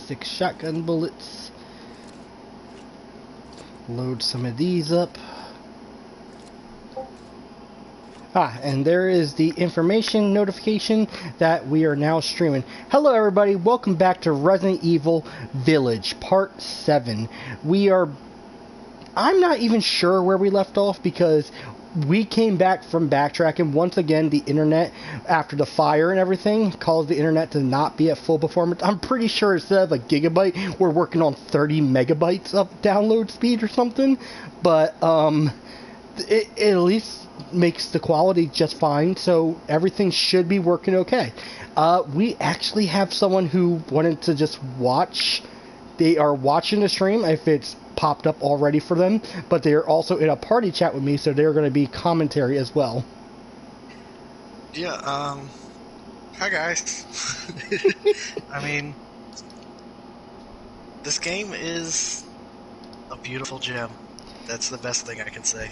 6 shotgun bullets. Load some of these up. And there is the information notification that we are now streaming. Hello everybody, welcome back to Resident Evil Village, Part 7. I'm not even sure where we left off because we came back from backtracking. Once again, the internet, after the fire and everything, caused the internet to not be at full performance. I'm pretty sure instead of a gigabyte, we're working on 30 megabytes of download speed or something. But, it at least makes the quality just fine, so everything should be working okay. We actually have someone who wanted to just watch. They are watching the stream if it's popped up already for them, but they are also in a party chat with me, so they're going to be commentary as well. Yeah, hi guys. I mean, this game is a beautiful gem. That's the best thing I can say.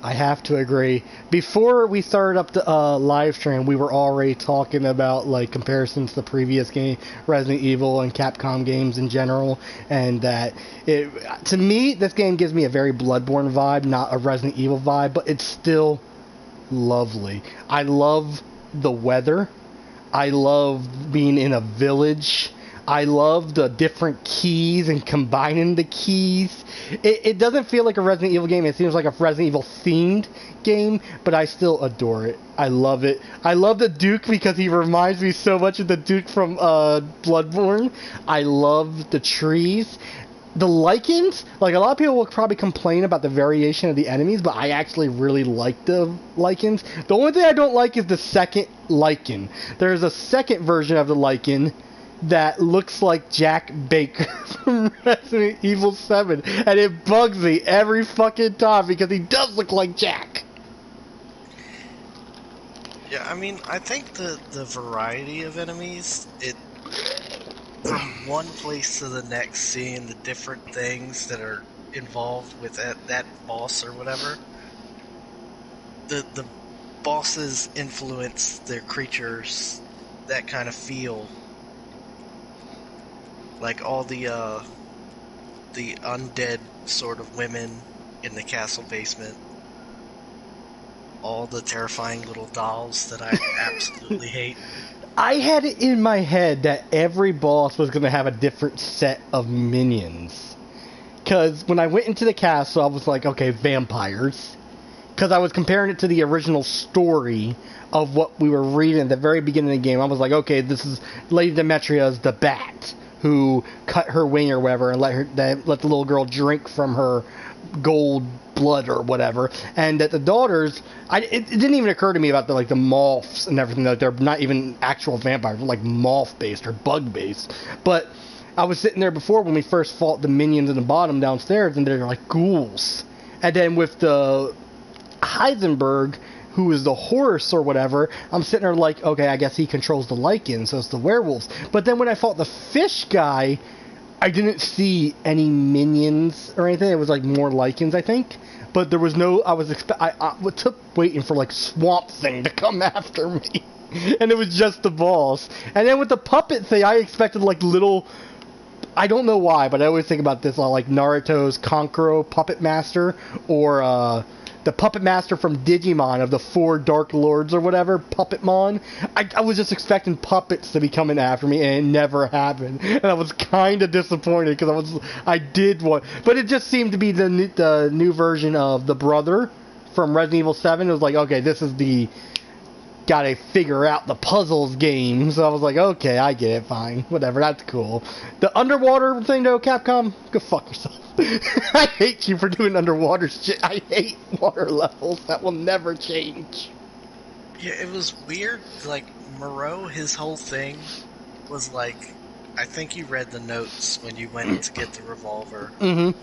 I have to agree. Before we started up the live stream, we were already talking about like comparisons to previous game, Resident Evil and Capcom games in general, and that to me this game gives me a very Bloodborne vibe, not a Resident Evil vibe, but it's still lovely. I love the weather. I love being in a village. I love the different keys and combining the keys. It doesn't feel like a Resident Evil game. It seems like a Resident Evil themed game, but I still adore it. I love it. I love the Duke because he reminds me so much of the Duke from Bloodborne. I love the trees. The lichens, like a lot of people will probably complain about the variation of the enemies, but I actually really like the lichens. The only thing I don't like is the second lichen. There's a second version of the lichen that looks like Jack Baker from Resident Evil 7, and it bugs me every fucking time because he does look like Jack. Yeah, I mean, I think the variety of enemies, from one place to the next, seeing the different things that are involved with that boss or whatever, the bosses influence their creatures, that kind of feel. Like all the undead sort of women in the castle basement. All the terrifying little dolls that I absolutely hate. I had it in my head that every boss was going to have a different set of minions. Because when I went into the castle, I was like, okay, vampires. Because I was comparing it to the original story of what we were reading at the very beginning of the game. I was like, okay, this is Lady Demetria's the bat who cut her wing or whatever and let the little girl drink from her gold blood or whatever, and that the daughters, it didn't even occur to me about the moths and everything, that they're not even actual vampires, they're like moth based or bug based. But I was sitting there before when we first fought the minions in the bottom downstairs, and they're like ghouls, and then with the Heisenberg, who is the horse or whatever, I'm sitting there like, okay, I guess he controls the lichens, so it's the werewolves. But then when I fought the fish guy, I didn't see any minions or anything. It was like more lichens, I think. But there was no, I took waiting for like Swamp Thing to come after me. And it was just the boss. And then with the puppet thing, I expected like little, I don't know why, but I always think about this like Naruto's Kankuro Puppet Master, or the Puppet Master from Digimon of the 4 Dark Lords or whatever, Puppetmon. I was just expecting puppets to be coming after me, and it never happened. And I was kind of disappointed because I did want, but it just seemed to be the new version of the brother from Resident Evil 7. It was like, okay, this is the gotta figure out the puzzles game. So I was like, okay, I get it, fine, whatever, that's cool. The underwater thing though, Capcom, go fuck yourself. I hate you for doing underwater shit. I hate water levels. That will never change. Yeah, it was weird. Like, Moreau, his whole thing was like, I think you read the notes when you went to get the revolver. Mm-hmm.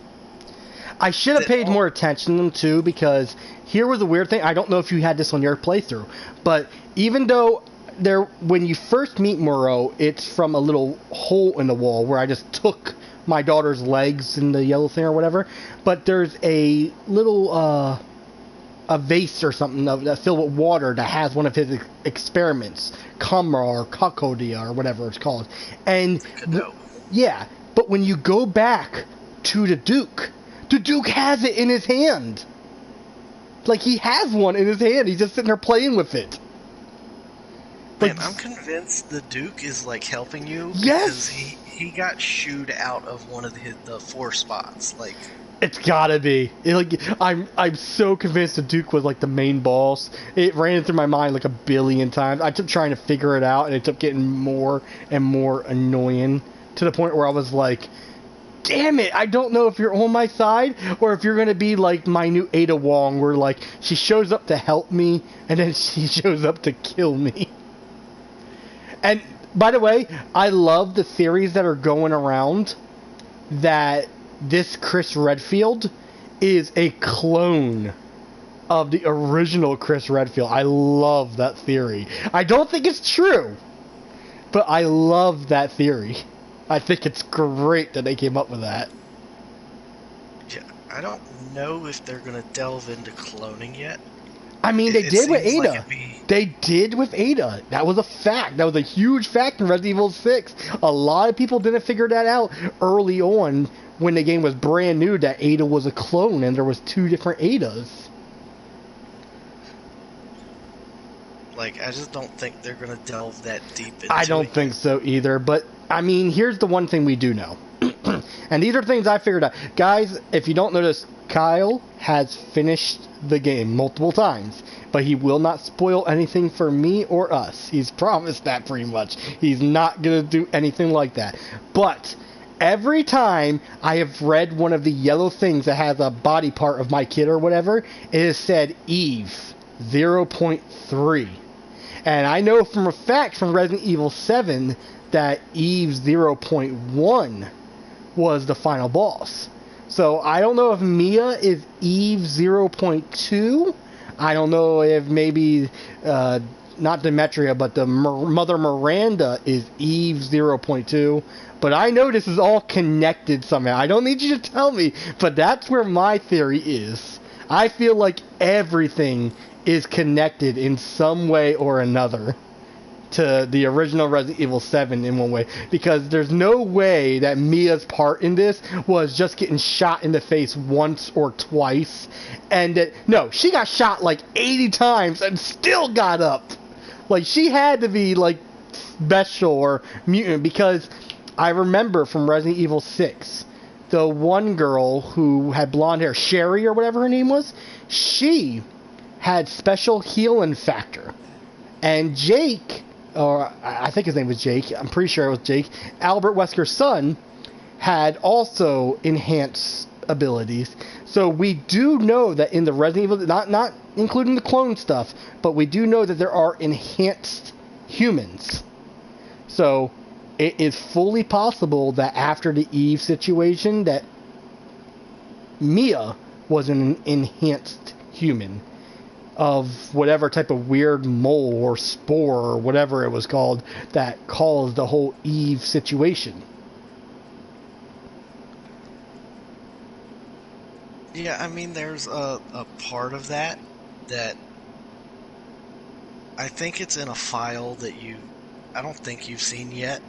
I should have paid more attention to them too, because here was a weird thing. I don't know if you had this on your playthrough, but even though when you first meet Moreau, it's from a little hole in the wall where I just took my daughter's legs in the yellow thing or whatever, but there's a little a vase or something that's filled with water that has one of his experiments, Kamra or Kakodia or whatever it's called, and Yeah, but when you go back to the Duke has it in his hand. Like, he has one in his hand. He's just sitting there playing with it. Man, I'm convinced the Duke is, like, helping you. Yes! Because he got shooed out of one of the 4 spots. Like, it's gotta be. I'm so convinced the Duke was, like, the main boss. It ran through my mind, like, a billion times. I kept trying to figure it out, and it kept getting more and more annoying. To the point where I was like, damn it, I don't know if you're on my side or if you're going to be like my new Ada Wong, where like she shows up to help me and then she shows up to kill me. And by the way, I love the theories that are going around that this Chris Redfield is a clone of the original Chris Redfield. I love that theory. I don't think it's true, but I love that theory. I think it's great that they came up with that. Yeah, I don't know if they're going to delve into cloning yet. I mean, they did with Ada. Like they did with Ada. That was a fact. That was a huge fact in Resident Evil 6. A lot of people didn't figure that out early on when the game was brand new, that Ada was a clone and there was 2 different Adas. Like, I just don't think they're going to delve that deep into it. I don't think so either, but I mean, here's the one thing we do know. And these are things I figured out. Guys, if you don't notice, Kyle has finished the game multiple times, but he will not spoil anything for me or us. He's promised that pretty much. He's not going to do anything like that. But every time I have read one of the yellow things that has a body part of my kid or whatever, it has said Eve 0.3. And I know from a fact from Resident Evil 7 that Eve 0.1 was the final boss. So I don't know if Mia is Eve 0.2. I don't know if maybe, not Demetria, but the Mother Miranda is Eve 0.2. But I know this is all connected somehow. I don't need you to tell me, but that's where my theory is. I feel like everything is connected in some way or another to the original Resident Evil 7 in one way, because there's no way that Mia's part in this was just getting shot in the face once or twice, and that, no, she got shot like 80 times and still got up. Like, she had to be like special or mutant, because I remember from Resident Evil 6, the one girl who had blonde hair, Sherry or whatever her name was, she had special healing factor. And Jake, or I think his name was Jake, I'm pretty sure it was Jake, Albert Wesker's son, had also enhanced abilities. So we do know that in the Resident Evil, not including the clone stuff, but we do know that there are enhanced humans. So it is fully possible that after the Eve situation, that Mia was an enhanced human of whatever type of weird mole or spore or whatever it was called that caused the whole Eve situation. Yeah, I mean, there's a part of that I think it's in a file that I don't think you've seen yet.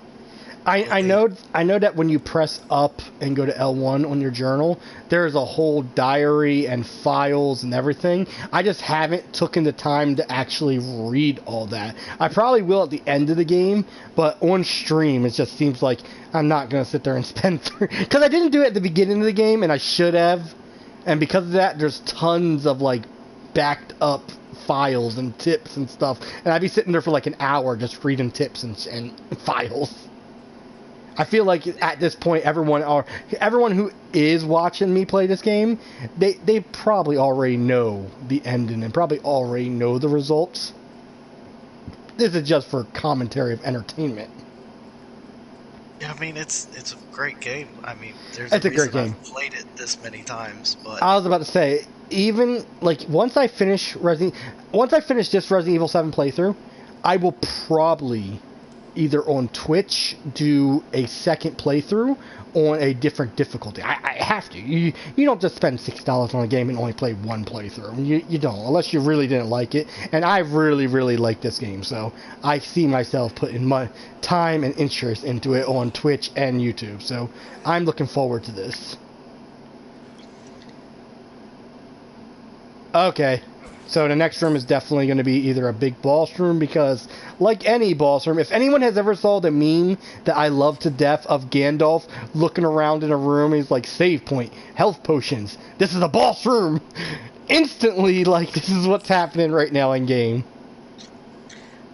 I know that when you press up and go to L1 on your journal, there's a whole diary and files and everything. I just haven't taken the time to actually read all that. I probably will at the end of the game, but on stream it just seems like I'm not going to sit there and spend through, because I didn't do it at the beginning of the game and I should have, and because of that there's tons of like backed up files and tips and stuff, and I'd be sitting there for like an hour just reading tips and files. I feel like at this point, everyone who is watching me play this game, they probably already know the ending and probably already know the results. This is just for commentary of entertainment. Yeah, I mean, it's a great game. I mean, there's it's a great game. I've played it this many times, but I was about to say, even like once I finish this Resident Evil 7 playthrough, I will probably either on Twitch do a second playthrough on a different difficulty. I have to. You don't just spend $6 on a game and only play one playthrough. You don't, unless you really didn't like it. And I really like this game, so I see myself putting my time and interest into it on Twitch and YouTube. So I'm looking forward to this. Okay. So the next room is definitely going to be either a big boss room, because like any boss room, if anyone has ever saw the meme that I love to death of Gandalf looking around in a room, he's like, save point, health potions, this is a boss room. Instantly, like, this is what's happening right now in game.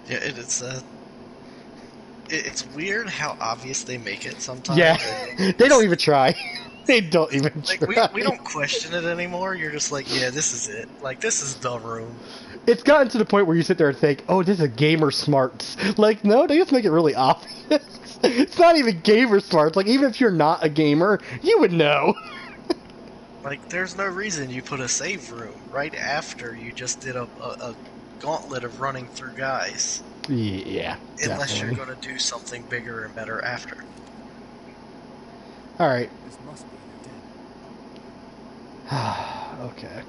Yeah, it's weird how obvious they make it sometimes. Yeah, they don't even try. They don't even try. We don't question it anymore. You're just like, yeah, this is it. Like, this is the room. It's gotten to the point where you sit there and think, oh, this is gamer smarts. Like, no, they just make it really obvious. It's not even gamer smarts. Like, even if you're not a gamer, you would know. Like, there's no reason you put a save room right after you just did a gauntlet of running through guys. Yeah, unless definitely. you're going to do something bigger and better after. Alright. This must be the den. Okay.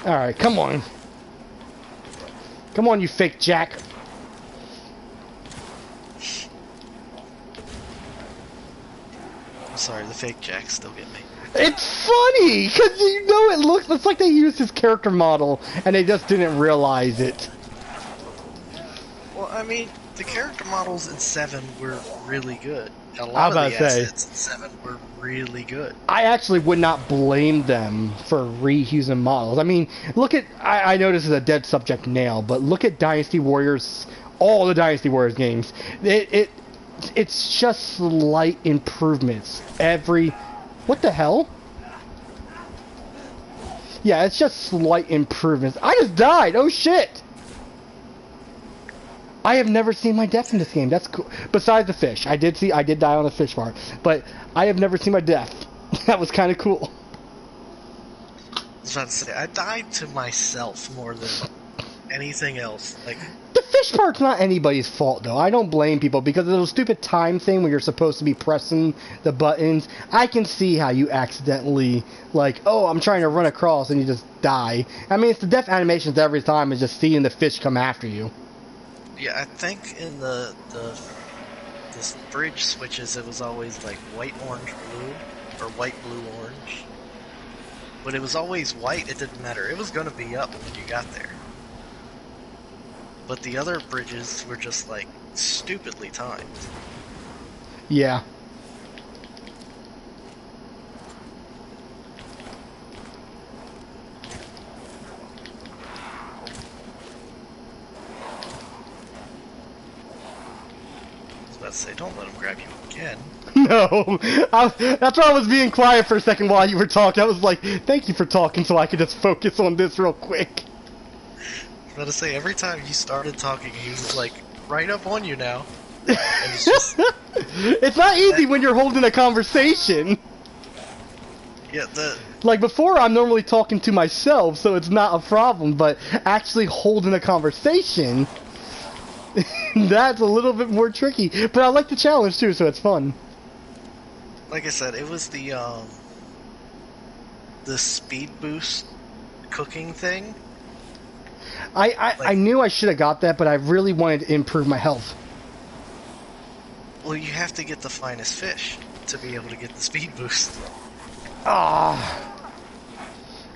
Alright, come on. Come on, you fake Jack. I'm sorry, the fake Jacks still get me. It's funny, because you know it's like they used his character model and they just didn't realize it. Well, I mean, the character models in 7 were really good. A lot of the assets in 7 were really good. I actually would not blame them for reusing models. I mean, look at, I know this is a dead subject now, but look at Dynasty Warriors, all the Dynasty Warriors games. It's just slight improvements every... What the hell? Yeah, it's just slight improvements. I just died! Oh shit! I have never seen my death in this game. That's cool. Besides the fish. I did die on the fish part. But I have never seen my death. That was kind of cool. I was about to say, I died to myself more than anything else. Like, the fish part's not anybody's fault, though. I don't blame people, because of the stupid time thing when you're supposed to be pressing the buttons. I can see how you accidentally, like, oh, I'm trying to run across, and you just die. I mean, it's the death animations every time, is just seeing the fish come after you. yeah, I think in the bridge switches, it was always like white, orange, blue, or white, blue, orange. But it was always white, it didn't matter. It was going to be up when you got there. But the other bridges were just, like, stupidly timed. Yeah. I was about to say, don't let him grab you again. No, that's why I was being quiet for a second while you were talking. I was like, thank you for talking so I could just focus on this real quick. I was about to say, every time you started talking, he was like, right up on you now. And it's just... It's not easy when you're holding a conversation. Yeah, Like, before, I'm normally talking to myself, so it's not a problem, but actually holding a conversation, that's a little bit more tricky. But I like the challenge, too, so it's fun. like I said, it was the speed boost cooking thing. I knew I should have got that, but I really wanted to improve my health. Well, you have to get the finest fish to be able to get the speed boost. Ah.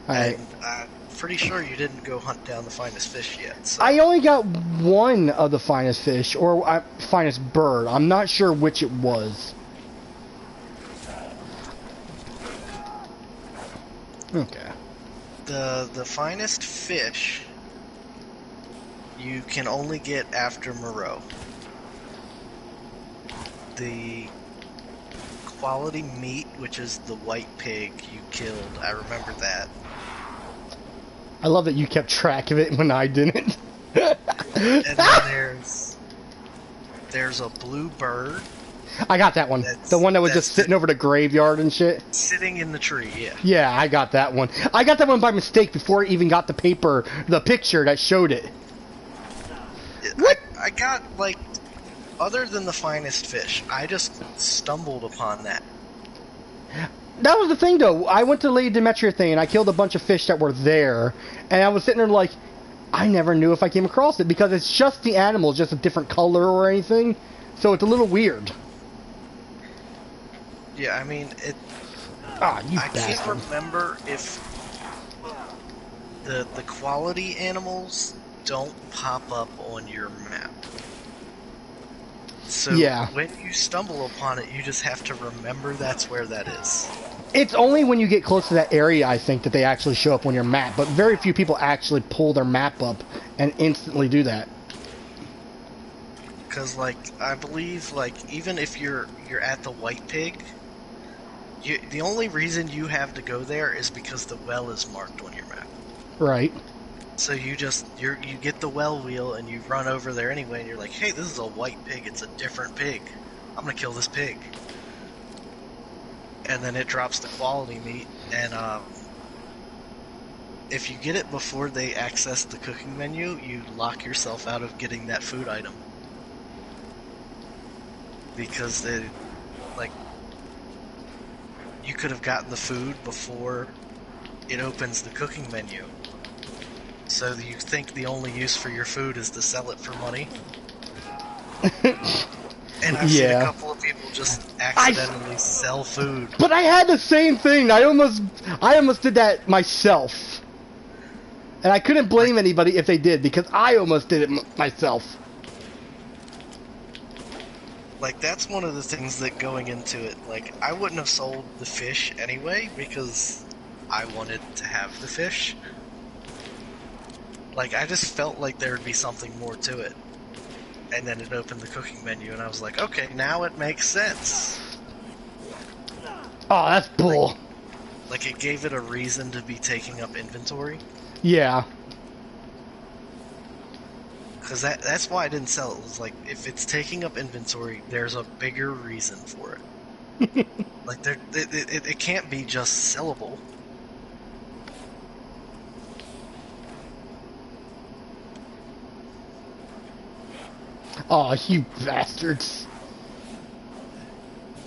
And I'm pretty sure you didn't go hunt down the finest fish yet. So. I only got one of the finest fish, or finest bird. I'm not sure which it was. Okay. The finest fish you can only get after Moreau. The quality meat, which is the white pig you killed, I remember that. I love that you kept track of it when I didn't. And then there's a blue bird. I got that one. The one that was just sitting over the graveyard and shit. Sitting in the tree, yeah. Yeah, I got that one. I got that one by mistake before I even got the picture that showed it. What? I got, like, other than the finest fish, I just stumbled upon that. That was the thing, though. I went to the Lady Demetria thing, and I killed a bunch of fish that were there, and I was sitting there like, I never knew if I came across it, because it's just the animal, just a different color or anything, so it's a little weird. Yeah, I mean, I can't remember if the quality animals don't pop up on your map. So yeah. When you stumble upon it, you just have to remember that's where that is. It's only when you get close to that area, I think, that they actually show up on your map, but very few people actually pull their map up and instantly do that. Because, like, I believe, like, even if you're at the White Pig, the only reason you have to go there is because the well is marked on your map. Right. So you get the well wheel and you run over there anyway, and you're like, hey, this is a white pig. It's a different pig. I'm gonna kill this pig. And then it drops the quality meat, and if you get it before they access the cooking menu, you lock yourself out of getting that food item. Because you could have gotten the food before it opens the cooking menu. So you think the only use for your food is to sell it for money? And I've seen a couple of people just accidentally sell food. But I had the same thing. I almost did that myself. And I couldn't blame anybody if they did, because I almost did it myself. Like, that's one of the things that going into it, like, I wouldn't have sold the fish anyway, because I wanted to have the fish. Like, I just felt like there would be something more to it. And then it opened the cooking menu, and I was like, okay, now it makes sense. Oh, that's bull. Like, it gave it a reason to be taking up inventory. Yeah. Because that's why I didn't sell it. It was like, if it's taking up inventory, there's a bigger reason for it. Like, it can't be just sellable. Oh, you bastards.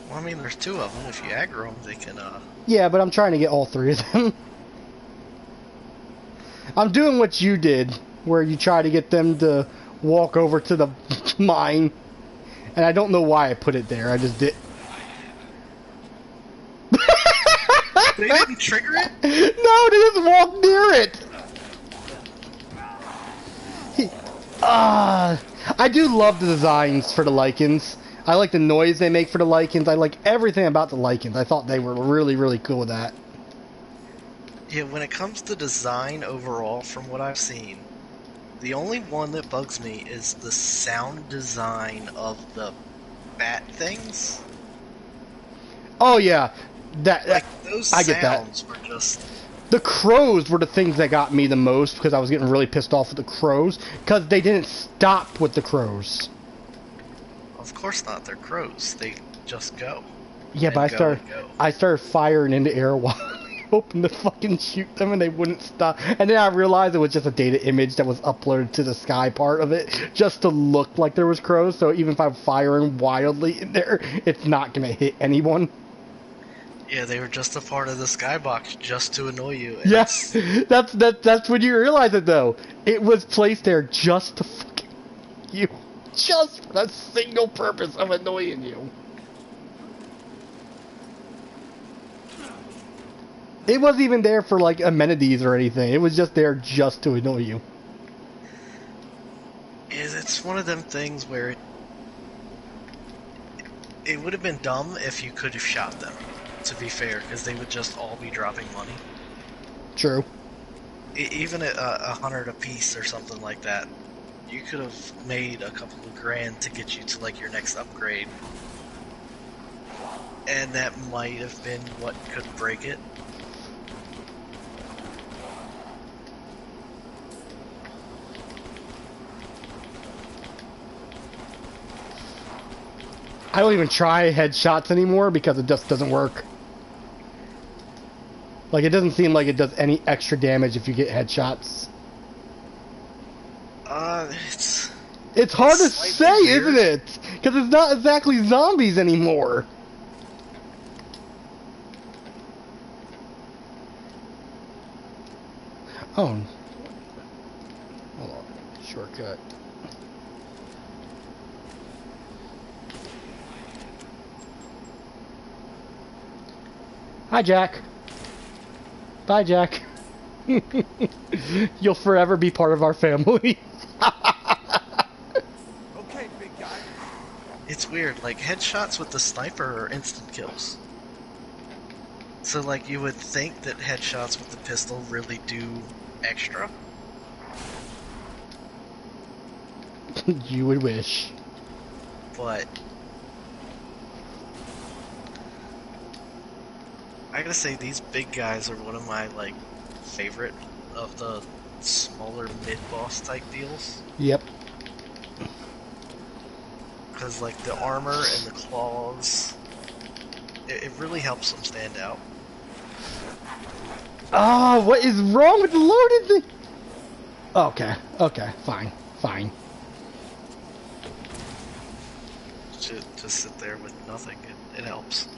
Well, I mean, there's two of them. If you aggro them, they can, Yeah, but I'm trying to get all three of them. I'm doing what you did, where you try to get them to walk over to the mine. And I don't know why I put it there. I just did. They didn't trigger it? No, they just walked near it. I do love the designs for the lichens. I like the noise they make for the lichens. I like everything about the lichens. I thought they were really, really cool with that. Yeah, when it comes to design overall, from what I've seen, the only one that bugs me is the sound design of the bat things. Oh yeah, Like, those I get that. sounds were just... The crows were the things that got me the most, because I was getting really pissed off with the crows, because they didn't stop with the crows. Of course not, they're crows. They just go. Yeah, but I started firing in the air while hoping to fucking shoot them, and they wouldn't stop. And then I realized it was just a data image that was uploaded to the sky part of it, just to look like there was crows, so even if I'm firing wildly in there, it's not going to hit anyone. Yeah, they were just a part of the skybox just to annoy you. Yes, that's when you realize it, though. It was placed there just to fucking you. Just for the single purpose of annoying you. It wasn't even there for, like, amenities or anything. It was just there just to annoy you. It's one of them things where it would have been dumb if you could have shot them, to be fair, because they would just all be dropping money. True. Even at 100 apiece or something like that, you could have made a couple of grand to get you to, like, your next upgrade. And that might have been what could break it. I don't even try headshots anymore because it just doesn't work. Like, it doesn't seem like it does any extra damage if you get headshots. It's hard to say, weird. Isn't it? Because it's not exactly zombies anymore. Oh. Hold on. Shortcut. Hi, Jack. Bye, Jack. You'll forever be part of our family. Okay, big guy. It's weird, like, headshots with the sniper are instant kills. So, like, you would think that headshots with the pistol really do extra. You would wish. But I gotta say, these big guys are one of my, like, favorite of the smaller mid-boss type deals. Yep. Because, like, the armor and the claws, it really helps them stand out. Oh, what is wrong with the loaded thing? Okay, okay, fine, fine. To sit there with nothing, it helps.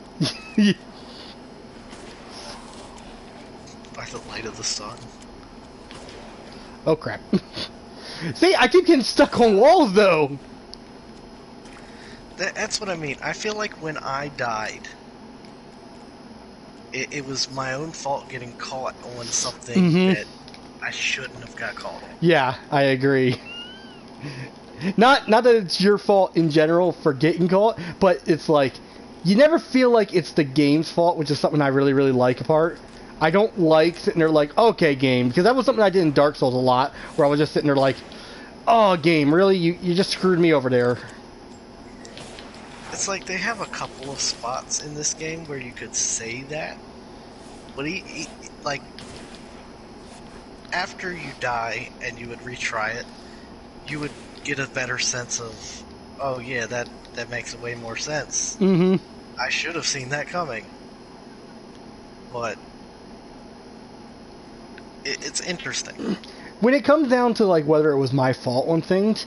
By the light of the sun. Oh crap. See, I keep getting stuck on walls though. That's what I mean. I feel like when I died, it was my own fault getting caught on something that I shouldn't have got caught on. Yeah, I agree. Not that it's your fault in general for getting caught, but it's like, you never feel like it's the game's fault, which is something I really, really like apart. I don't like sitting there like, okay, game, because that was something I did in Dark Souls a lot, where I was just sitting there like, oh, game, really? You just screwed me over there. It's like they have a couple of spots in this game where you could say that, but he like, after you die and you would retry it, you would get a better sense of, oh yeah, that makes way more sense. I should have seen that coming. But it's interesting. When it comes down to like whether it was my fault on things,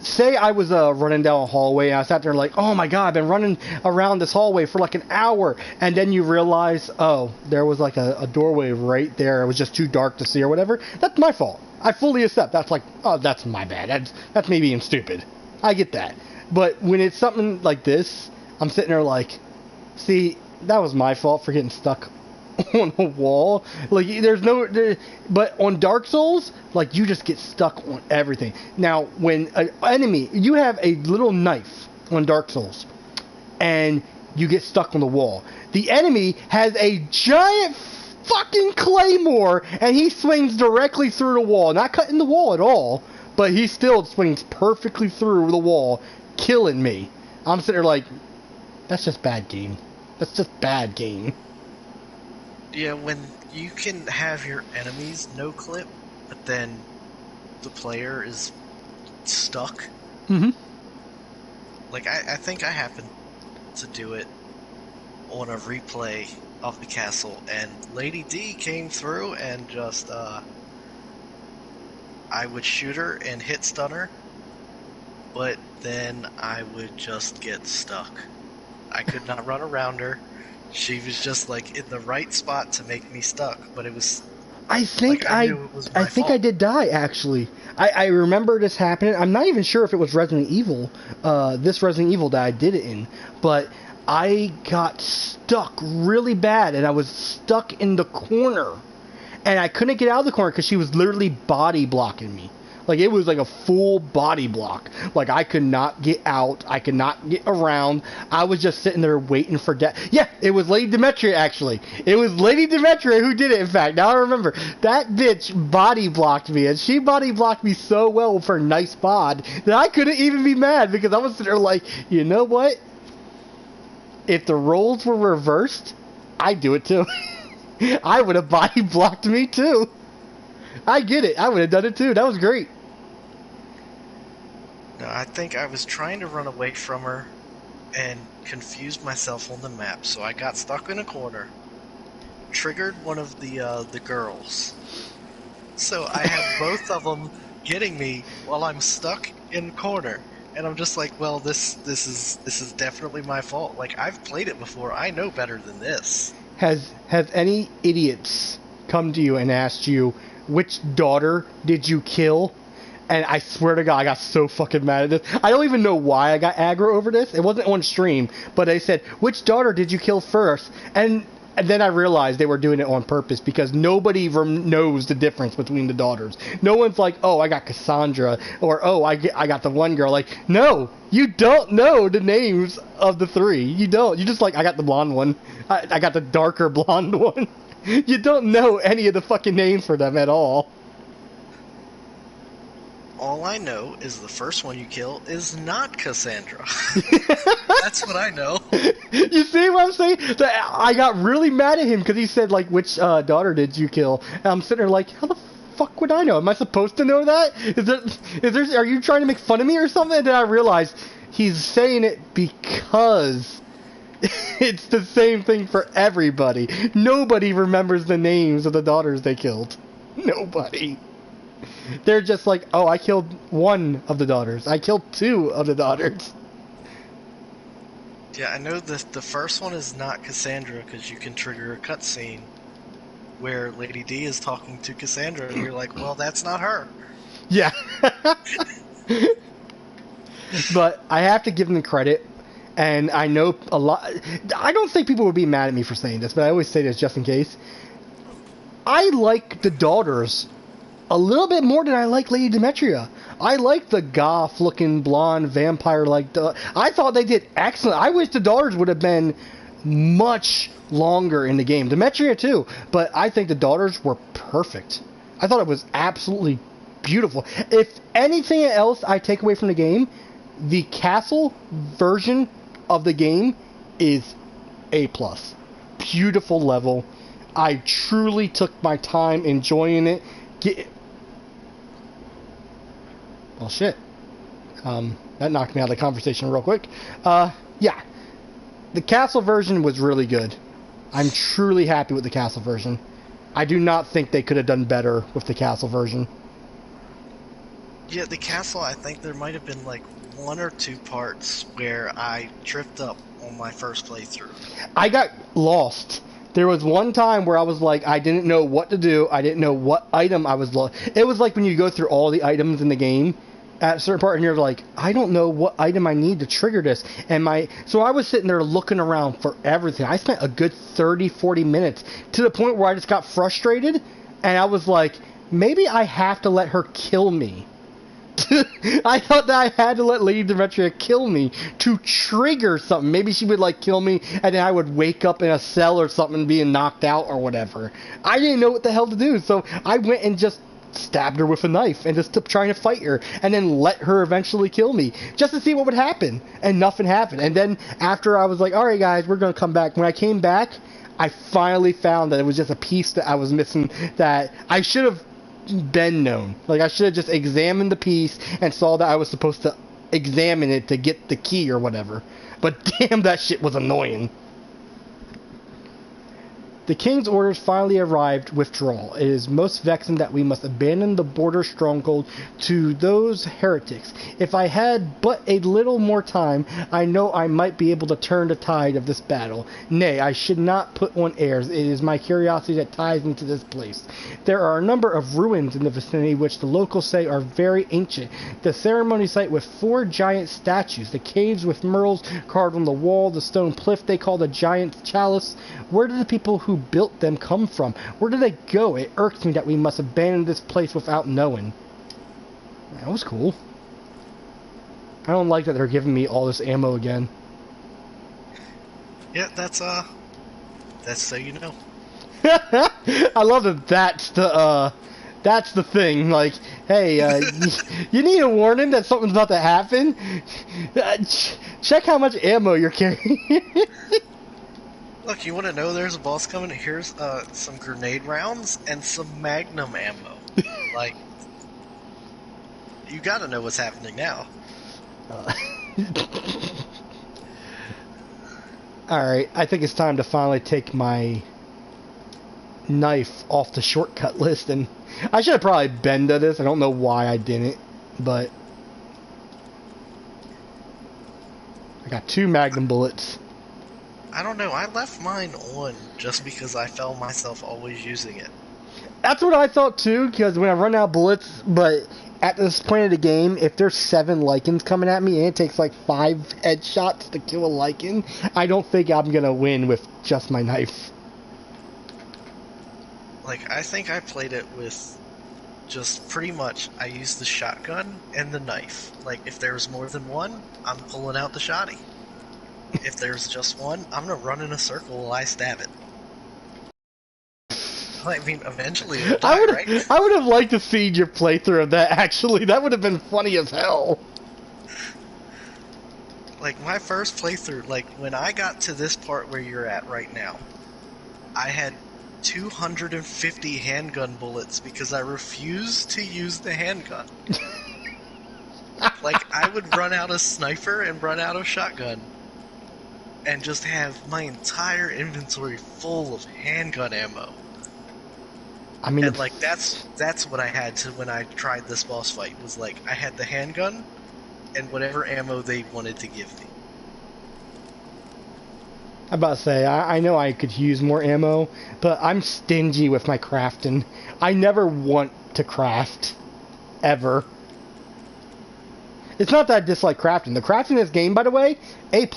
say I was running down a hallway and I sat there like, oh my god, I've been running around this hallway for like an hour, and then you realize, oh, there was like a doorway right there, it was just too dark to see or whatever, that's my fault. I fully accept. That's like, oh, that's my bad. That's me being stupid. I get that. But when it's something like this, I'm sitting there like, see, that was my fault for getting stuck on a wall. Like, but on Dark Souls, like, you just get stuck on everything. Now, when an enemy, you have a little knife on Dark Souls, and you get stuck on the wall. The enemy has a giant fucking claymore, and he swings directly through the wall, not cutting the wall at all, but he still swings perfectly through the wall, killing me. I'm sitting there like, that's just bad game. That's just bad game. Yeah, when you can have your enemies no clip, but then the player is stuck. Like, I think I happened to do it on a replay of the castle, and Lady D came through and just, I would shoot her and hit stun her, but then I would just get stuck. I could not run around her. She was just like in the right spot to make me stuck, but it was. I think I did die actually. I remember this happening. I'm not even sure if it was Resident Evil, this Resident Evil that I did it in, but I got stuck really bad, and I was stuck in the corner, and I couldn't get out of the corner because she was literally body blocking me. Like, it was like a full body block. Like, I could not get out. I could not get around. I was just sitting there waiting for death. Yeah, it was Lady Demetria, actually. It was Lady Demetria who did it, in fact. Now I remember. That bitch body blocked me, and she body blocked me so well with her nice bod that I couldn't even be mad, because I was sitting there like, you know what? If the roles were reversed, I'd do it too. I would have body blocked me too. I get it. I would have done it too. That was great. No, I think I was trying to run away from her, and confused myself on the map. So I got stuck in a corner, triggered one of the girls. So I had both of them getting me while I'm stuck in a corner. And I'm just like, well, this is definitely my fault. Like, I've played it before. I know better than this. Has any idiots come to you and asked you which daughter did you kill? And I swear to God, I got so fucking mad at this. I don't even know why I got aggro over this. It wasn't on stream, but they said, which daughter did you kill first? And then I realized they were doing it on purpose because nobody knows the difference between the daughters. No one's like, oh, I got Cassandra, or oh, I got the one girl. Like, no, you don't know the names of the three. You don't. You just like, I got the blonde one. I got the darker blonde one. You don't know any of the fucking names for them at all. All I know is the first one you kill is not Cassandra. That's what I know. You see what I'm saying? I got really mad at him because he said, like, which daughter did you kill? And I'm sitting there like, how the fuck would I know? Am I supposed to know that? Are you trying to make fun of me or something? And then I realized he's saying it because it's the same thing for everybody. Nobody remembers the names of the daughters they killed. Nobody. They're just like, oh, I killed one of the daughters. I killed two of the daughters. Yeah, I know the first one is not Cassandra because you can trigger a cutscene where Lady D is talking to Cassandra and you're like, well, that's not her. Yeah. But I have to give them credit, and I know a lot. I don't think people would be mad at me for saying this, but I always say this just in case. I like the daughters a little bit more than I like Lady Demetria. I like the goth-looking blonde vampire-like. I thought they did excellent. I wish the daughters would have been much longer in the game. Demetria too, but I think the daughters were perfect. I thought it was absolutely beautiful. If anything else I take away from the game, the castle version of the game is A+. Beautiful level. I truly took my time enjoying it. Well, shit. That knocked me out of the conversation real quick. Yeah. The castle version was really good. I'm truly happy with the castle version. I do not think they could have done better with the castle version. Yeah, the castle, I think there might have been like one or two parts where I tripped up on my first playthrough. I got lost. There was one time where I was like, I didn't know what to do. I didn't know what item I was lost. It was like when you go through all the items in the game at a certain part and you're like, I don't know what item I need to trigger this. So I was sitting there looking around for everything. I spent a good 30, 40 minutes to the point where I just got frustrated and I was like, maybe I have to let her kill me. I thought that I had to let Lady Demetria kill me to trigger something. Maybe she would like kill me and then I would wake up in a cell or something being knocked out or whatever. I didn't know what the hell to do, so I went and just stabbed her with a knife and just kept trying to fight her and then let her eventually kill me just to see what would happen, and nothing happened. And then after I was like, alright guys, we're gonna come back. When I came back, I finally found that it was just a piece that I was missing that I should have been known. Like, I should have just examined the piece and saw that I was supposed to examine it to get the key or whatever. But damn, that shit was annoying. The king's orders finally arrived. Withdrawal. It is most vexing that we must abandon the border stronghold to those heretics. If I had but a little more time, I know I might be able to turn the tide of this battle. Nay, I should not put on airs. It is my curiosity that ties me to this place. There are a number of ruins in the vicinity which the locals say are very ancient. The ceremony site with 4 giant statues, the caves with murals carved on the wall, the stone cliff they call the giant chalice. Where do the people who built them come from? Where do they go? It irks me that we must abandon this place without knowing. That was cool. I don't like that they're giving me all this ammo again. Yeah, that's so you know. I love that that's the thing. Like, hey, you need a warning that something's about to happen? Check how much ammo you're carrying. Look, you want to know there's a boss coming? Here's some grenade rounds and some magnum ammo. Like, you gotta know what's happening now. Alright, I think it's time to finally take my knife off the shortcut list, and I should have probably been to this. I don't know why I didn't, but I got 2 magnum bullets. I don't know, I left mine on just because I felt myself always using it. That's what I thought too, because when I run out of bullets, but at this point of the game, if there's 7 lichens coming at me and it takes like 5 headshots to kill a lichen, I don't think I'm gonna win with just my knife. Like, I think I played it with just pretty much, I used the shotgun and the knife. Like, if there's more than one, I'm pulling out the shotty. If there's just one, I'm gonna run in a circle while I stab it. I mean, eventually it'll die, right? I would have liked to see your playthrough of that, actually. That would have been funny as hell. Like, my first playthrough, like, when I got to this part where you're at right now, I had 250 handgun bullets because I refused to use the handgun. Like, I would run out of sniper and run out of shotgun and just have my entire inventory full of handgun ammo. I mean, and like that's what I had to when I tried this boss fight, was like I had the handgun and whatever ammo they wanted to give me. I'm about to say, I know I could use more ammo, but I'm stingy with my crafting. I never want to craft. Ever. It's not that I dislike crafting. The crafting in this game, by the way, A+.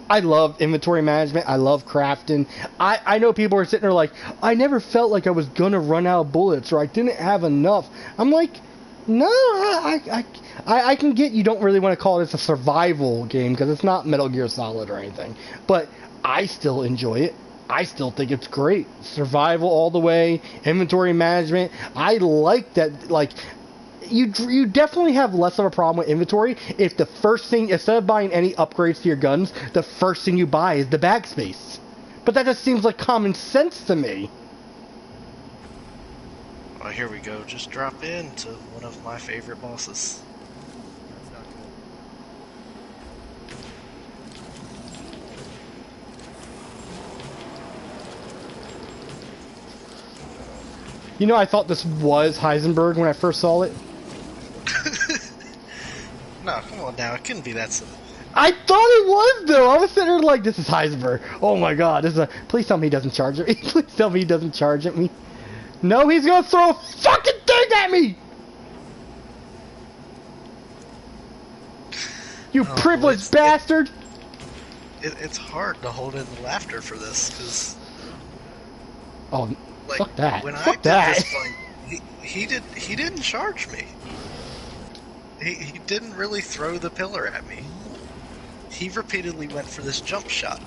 I love inventory management. I love crafting. I know people are sitting there like, I never felt like I was going to run out of bullets or I didn't have enough. I'm like, no, I can get you don't really want to call this a survival game because it's not Metal Gear Solid or anything. But I still enjoy it. I still think it's great. Survival all the way. Inventory management. I like that, like... You definitely have less of a problem with inventory if the first thing, instead of buying any upgrades to your guns, the first thing you buy is the bag space. But that just seems like common sense to me. Oh, here we go. Just drop in to one of my favorite bosses. You know, I thought this was Heisenberg when I first saw it. No, come on now. It couldn't be that simple. I thought it was, though. I was sitting there like, this is Heisenberg. Oh my god, this is a... Please tell me he doesn't charge at me. Please tell me he doesn't charge at me. No, he's gonna throw a fucking thing at me! You privileged bastard! It's hard to hold in the laughter for this, because... Oh, like, fuck that. When Fuck I that. did this fight, he didn't charge me. He didn't really throw the pillar at me. He repeatedly went for this jump shot.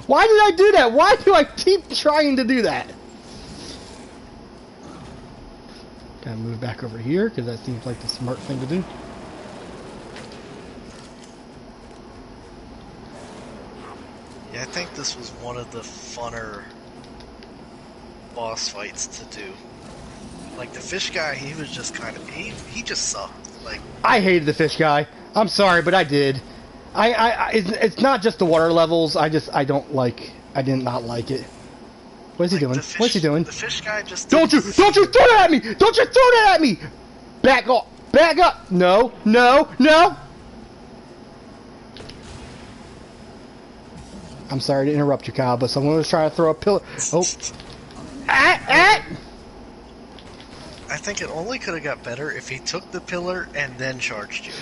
Why did I do that? Why do I keep trying to do that? Gotta move back over here, because that seems like the smart thing to do. Yeah, I think this was one of the funner boss fights to do. Like, the fish guy, he was just kind of... He just sucked. Like, I hated the fish guy. I'm sorry, but I did. It's not just the water levels. I did not like it. What is he doing? What's he doing? The fish guy just... Don't you throw that at me! Don't you throw that at me! Back up! Back up! No! No! No! I'm sorry to interrupt you, Kyle, but someone was trying to throw a pillar. Oh. Ah! I think it only could have got better if he took the pillar and then charged you.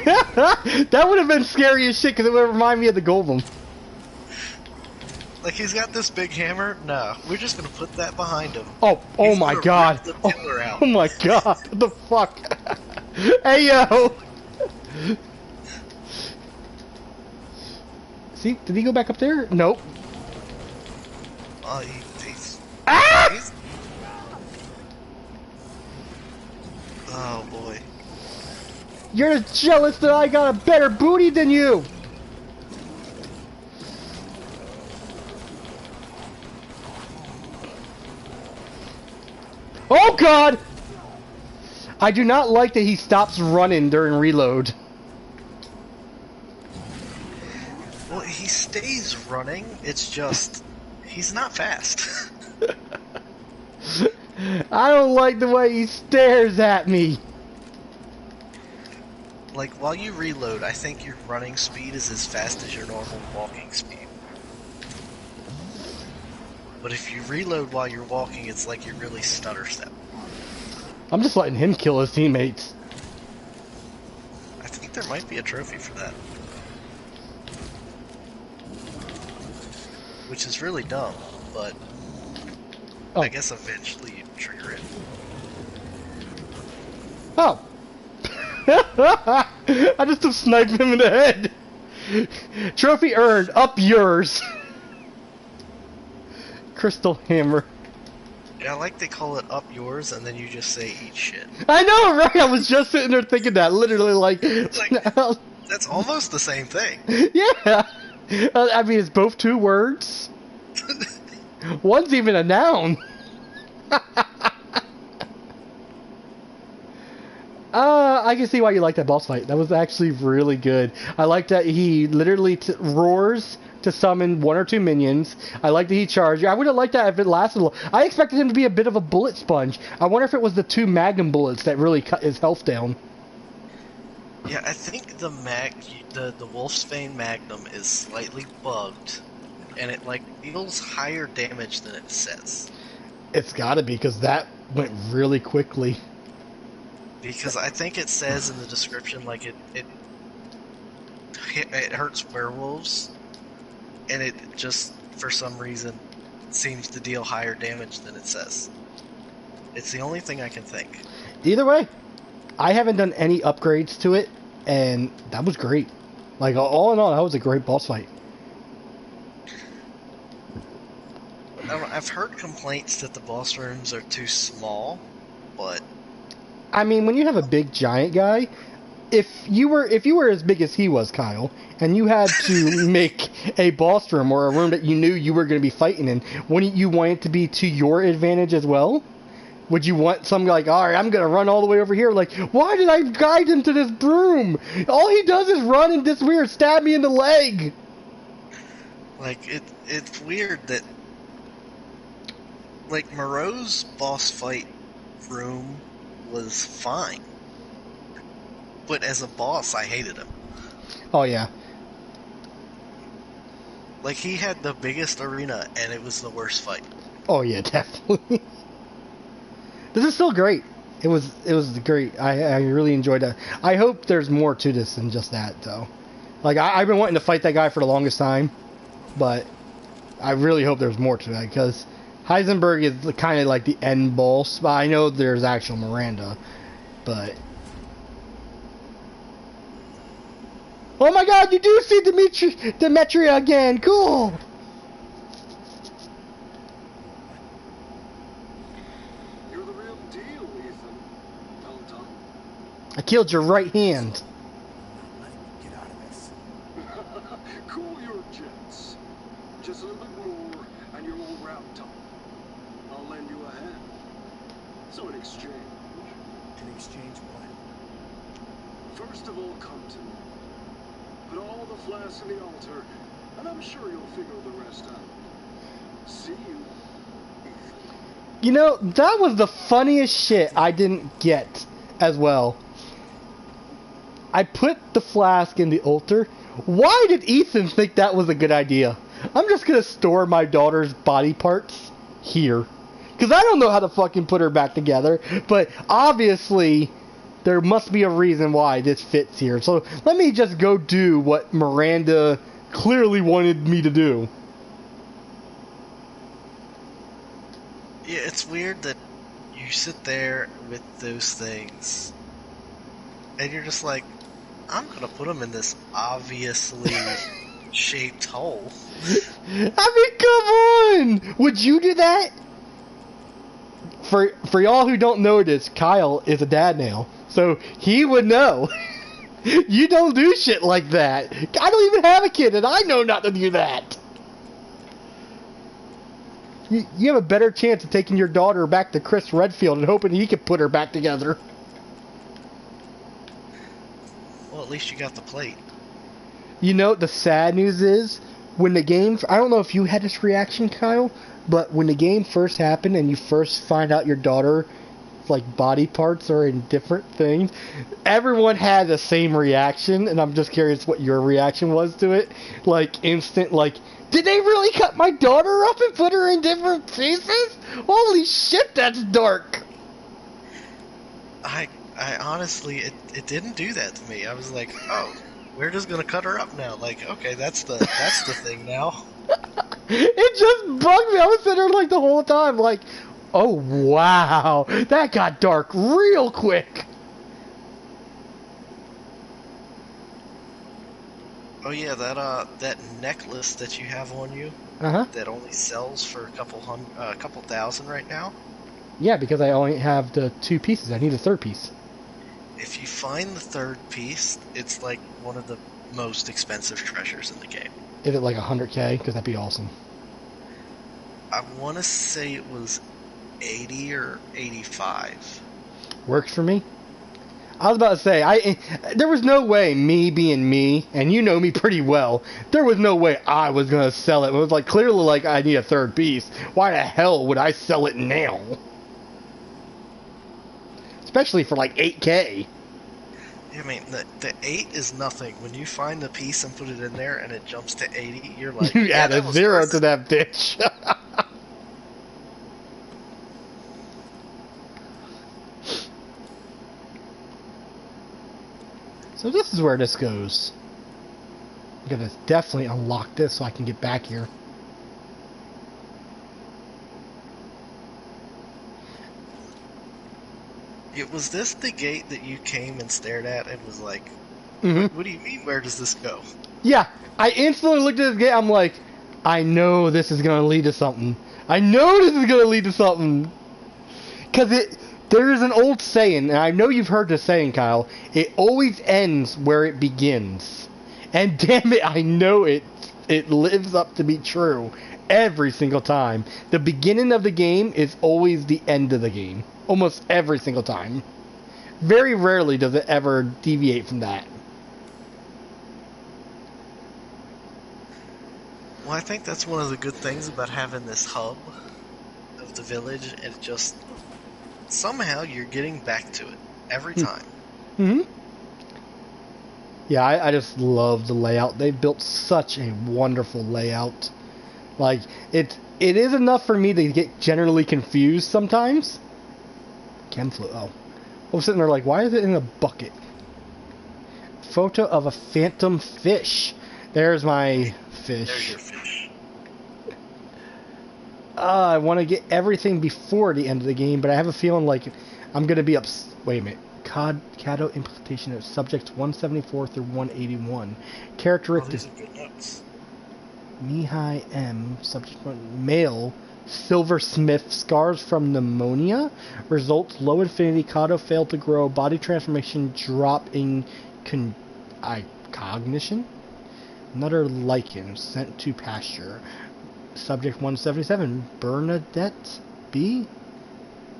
That would have been scary as shit, because it would remind me of the Golem. Like, he's got this big hammer. No, we're just gonna put that behind him. Oh my god. Oh my god. What the fuck? Hey, yo! See, did he go back up there? Nope. Oh, he's... Ah! Oh, boy. You're jealous that I got a better booty than you! God! I do not like that he stops running during reload. Well, he stays running. It's just he's not fast. I don't like the way he stares at me. Like, while you reload, I think your running speed is as fast as your normal walking speed. But if you reload while you're walking, it's like you really stutter step. I'm just letting him kill his teammates. I think there might be a trophy for that. Which is really dumb, but I guess eventually you trigger it. Oh. I just sniped him in the head. Trophy earned. Up yours. Crystal hammer. Yeah, I like they call it up yours, and then you just say eat shit. I know, right? I was just sitting there thinking that. Literally, like that's almost the same thing. Yeah. I mean, it's both two words. One's even a noun. I can see why you like that boss fight. That was actually really good. I like that he literally roars to summon 1 or 2 minions. I like that he charged. I would have liked that if it lasted a little. I expected him to be a bit of a bullet sponge. I wonder if it was the 2 magnum bullets that really cut his health down. Yeah, I think the Wolfsbane Magnum is slightly bugged, and it like deals higher damage than it says. It's gotta be, because that went really quickly. Because I think it says in the description, like, it hurts werewolves, and it just, for some reason, seems to deal higher damage than it says. It's the only thing I can think. Either way, I haven't done any upgrades to it, and that was great. Like, all in all, that was a great boss fight. I've heard complaints that the boss rooms are too small, but I mean, when you have a big giant guy, if you were as big as he was, Kyle, and you had to make a boss room or a room that you knew you were going to be fighting in, wouldn't you want it to be to your advantage as well? Would you want some like, all right, I'm going to run all the way over here? Like, why did I guide him to this room? All he does is run and disappear and stab me in the leg. Like, it's weird that, like, Moreau's boss fight room was fine, but as a boss, I hated him. Oh, yeah. Like, he had the biggest arena, and it was the worst fight. Oh, yeah, definitely. This is still great. It was great. I really enjoyed that. I hope there's more to this than just that, though. Like, I've been wanting to fight that guy for the longest time, but I really hope there's more to that, because Heisenberg is kind of like the end boss. But I know there's actual Miranda, but oh my God, you do see Demetria again. Cool. You're the real deal, Ethan. Well done. I killed your right hand. Get out of this. Cool your jets. Just a little bit more, and you're all wrapped up. I'll lend you a hand. So in exchange... In exchange what? First of all, come to me. Put all the flasks in the altar, and I'm sure you'll figure the rest out. See you, Ethan. You know, that was the funniest shit I didn't get as well. I put the flask in the altar. Why did Ethan think that was a good idea? I'm just gonna store my daughter's body parts here. Because I don't know how to fucking put her back together. But obviously, there must be a reason why this fits here. So let me just go do what Miranda clearly wanted me to do. Yeah, it's weird that you sit there with those things, and you're just like, I'm gonna put them in this obviously shaped hole. I mean, come on! Would you do that? For y'all who don't know this, Kyle is a dad now, so he would know. You don't do shit like that. I don't even have a kid, and I know not to do that. You have a better chance of taking your daughter back to Chris Redfield and hoping he could put her back together. Well, at least you got the plate. You know, the sad news is, when the game... I don't know if you had this reaction, Kyle, but when the game first happened and you first find out your daughter, like, body parts are in different things, everyone had the same reaction, and I'm just curious what your reaction was to it. Like, instant, like, did they really cut my daughter up and put her in different pieces? Holy shit, that's dark! I honestly, it didn't do that to me. I was like, oh, we're just gonna cut her up now. Like, okay, that's the thing now. It just bugged me. I was sitting there like the whole time, like, oh wow, that got dark real quick. Oh yeah, that necklace that you have on you that only sells for a couple thousand right now. Yeah, because I only have the 2 pieces. I need a 3rd piece. If you find the 3rd piece, it's like one of the most expensive treasures in the game. Is it like 100K? Because that'd be awesome. I want to say it was 80 or 85. Works for me. I was about to say, there was no way, me being me, and you know me pretty well, there was no way I was going to sell it. It was like, clearly like, I need a 3rd piece. Why the hell would I sell it now? Especially for like 8K. I mean, the 8 is nothing. When you find the piece and put it in there and it jumps to 80, you're like, you add a 0 to that bitch. So this is where this goes. I'm gonna definitely unlock this so I can get back here. Was this the gate that you came and stared at and was like, what do you mean, where does this go? Yeah, I instantly looked at this gate, I'm like, I know this is gonna lead to something. I know this is gonna lead to something. Because there is an old saying, and I know you've heard this saying, Kyle, it always ends where it begins. And damn it, I know it lives up to be true every single time. The beginning of the game is always the end of the game. Almost every single time. Very rarely does it ever deviate from that. Well, I think that's one of the good things about having this hub of the village. It just... somehow you're getting back to it every time. Yeah, I just love the layout. They built such a wonderful layout. Like, it is enough for me to get generally confused sometimes. Oh. I'm sitting there like, why is it in a bucket? Photo of a phantom fish. There's my fish. There's your fish. I want to get everything before the end of the game, but I have a feeling like I'm going to be wait a minute. Caddo implementation of subjects 174 through 181. Characteristics. Oh, these are good notes. Mihai M. Subject 1. Male. Silversmith. Scars from pneumonia. Results low infinity. Caddo failed to grow. Body transformation drop in cognition. Another lichen. Sent to pasture. Subject 177, Bernadette B.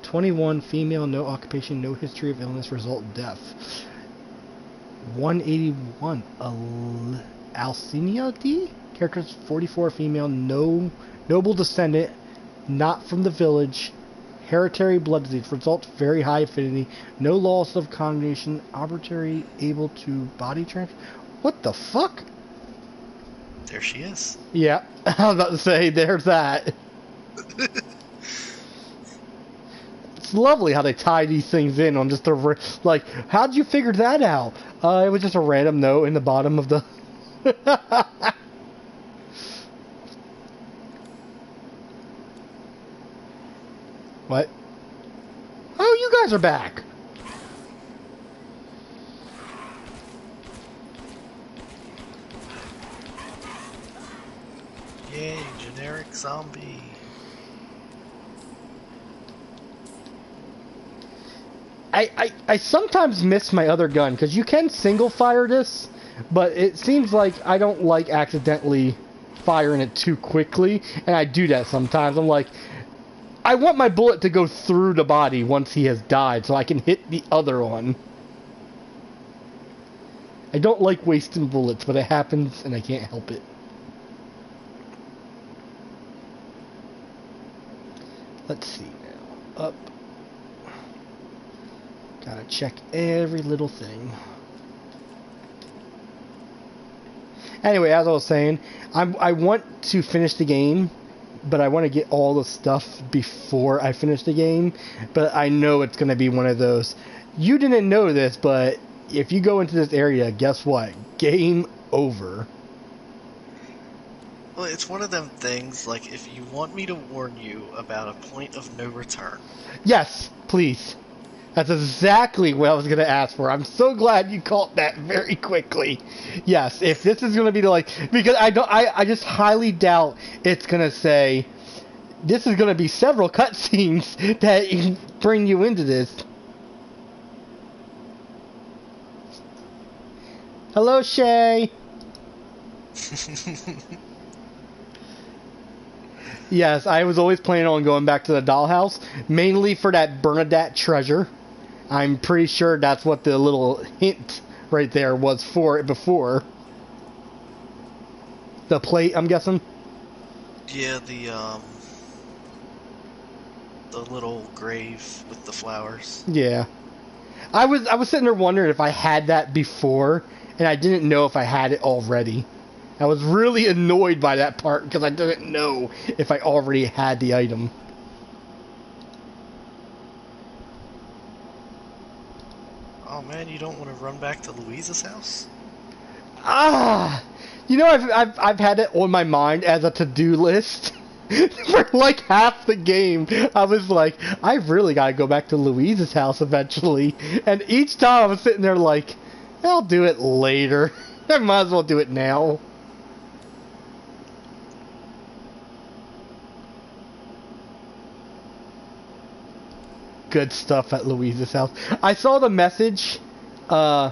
21, female, no occupation, no history of illness, result death. 181, Alcina D. Characters 44, female, no noble descendant, not from the village, hereditary blood disease, result very high affinity, no loss of cognition, arbitrary, able to body transfer. What the fuck? There she is. Yeah, I was about to say, there's that. It's lovely how they tie these things in on just a... Like, how'd you figure that out? It was just a random note in the bottom of the... What? Oh, you guys are back! Yay, generic zombie. I sometimes miss my other gun, because you can single fire this, but it seems like I don't like accidentally firing it too quickly, and I do that sometimes. I'm like, I want my bullet to go through the body once he has died so I can hit the other one. I don't like wasting bullets, but it happens and I can't help it. Let's see now. Up. Gotta check every little thing. Anyway, as I was saying, I want to finish the game, but I want to get all the stuff before I finish the game. But I know it's going to be one of those. You didn't know this, but if you go into this area, guess what? Game over. Well, it's one of them things, like, if you want me to warn you about a point of no return. Yes, please. That's exactly what I was going to ask for. I'm so glad you caught that very quickly. Yes, if this is going to be like, because I just highly doubt it's going to say, this is going to be several cutscenes that bring you into this. Hello, Shay. Yes, I was always planning on going back to the dollhouse, mainly for that Bernadette treasure. I'm pretty sure that's what the little hint right there was for it before. The plate, I'm guessing? Yeah, the little grave with the flowers. Yeah. I was sitting there wondering if I had that before, and I didn't know if I had it already. I was really annoyed by that part because I didn't know if I already had the item. Oh man, you don't want to run back to Louise's house? You know, I've had it on my mind as a to-do list for like half the game. I was like, I really gotta go back to Louise's house eventually. And each time I was sitting there like, I'll do it later. I might as well do it now. Good stuff at Louise's house. I saw the message. I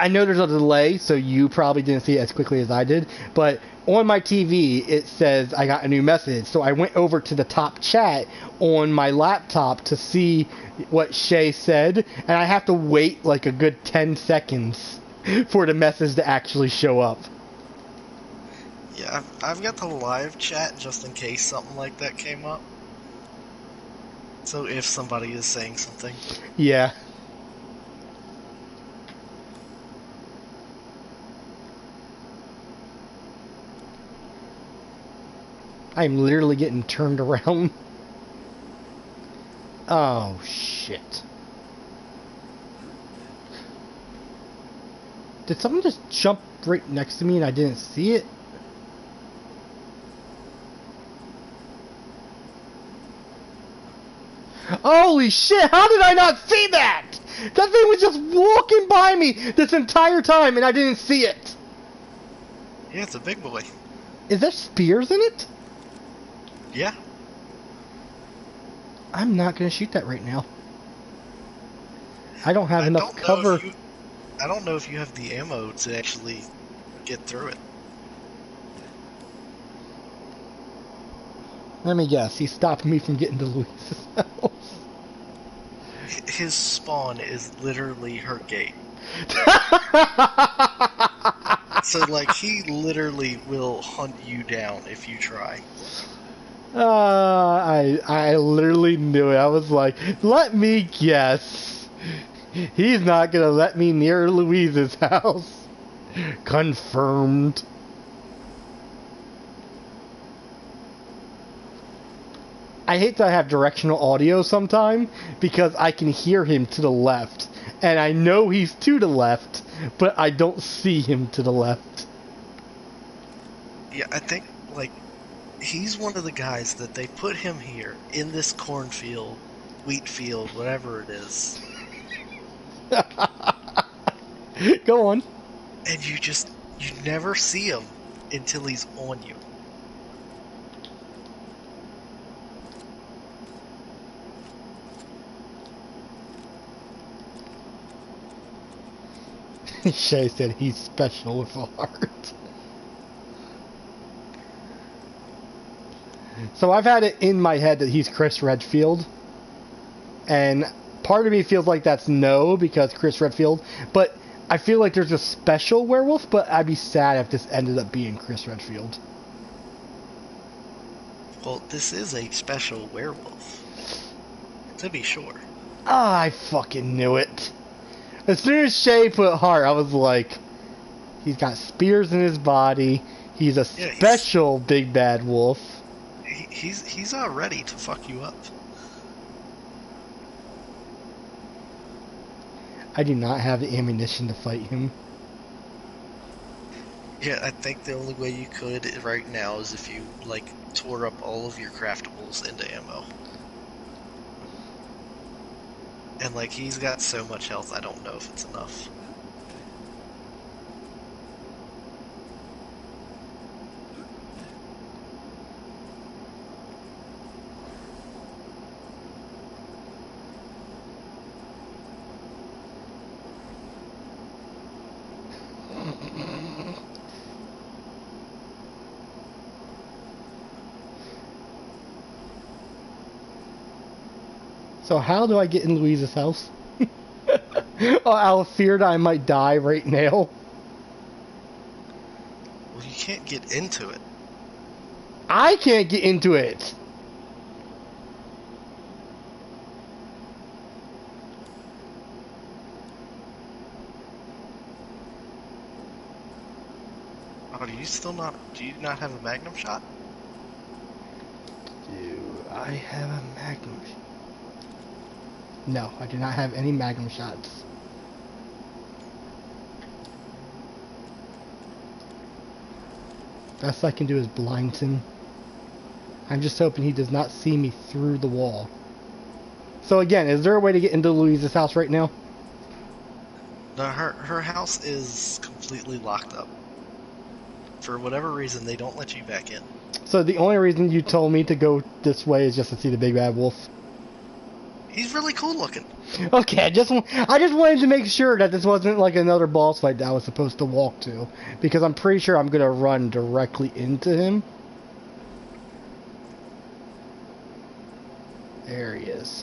know there's a delay, so you probably didn't see it as quickly as I did. But on my TV, it says I got a new message. So I went over to the top chat on my laptop to see what Shay said. And I have to wait like a good 10 seconds for the message to actually show up. Yeah, I've got the live chat just in case something like that came up. So if somebody is saying something. Yeah. I'm literally getting turned around. Oh, shit. Did someone just jump right next to me and I didn't see it? Holy shit, how did I not see that? That thing was just walking by me this entire time and I didn't see it. Yeah, it's a big boy. Is there spears in it? Yeah. I'm not going to shoot that right now. I don't have enough cover. I don't know if you have the ammo to actually get through it. Let me guess, he's stopping me from getting to Luis's house. His spawn is literally her gate. So, like, he literally will hunt you down if you try. I literally knew it. I was like, let me guess. He's not gonna let me near Louise's house. Confirmed. I hate that I have directional audio sometime because I can hear him to the left. And I know he's to the left, but I don't see him to the left. Yeah, I think, like, he's one of the guys that they put him here in this cornfield, wheat field, whatever it is. Go on. And you never see him until he's on you. Shay said he's special with a heart. So I've had it in my head that he's Chris Redfield. And part of me feels like that's no, because Chris Redfield. But I feel like there's a special werewolf, but I'd be sad if this ended up being Chris Redfield. Well, this is a special werewolf. To be sure. Ah, I fucking knew it. As soon as Shay put heart, I was like, he's got spears in his body. He's a special big bad wolf. He's ready to fuck you up. I do not have the ammunition to fight him. Yeah, I think the only way you could right now is if you, like, tore up all of your craftables into ammo. And, like, he's got so much health, I don't know if it's enough. So how do I get in Louise's house? Oh, out of fear that I might die right now. Well, you can't get into it. I can't get into it. Oh, do you not have a magnum shot? Do I have a magnum shot? No, I do not have any magnum shots. Best I can do is blind him. I'm just hoping he does not see me through the wall. So again, is there a way to get into Louise's house right now? No, her house is completely locked up. For whatever reason, they don't let you back in. So the only reason you told me to go this way is just to see the big bad wolf? He's really cool looking. Okay, I just wanted to make sure that this wasn't like another boss fight that I was supposed to walk to, because I'm pretty sure I'm gonna run directly into him. There he is.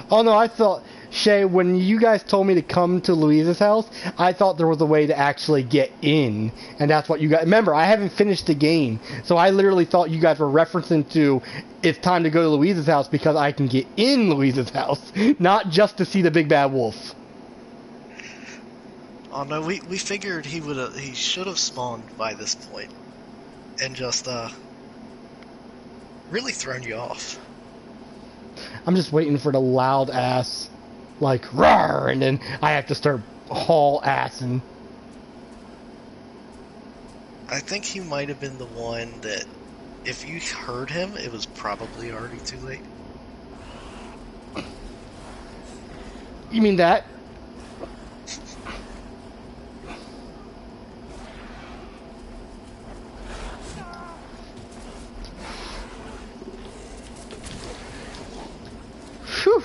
Oh no, I thought, Shay, when you guys told me to come to Louise's house, I thought there was a way to actually get in, and that's what you guys... Remember, I haven't finished the game, so I literally thought you guys were referencing to it's time to go to Louise's house because I can get in Louise's house, not just to see the big bad wolf. Oh no, we figured he should have spawned by this point, and just really thrown you off. I'm just waiting for the loud ass, like, roar, and then I have to start haul assing. I think he might have been the one that, if you heard him, it was probably already too late. You mean that? Whew.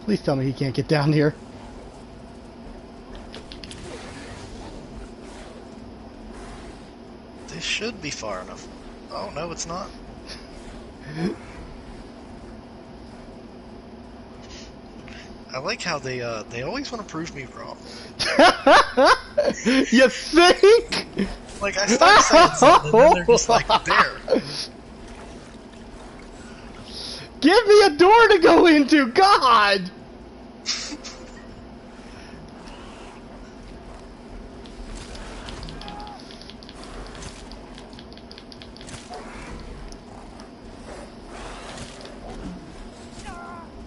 Please tell me he can't get down here. This should be far enough. Oh no, it's not. I like how they always want to prove me wrong. You think? Like, I start saying something, and then they're just like, there. Give me a door to go into, God!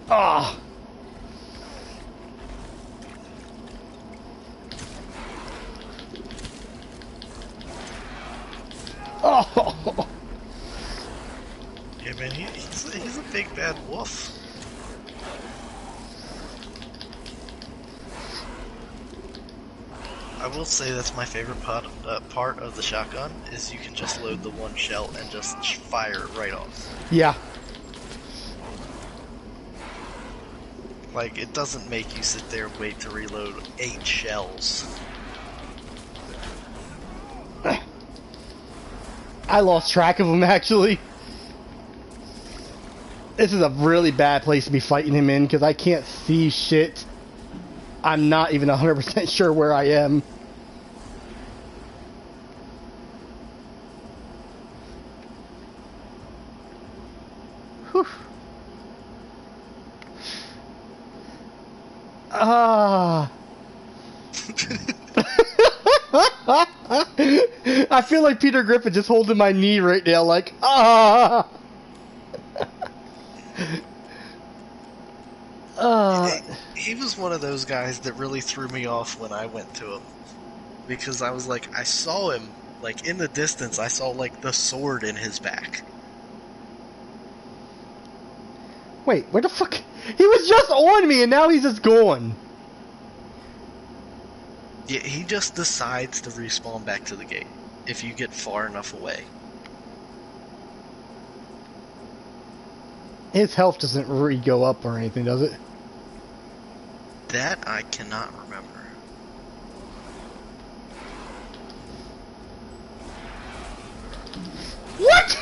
Ah. Oh. Yeah, man, he's a big bad wolf. I will say that's my favorite part of the shotgun is you can just load the one shell and just fire it right off. Yeah. Like, it doesn't make you sit there and wait to reload 8 shells. I lost track of him, actually. This is a really bad place to be fighting him in, because I can't see shit. I'm not even 100% sure where I am. Whew. Ah. I feel like Peter Griffin just holding my knee right now, like, ah. He was one of those guys that really threw me off when I went to him. Because I was like, I saw him, like, in the distance, I saw, like, the sword in his back. Wait, where the fuck? He was just on me and now he's just gone. Yeah, he just decides to respawn back to the gate if you get far enough away. His health doesn't really go up or anything, does it? That I cannot remember. What?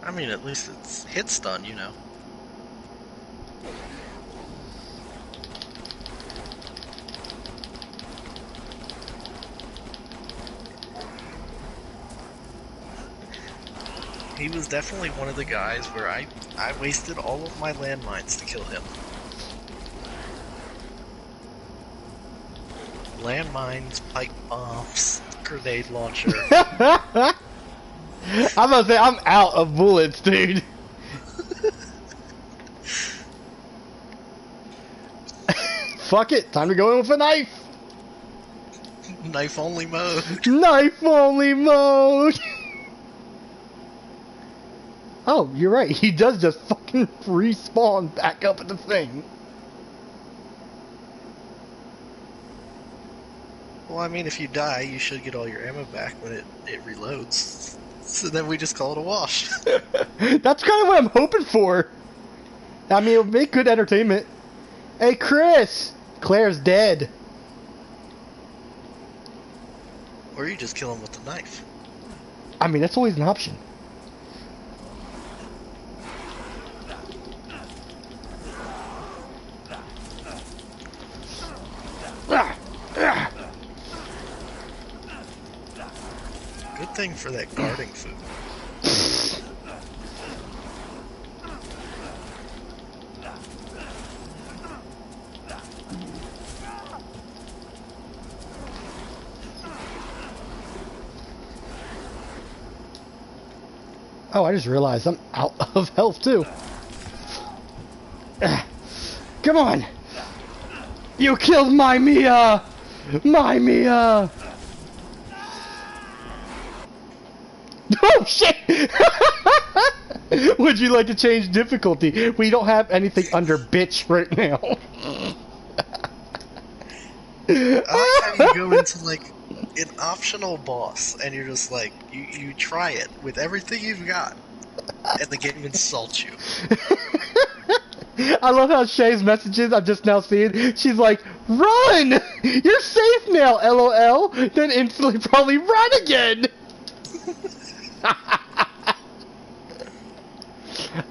I mean, at least it's hit stun, you know. He was definitely one of the guys where I wasted all of my landmines to kill him. Landmines, pipe bombs, grenade launcher. I'm gonna say I'm out of bullets, dude. Fuck it, time to go in with a knife. Knife only mode. Knife only mode. Oh, you're right. He does just fucking respawn back up at the thing. Well, I mean, if you die, you should get all your ammo back when it reloads. So then we just call it a wash. That's kind of what I'm hoping for. I mean, it'll make good entertainment. Hey, Chris! Claire's dead. Or you just kill him with the knife. I mean, that's always an option. Good thing for that guarding food. Oh, I just realized I'm out of health, too. Come on! You killed my Mia! My Mia! Oh, shit! Would you like to change difficulty? We don't have anything under bitch right now. I like how you go into, like, an optional boss, and you're just like, you try it with everything you've got, and the game insults you. I love how Shay's messages I'm just now seeing. She's like, run! You're safe now, LOL. Then instantly probably run again.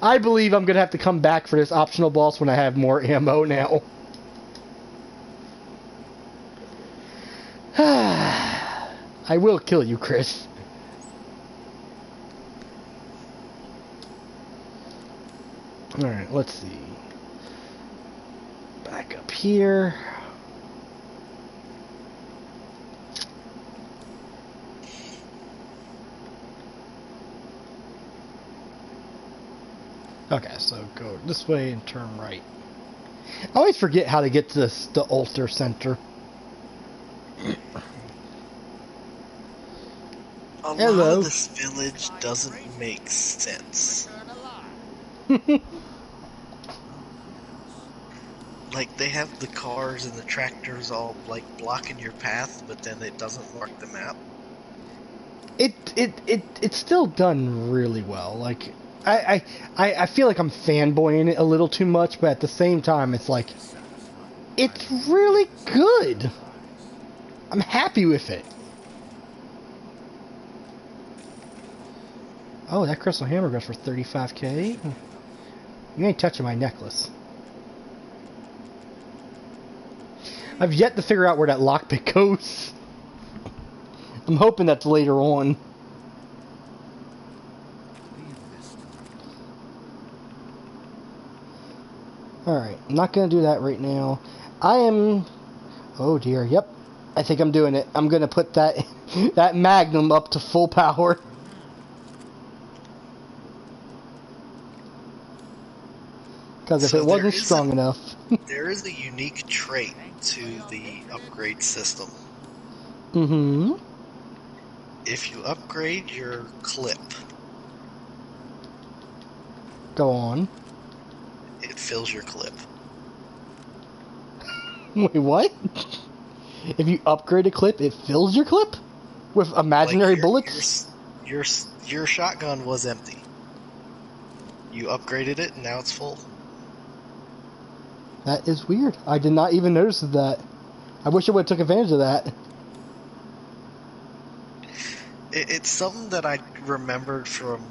I believe I'm going to have to come back for this optional boss when I have more ammo now. I will kill you, Chris. Alright, let's see. Back up here. Okay, so go this way and turn right. I always forget how to get to the altar center. A lot Hello. of this village doesn't make sense. Like, they have the cars and the tractors all, like, blocking your path, but then it doesn't mark the map. It's still done really well. Like, I feel like I'm fanboying it a little too much, but at the same time, it's like, it's really good. I'm happy with it. Oh, that crystal hammer goes for 35k. You ain't touching my necklace. I've yet to figure out where that lockpick goes. I'm hoping that's later on. Alright, I'm not going to do that right now. I am... Oh dear, yep. I think I'm doing it. I'm going to put that that magnum up to full power. Because if it wasn't strong enough... There is a unique trait to the upgrade system. Mm-hmm. If you upgrade your clip... Go on. It fills your clip. Wait, what? If you upgrade a clip, it fills your clip? With imaginary bullets? Your shotgun was empty. You upgraded it, and now it's full. That is weird. I did not even notice that. I wish I would have took advantage of that. It's something that I remembered from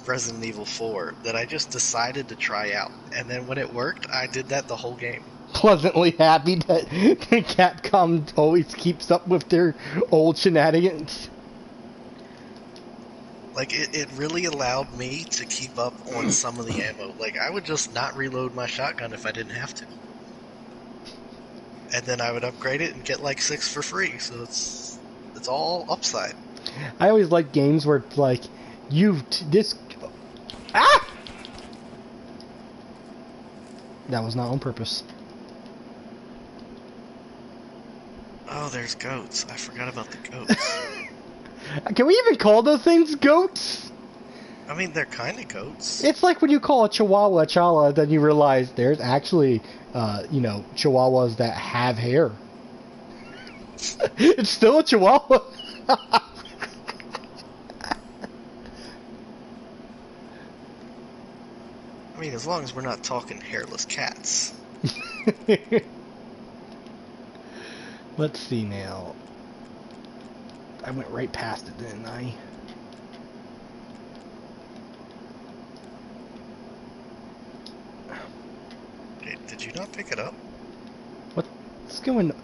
Resident Evil 4 that I just decided to try out. And then when it worked, I did that the whole game. Pleasantly happy that Capcom always keeps up with their old shenanigans. Like, it really allowed me to keep up on some of the ammo. Like, I would just not reload my shotgun if I didn't have to. And then I would upgrade it and get like 6 for free, so it's all upside. I always like games where it's like, Ah! That was not on purpose. Oh, there's goats. I forgot about the goats. Can we even call those things goats? I mean, they're kind of goats. It's like when you call a chihuahua a chala, then you realize there's actually, chihuahuas that have hair. It's still a chihuahua. I mean, as long as we're not talking hairless cats. Let's see now. I went right past it, didn't I? Did you not pick it up? What's going on?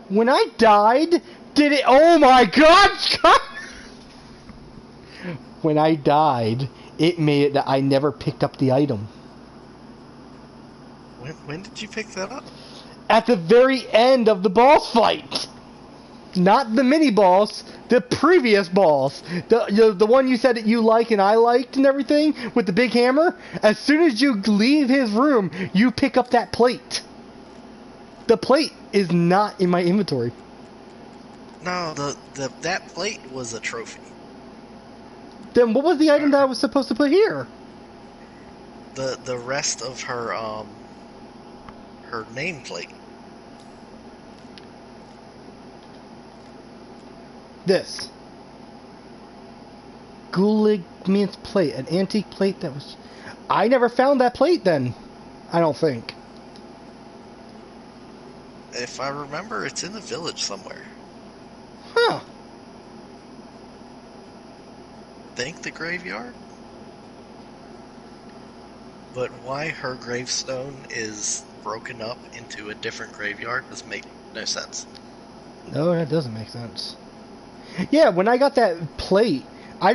When I died, did it... Oh my god! When I died, it made it that I never picked up the item. When did you pick that up? At the very end of the boss fight! Not the mini boss, the previous boss. The one you said that you like and I liked and everything, with the big hammer. As soon as you leave his room, you pick up that plate. The plate is not in my inventory. No, that plate was a trophy. Then what was the item that I was supposed to put here? The rest of her nameplate. This. Gouligman's plate. An antique plate that was... I never found that plate then. I don't think. If I remember, it's in the village somewhere. Huh. Think the graveyard? But why her gravestone is broken up into a different graveyard does make no sense. No, that doesn't make sense. Yeah, when I got that plate, I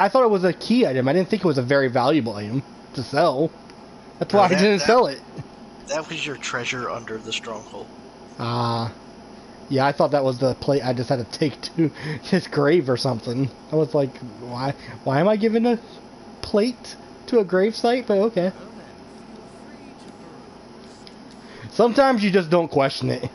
thought it was a key item. I didn't think it was a very valuable item to sell. That's why I didn't sell it. That was your treasure under the stronghold. Yeah, I thought that was the plate I just had to take to his grave or something. I was like, why am I giving a plate to a grave site? But okay. Sometimes you just don't question it.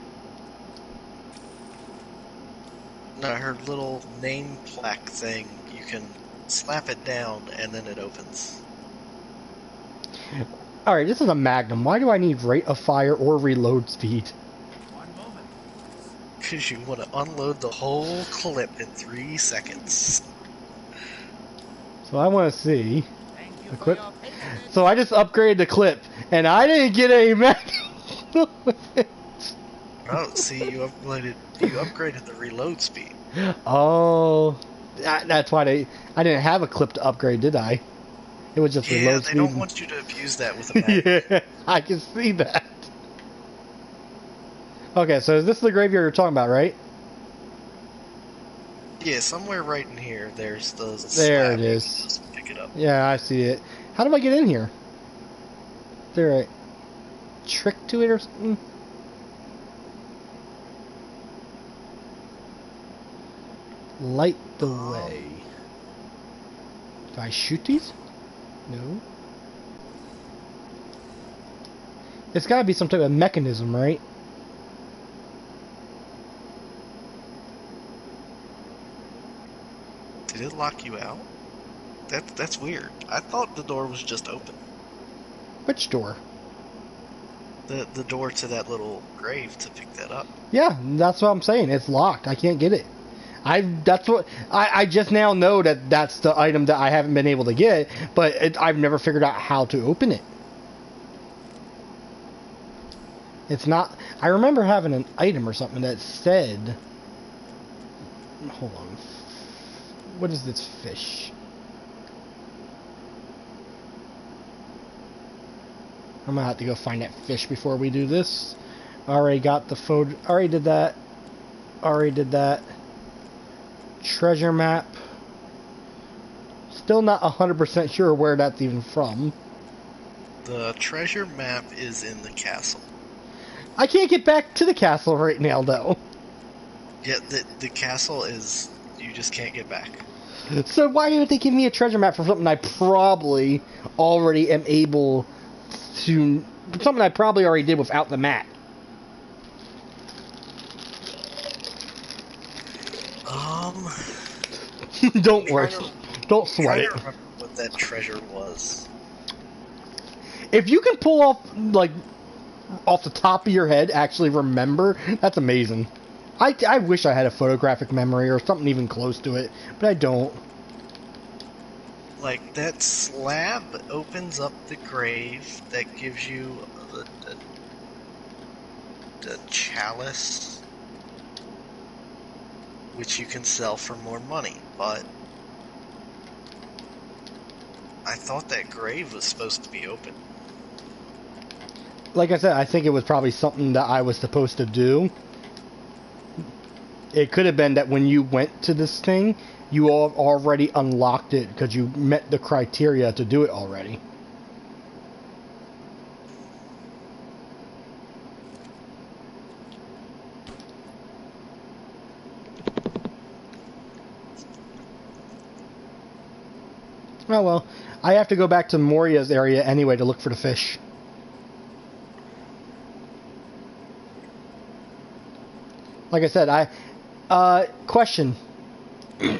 No, her little name plaque thing, you can slap it down and then it opens. Alright, this is a Magnum. Why do I need rate of fire or reload speed? One moment. Because you want to unload the whole clip in 3 seconds. So I want to see Thank you the for clip. your patronage. So I just upgraded the clip, and I didn't get a Magnum. Oh, see, you upgraded the reload speed. Oh, that's why I didn't have a clip to upgrade, did I? It was just Yeah, reload they speed. don't want you to abuse that with a Magnum. Yeah, I can see that. Okay, so is this the graveyard you're talking about, right? Yeah, somewhere right in here, there's the There slab. it You is. can just pick it up. Yeah, I see it. How do I get in here? Is there a trick to it or something? Light the way. Do I shoot these? No. It's gotta be some type of mechanism, right? Did it lock you out? That's weird. I thought the door was just open. Which door? The door to that little grave to pick that up. Yeah, that's what I'm saying. It's locked. I can't get it. I just now know that that's the item that I haven't been able to get, but I've never figured out how to open it. It's not. I remember having an item or something that said. Hold on. What is this fish? I'm gonna have to go find that fish before we do this. Already got the photo. Already did that. Already did that. Treasure map. Still not 100% sure where that's even from. The treasure map is in the castle. I can't get back to the castle right now, though. Yeah, the castle is... You just can't get back. So why would they give me a treasure map for something I probably already am able to... Something I probably already did without the map. Don't worry. Don't sweat I it. don't remember what that treasure was. If you can pull off, like, off the top of your head, actually remember, that's amazing. I wish I had a photographic memory or something even close to it, but I don't. Like, that slab opens up the grave that gives you the chalice, which you can sell for more money, but I thought that grave was supposed to be open. Like I said, I think it was probably something that I was supposed to do. It could have been that when you went to this thing, you all already unlocked it because you met the criteria to do it already. Oh well, I have to go back to Moria's area anyway to look for the fish. Like I said, question,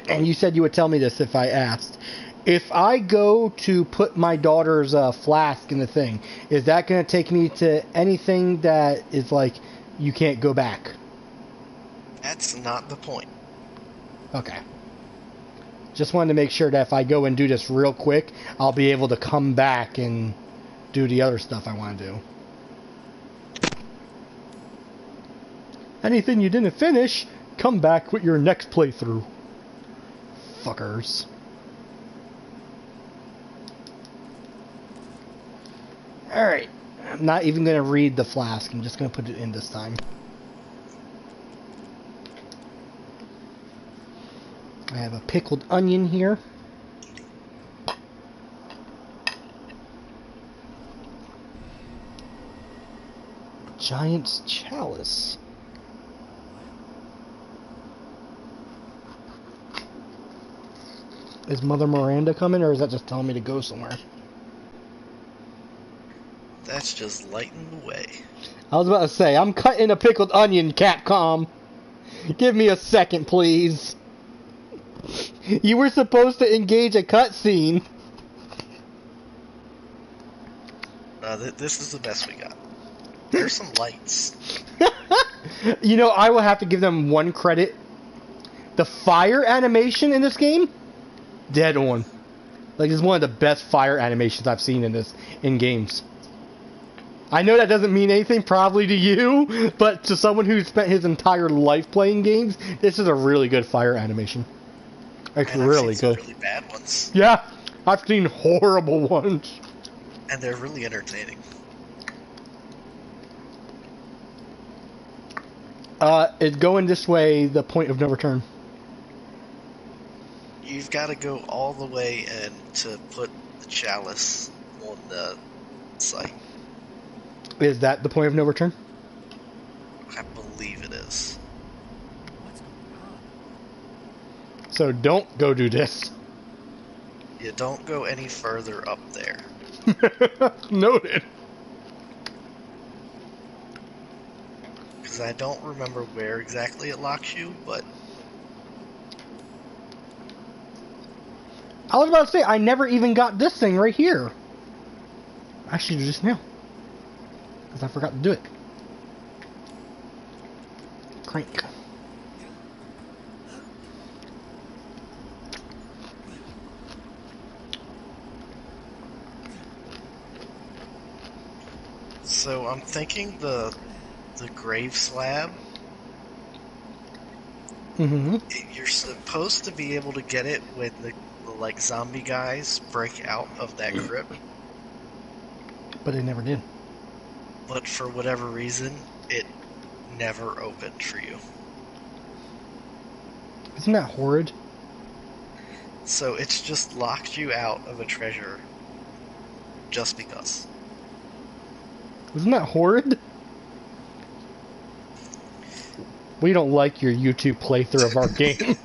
and you said you would tell me this if I asked. If I go to put my daughter's flask in the thing, is that going to take me to anything that is like, you can't go back? That's not the point. Okay. Just wanted to make sure that if I go and do this real quick, I'll be able to come back and do the other stuff I want to do. Anything you didn't finish, come back with your next playthrough. Fuckers. Alright. I'm not even going to read the flask. I'm just going to put it in this time. I have a pickled onion here. Giant's chalice. Is Mother Miranda coming, or is that just telling me to go somewhere? That's just lighting the way. I was about to say, I'm cutting a pickled onion, Capcom. Give me a second, please. You were supposed to engage a cutscene. This is the best we got. There's some lights. You know, I will have to give them one credit. The fire animation in this game, dead on. Like, it's one of the best fire animations I've seen in games. I know that doesn't mean anything probably to you, but to someone who's spent his entire life playing games, this is a really good fire animation. Like, And really I've seen good. some really bad ones. Yeah, I've seen horrible ones. And they're really entertaining. It's going this way, the point of no return. You've got to go all the way in to put the chalice on the site. Is that the point of no return? I believe it is. What's going on? So don't go do this. You don't go any further up there. Noted. Because I don't remember where exactly it locks you, but I was about to say, I never even got this thing right here. I should do this now. Because I forgot to do it. Crank. so I'm thinking the grave slab, Mm-hmm. you're supposed to be able to get it when the like zombie guys break out of that crypt, But it never did. but for whatever reason, it never opened for you. Isn't that horrid? So it's just locked you out of a treasure just because. Isn't that horrid? We don't like your YouTube playthrough of our game.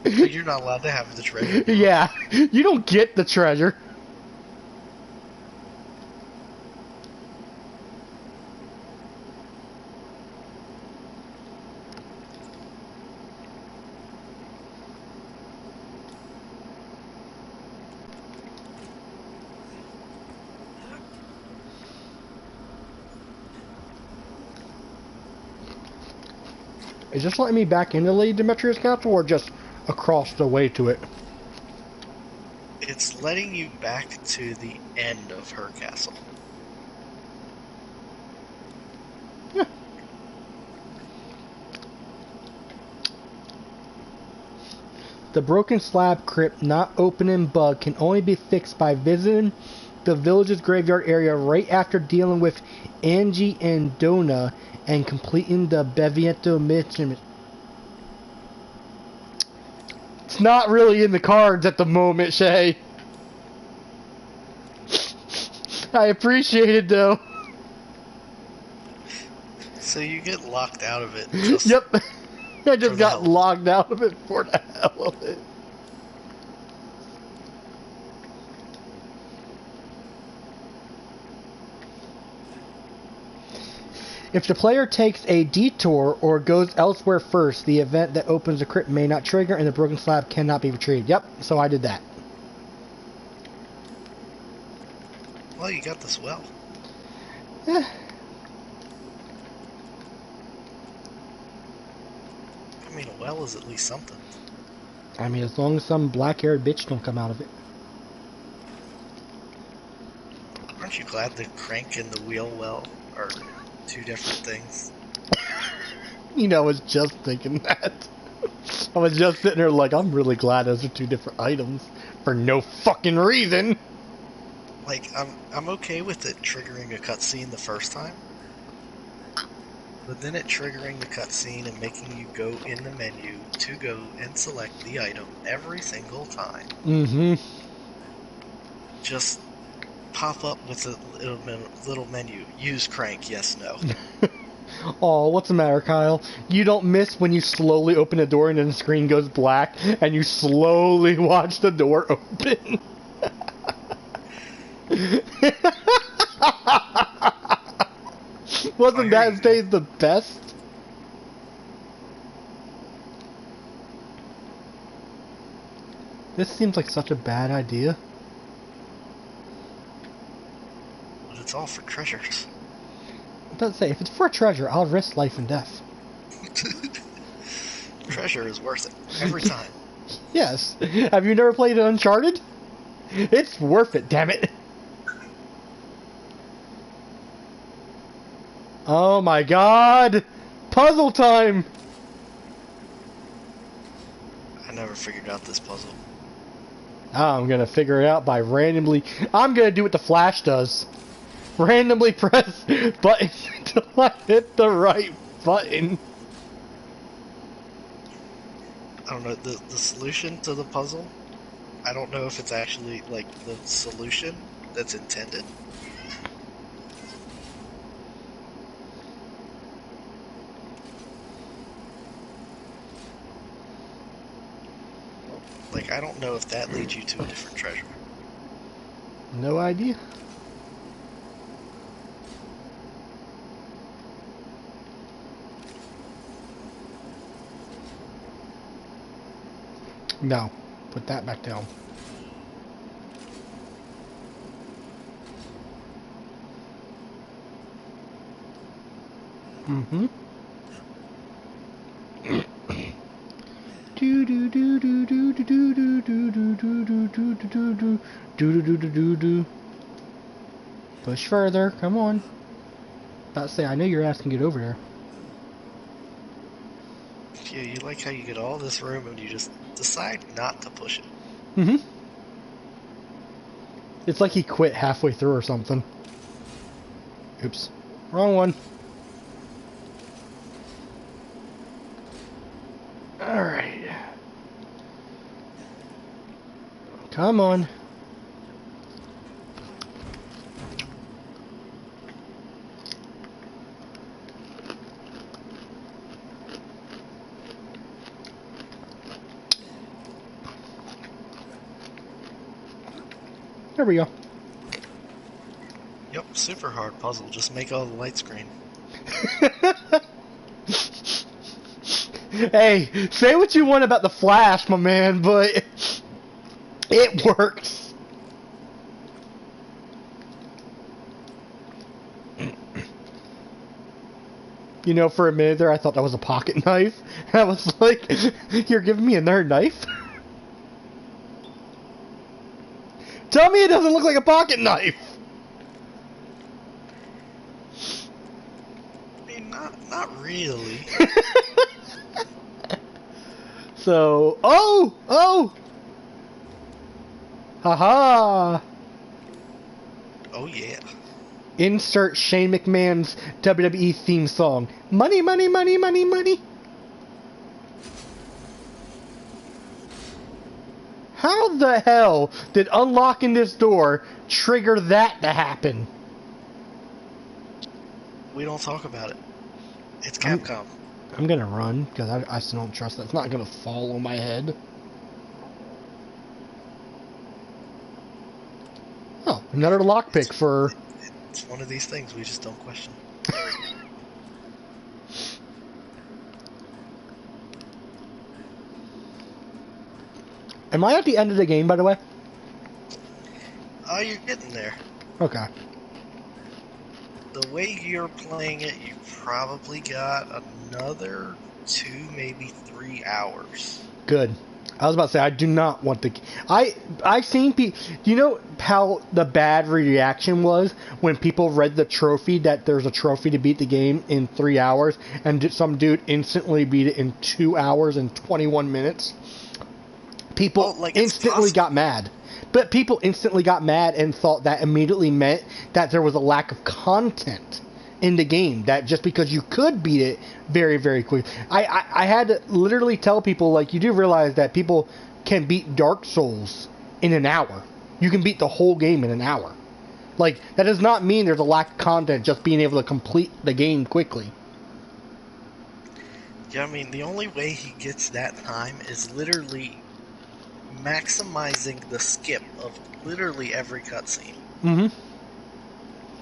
But you're not allowed to have the treasure. Yeah, you don't get the treasure. Is this letting me back into Lady Demetria's castle or just across the way to it? It's letting you back to the end of her castle. Yeah. The broken slab crypt not open and bug can only be fixed by visiting the village's graveyard area right after dealing with Angie and Donna and completing the Beviento mission. It's not really in the cards at the moment, Shay. I appreciate it though. So you get locked out of it. Just Yep. I just For the got hell. logged out of it for the hell of it. If the player takes a detour or goes elsewhere first, the event that opens the crypt may not trigger and the broken slab cannot be retrieved. Yep, so I did that. Well, you got this well. Eh, I mean, a well is at least something. I mean, as long as some black-haired bitch don't come out of it. Aren't you glad the crank and the wheel well are two different things? You know, I was just thinking that. I was just sitting there like, I'm really glad those are two different items for no fucking reason. Like, I'm okay with it triggering a cutscene the first time, but then it triggering the cutscene and making you go in the menu to go and select the item every single time. Mm-hmm. Just pop up with a little menu. Use crank, yes, no. Oh, what's the matter, Kyle? You don't miss when you slowly open the door and then the screen goes black and you slowly watch the door open. Wasn't that stage the best? This seems like such a bad idea. it's all for treasures. I was about to say, if it's for a treasure, I'll risk life and death. Treasure is worth it every time. Yes. Have you never played Uncharted? It's worth it, damn it. Oh my god! Puzzle time! I never figured out this puzzle. I'm gonna figure it out by randomly... I'm gonna do what the Flash does. Randomly press buttons until I hit the right button. I don't know, the solution to the puzzle, I don't know if it's actually, like, the solution that's intended. Like, I don't know if that leads you to a different treasure. No idea. No. Put that back down. Mm-hmm. Do do do do do do do do do do do do do do do do do do do do. Push further, come on. About to say, I know your ass can get over there. Yeah, you like how you get all this room and you just decide not to push it. Mm-hmm. It's like he quit halfway through or something. Oops. Wrong one. Alright. Come on. There we go. Yep, super hard puzzle. Just make all the lights green. Hey, say what you want about the Flash, my man, but it works. You know, for a minute there, I thought that was a pocket knife. I was like, you're giving me another knife? Tell me it doesn't look like a pocket knife! I mean, not really. So, oh! Haha! Oh yeah. Insert Shane McMahon's WWE theme song. Money, money, money, money, money. How the hell did unlocking this door trigger that to happen? We don't talk about it. It's Capcom. I'm gonna run, because I still don't trust that. It's not gonna fall on my head. Oh, another lockpick for... It's one of these things we just don't question. Am I at the end of the game, by the way? Oh, you're getting there. Okay. The way you're playing it, you probably got another 2, maybe 3 hours. Good. I was about to say, I do not want the... I've seen people... Do you know how the bad reaction was when people read the trophy, that there's a trophy to beat the game in 3 hours, and some dude instantly beat it in 2 hours and 21 minutes? People instantly got mad. But people instantly got mad and thought that immediately meant that there was a lack of content in the game. That just because you could beat it very, very quickly. I had to literally tell people, like, you do realize that people can beat Dark Souls in an hour. You can beat the whole game in an hour. Like, that does not mean there's a lack of content just being able to complete the game quickly. Yeah, I mean, the only way he gets that time is literally maximizing the skip of literally every cutscene. Mm-hmm.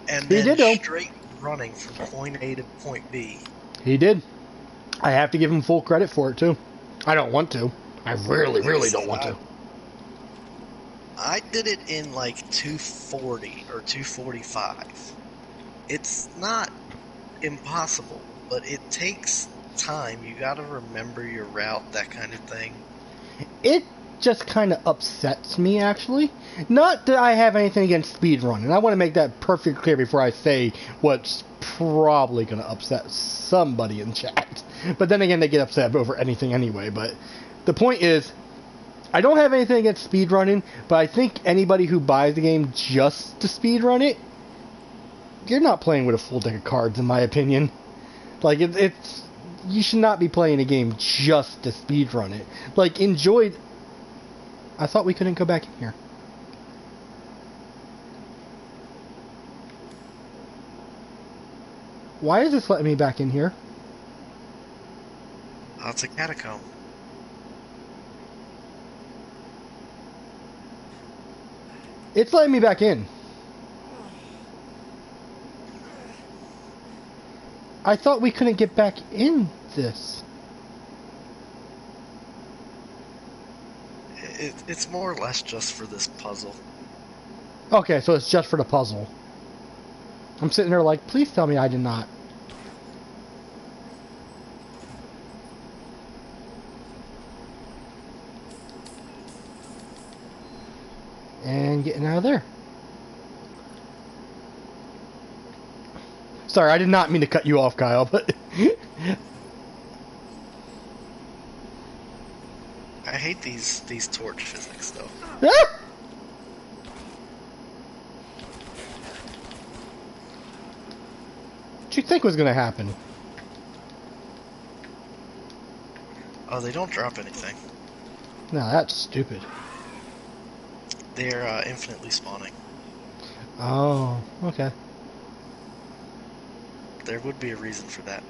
And He then did, straight running from point A to point B. He did. I have to give him full credit for it, too. I don't want to. I really, really don't want to. I did it in like 240 or 245. It's not impossible, but it takes time. You gotta remember your route, that kind of thing. It just kind of upsets me, actually. Not that I have anything against speedrun, and I want to make that perfectly clear before I say what's probably going to upset somebody in chat. But then again, they get upset over anything anyway. But the point is, I don't have anything against speedrunning, but I think anybody who buys the game just to speedrun it, you're not playing with a full deck of cards, in my opinion. Like, it's... You should not be playing a game just to speedrun it. Like, enjoy... I thought we couldn't go back in here. Why is this letting me back in here? Oh, it's a catacomb. It's letting me back in. I thought we couldn't get back in this. It's more or less just for this puzzle. Okay, so it's just for the puzzle. I'm sitting there like, please tell me I did not. And getting out of there. Sorry, I did not mean to cut you off, Kyle, but... I hate these torch physics, though. What you think was going to happen? Oh, they don't drop anything. No, that's stupid. They're infinitely spawning. Oh, okay. There would be a reason for that.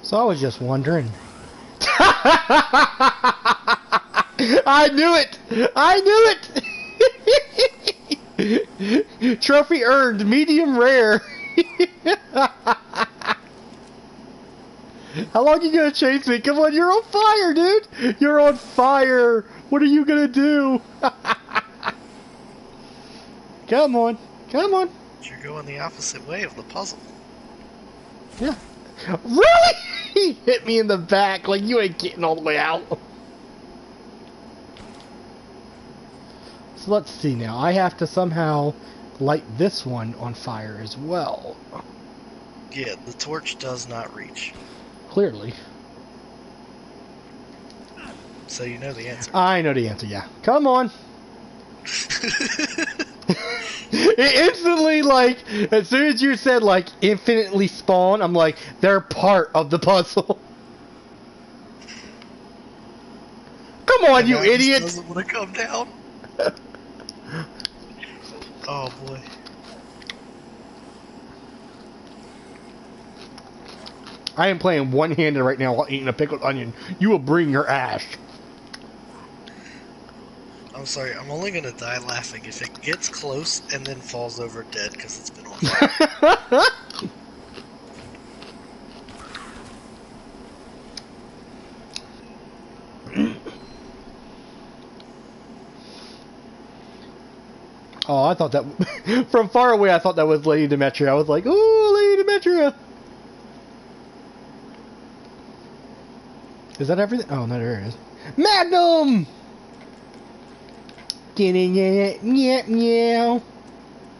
So I was just wondering. I knew it! I knew it! Trophy earned, medium rare. How long are you gonna chase me? Come on, you're on fire, dude! You're on fire! What are you gonna do? Come on. Come on. You're going the opposite way of the puzzle. Yeah. Really? He hit me in the back like you ain't getting all the way out. So let's see now. I have to somehow light this one on fire as well. Yeah, the torch does not reach. Clearly. So you know the answer. I know the answer, yeah. Come on. It instantly, like, as soon as you said, like, infinitely spawn, I'm like, they're part of the puzzle. Come on, And you now it just idiot! doesn't want to come down. Oh boy. I am playing one-handed right now while eating a pickled onion. You will bring your ash. I'm sorry, I'm only gonna die laughing if it gets close and then falls over dead because it's been on fire. Oh, I thought that... From far away, I thought that was Lady Demetria. I was like, ooh, Lady Demetria! Is that everything? Oh, no, there it is. Magnum! Meow.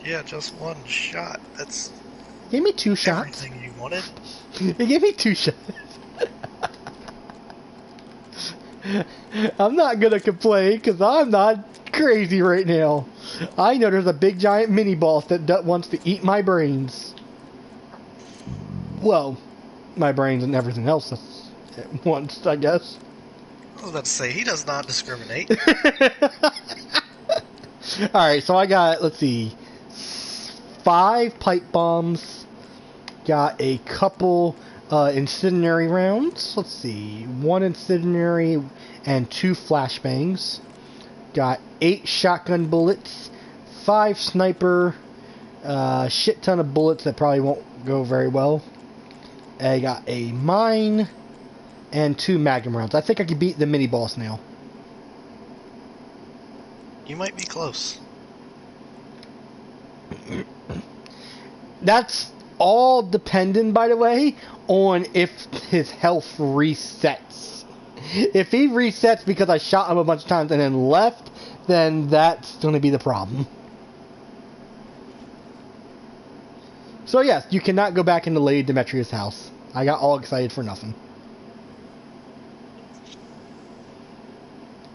Yeah, just one shot. That's Give me 2 shots. everything you wanted. They gave me 2 shots. I'm not gonna complain because I'm not crazy right now. I know there's a big giant mini boss that wants to eat my brains. Well, my brains and everything else at once, I guess. I was about to say, he does not discriminate. Alright, so I got, let's see, 5 pipe bombs. Got a couple incendiary rounds. Let's see, 1 incendiary and 2 flashbangs. Got 8 shotgun bullets, 5 sniper, shit ton of bullets that probably won't go very well. I got a mine, and 2 magnum rounds. I think I could beat the mini boss now. You might be close. That's all dependent, by the way, on if his health resets. If he resets because I shot him a bunch of times and then left, then that's going to be the problem. So yes, you cannot go back into Lady Demetria's house. I got all excited for nothing.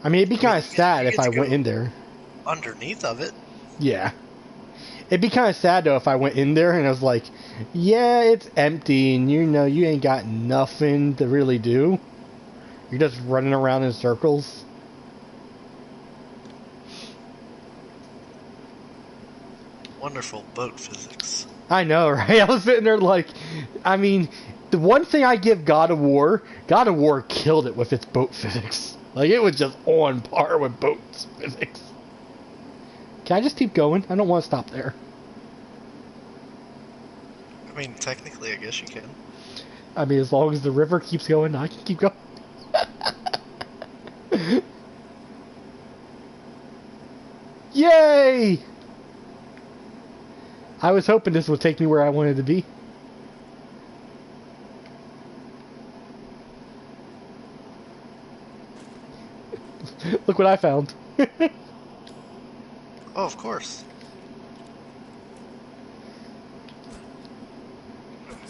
I mean, it'd be kind of sad if I went in there. Underneath of it. Yeah. It'd be kind of sad, though, if I went in there and I was like, yeah, it's empty, and you know, you ain't got nothing to really do. You're just running around in circles. Wonderful boat physics. I know, right? I was sitting there like, I mean, the one thing I give God of War killed it with its boat physics. Like, it was just on par with boat physics. Can I just keep going? I don't want to stop there. I mean, technically, I guess you can. I mean, as long as the river keeps going, I can keep going. Yay! I was hoping this would take me where I wanted to be. Look what I found. Oh, of course.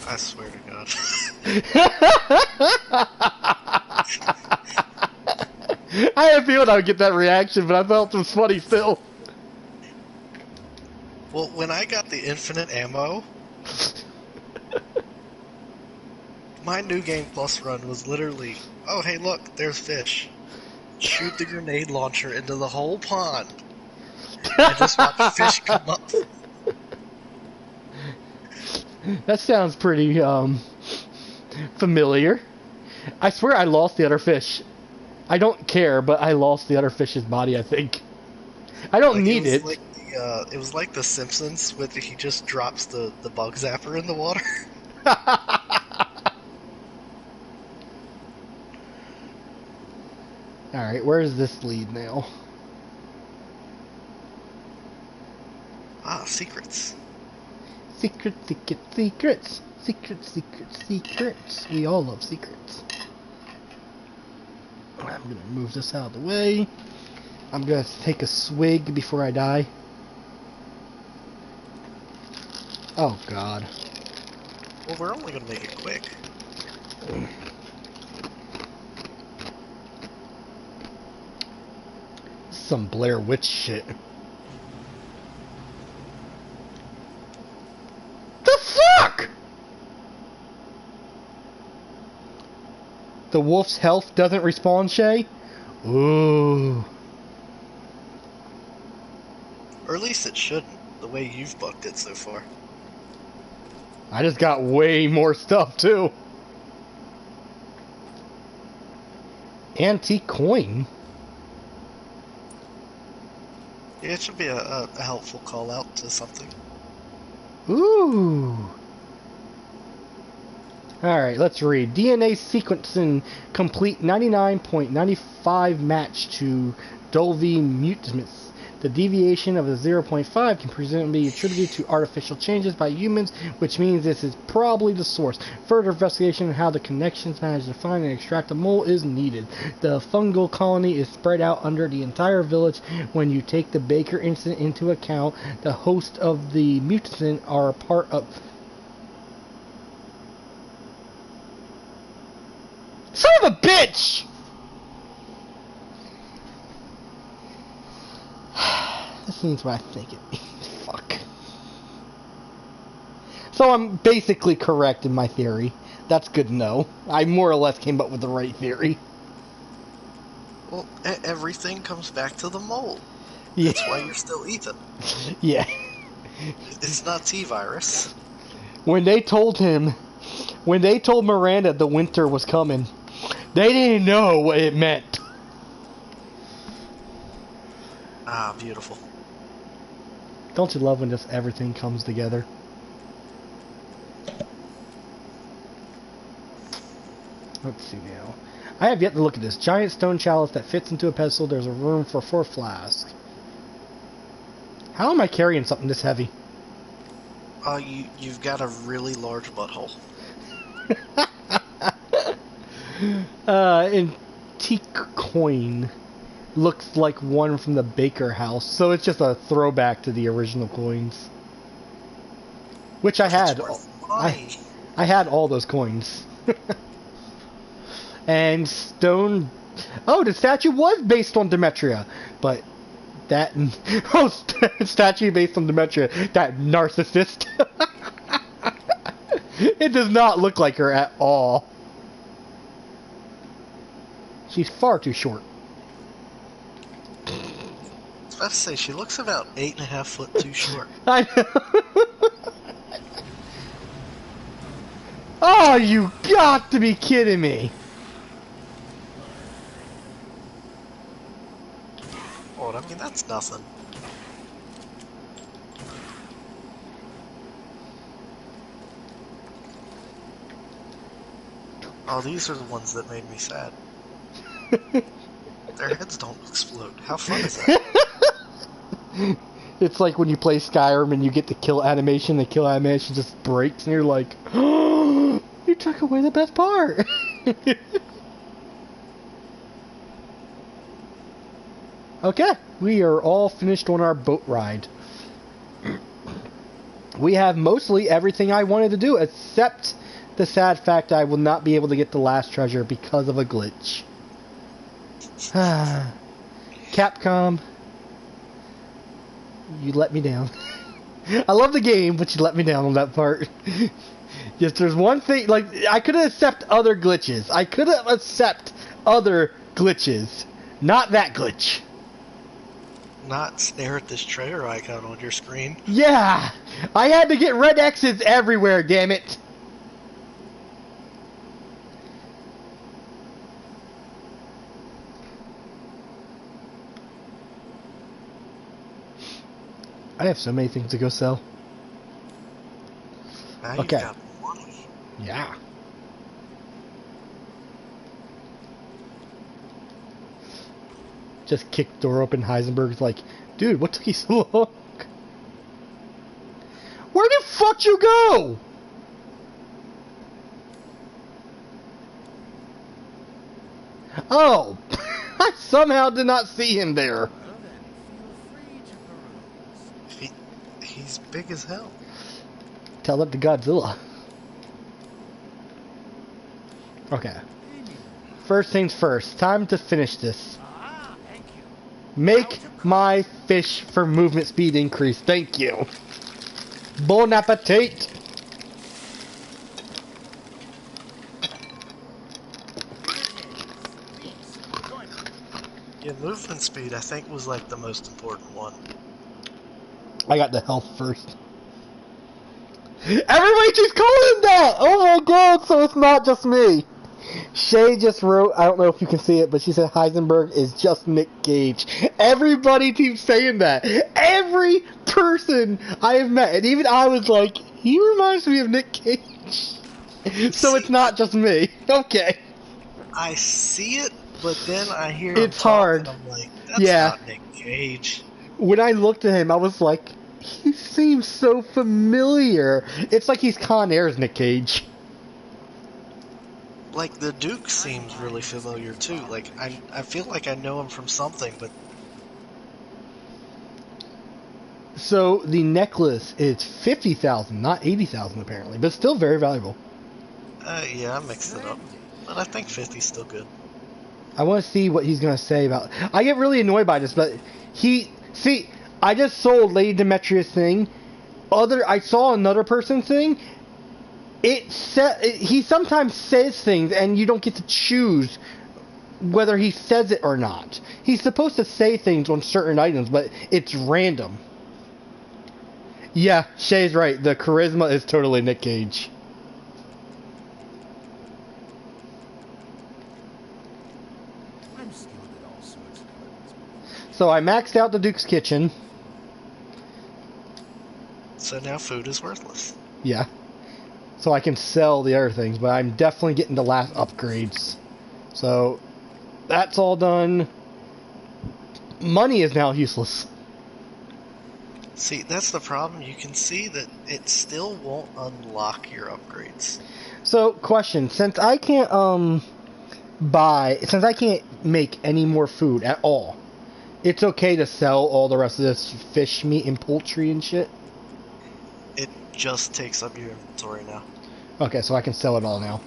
I swear to God. I had a feeling I would get that reaction, but I felt it was funny still. Well, when I got the infinite ammo, my New Game Plus run was literally, oh hey look, there's fish. Shoot the grenade launcher into the whole pond. And just watch fish come up. That sounds pretty, familiar. I swear I lost the other fish. I don't care, but I lost the other fish's body, I think. I don't need it. Like it was like The Simpsons, with he just drops the bug zapper in the water. Alright, where does this lead now? Ah, secrets. Secrets, secrets, secrets. Secrets, secrets, secrets. We all love secrets. I'm gonna move this out of the way. I'm gonna take a swig before I die. Oh god. Well, we're only gonna make it quick. Some Blair Witch shit. The fuck? The wolf's health doesn't respawn, Shay? Ooh. Or at least it shouldn't, the way you've booked it so far. I just got way more stuff, too. Antique coin? Yeah, it should be a helpful call out to something. Ooh. Alright, let's read. DNA sequencing complete 99.95 match to Dolby mutamus. The deviation of the 0.5 can presumably be attributed to artificial changes by humans, which means this is probably the source. Further investigation on how the connections managed to find and extract the mole is needed. The fungal colony is spread out under the entire village. When you take the Baker incident into account, the hosts of the mutant are a part of... Son of a bitch! This means what I think it means. Fuck. So I'm basically correct in my theory. That's good to know. I more or less came up with the right theory. Well, everything comes back to the mole. Yeah. That's why you're still Ethan. Yeah. It's not T-virus. When they told Miranda the winter was coming, they didn't know what it meant. Ah, beautiful. Don't you love when just everything comes together? Let's see now. I have yet to look at this. Giant stone chalice that fits into a pedestal. There's a room for 4 flasks. How am I carrying something this heavy? You've got a really large butthole. Antique coin. Looks like one from the Baker house. So it's just a throwback to the original coins. Which I had. I had all those coins. And stone... Oh, the statue was based on Demetria. But that... Oh, statue based on Demetria. That narcissist. It does not look like her at all. She's far too short. I was about to say, she looks about 8.5 foot too short. I know. Oh, you got to be kidding me. Oh, I mean, that's nothing. Oh, these are the ones that made me sad. Their heads don't explode. How fun is that? It's like when you play Skyrim and you get the kill animation, the kill animation just breaks and you're like, oh, you took away the best part. Okay, we are all finished on our boat ride. We have mostly everything I wanted to do, except the sad fact I will not be able to get the last treasure because of a glitch. Capcom, you let me down. I love the game, but you let me down on that part. Yes, there's one thing, like, I could have accepted other glitches. I could have accepted other glitches. Not that glitch. Not stare at this treasure icon on your screen. Yeah! I had to get red X's everywhere, damn it! I have so many things to go sell. Now Okay. you've got money. Yeah. Just kicked door open. Heisenberg's like, dude, what took you so long? Where the fuck you go? Oh, I somehow did not see him there. Well then, feel free to peruse. He's big as hell. Tell that to Godzilla. Okay. First things first. Time to finish this. Ah, thank you. Make my fish for movement speed increase. Thank you. Bon appetit. Yeah, movement speed, I think, was like the most important one. I got the health first. Everybody keeps calling him that! Oh my god, so it's not just me. Shay just wrote, I don't know if you can see it, but she said Heisenberg is just Nick Cage. Everybody keeps saying that. Every person I have met, and even I was like, he reminds me of Nick Cage. So it's not just me. Okay. I see it, but then I hear It's him talk, hard. and I'm like, that's Yeah. not Nick Cage. When I looked at him, I was like, he seems so familiar. It's like he's Con Air's Nick Cage. Like, the Duke seems really familiar, too. Like, I feel like I know him from something, but So the necklace is 50,000, not 80,000 apparently, but still very valuable. yeah, I mixed it up. But I think 50's still good. I want to see what he's going to say about... I get really annoyed by this, but see, I just sold Lady Demetrius thing. I saw another person's thing. He sometimes says things, and you don't get to choose whether he says it or not. He's supposed to say things on certain items, but it's random. Yeah, Shay's right. The charisma is totally Nick Cage. I'm skilled at all sorts of weapons. So I maxed out the Duke's Kitchen. So now food is worthless. Yeah. so I can sell the other things, but I'm definitely getting the last upgrades. So that's all done. Money is now useless. See, that's the problem. You can see that it still won't unlock your upgrades. So, question, since I can't since I can't make any more food at all, it's okay to sell all the rest of this fish, meat, and poultry and shit? It just takes up your inventory now. Okay, so I can sell it all now.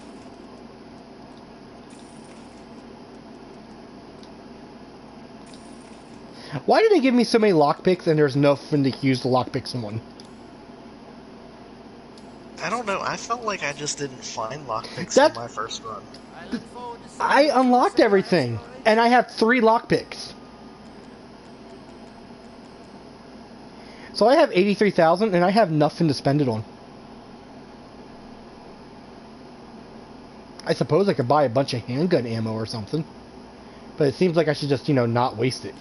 Why did they give me so many lockpicks and there's nothing to use the lockpicks in one? I don't know. I felt like I just didn't find lockpicks That's- in my first run. I look forward to seeing I you unlocked samurai everything, stories. and I have 3 lockpicks. So I have 83,000, and I have nothing to spend it on. I suppose I could buy a bunch of handgun ammo or something. But it seems like I should just, not waste it.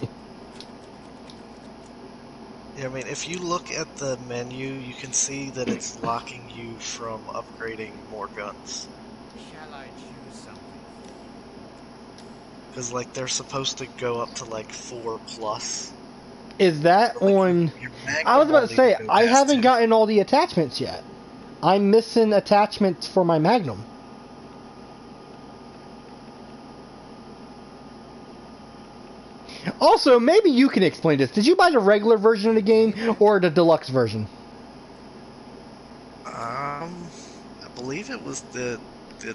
Yeah, I mean, if you look at the menu, you can see that it's locking you from upgrading more guns. Shall I choose something? Because, like, they're supposed to go up to, like, 4+. Is that Like, on... your magnum I was about to only say, can go I past haven't 2. gotten all the attachments yet. I'm missing attachments for my Magnum. Also, maybe you can explain this. Did you buy the regular version of the game or the deluxe version? I believe it was the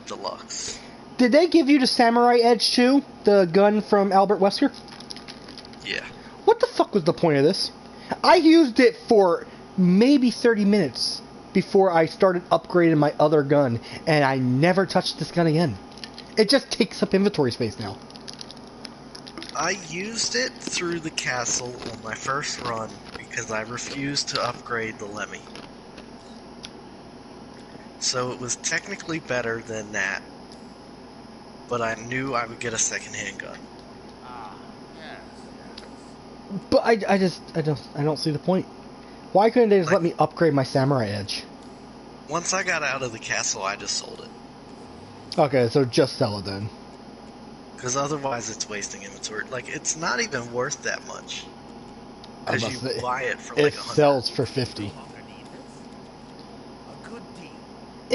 deluxe. Did they give you the Samurai Edge too? The gun from Albert Wesker? Yeah. What the fuck was the point of this? I used it for maybe 30 minutes before I started upgrading my other gun, and I never touched this gun again. It just takes up inventory space now. I used it through the castle on my first run because I refused to upgrade the Lemmy. So it was technically better than that, but I knew I would get a second-hand gun. Ah, yes, yes. But I don't see the point. Why couldn't they just let me upgrade my Samurai Edge? Once I got out of the castle, I just sold it. Okay, so just sell it then. Because otherwise it's wasting inventory. Like, it's not even worth that much. I Because must you say, buy it for it like 100. sells for 50. No longer need this. A good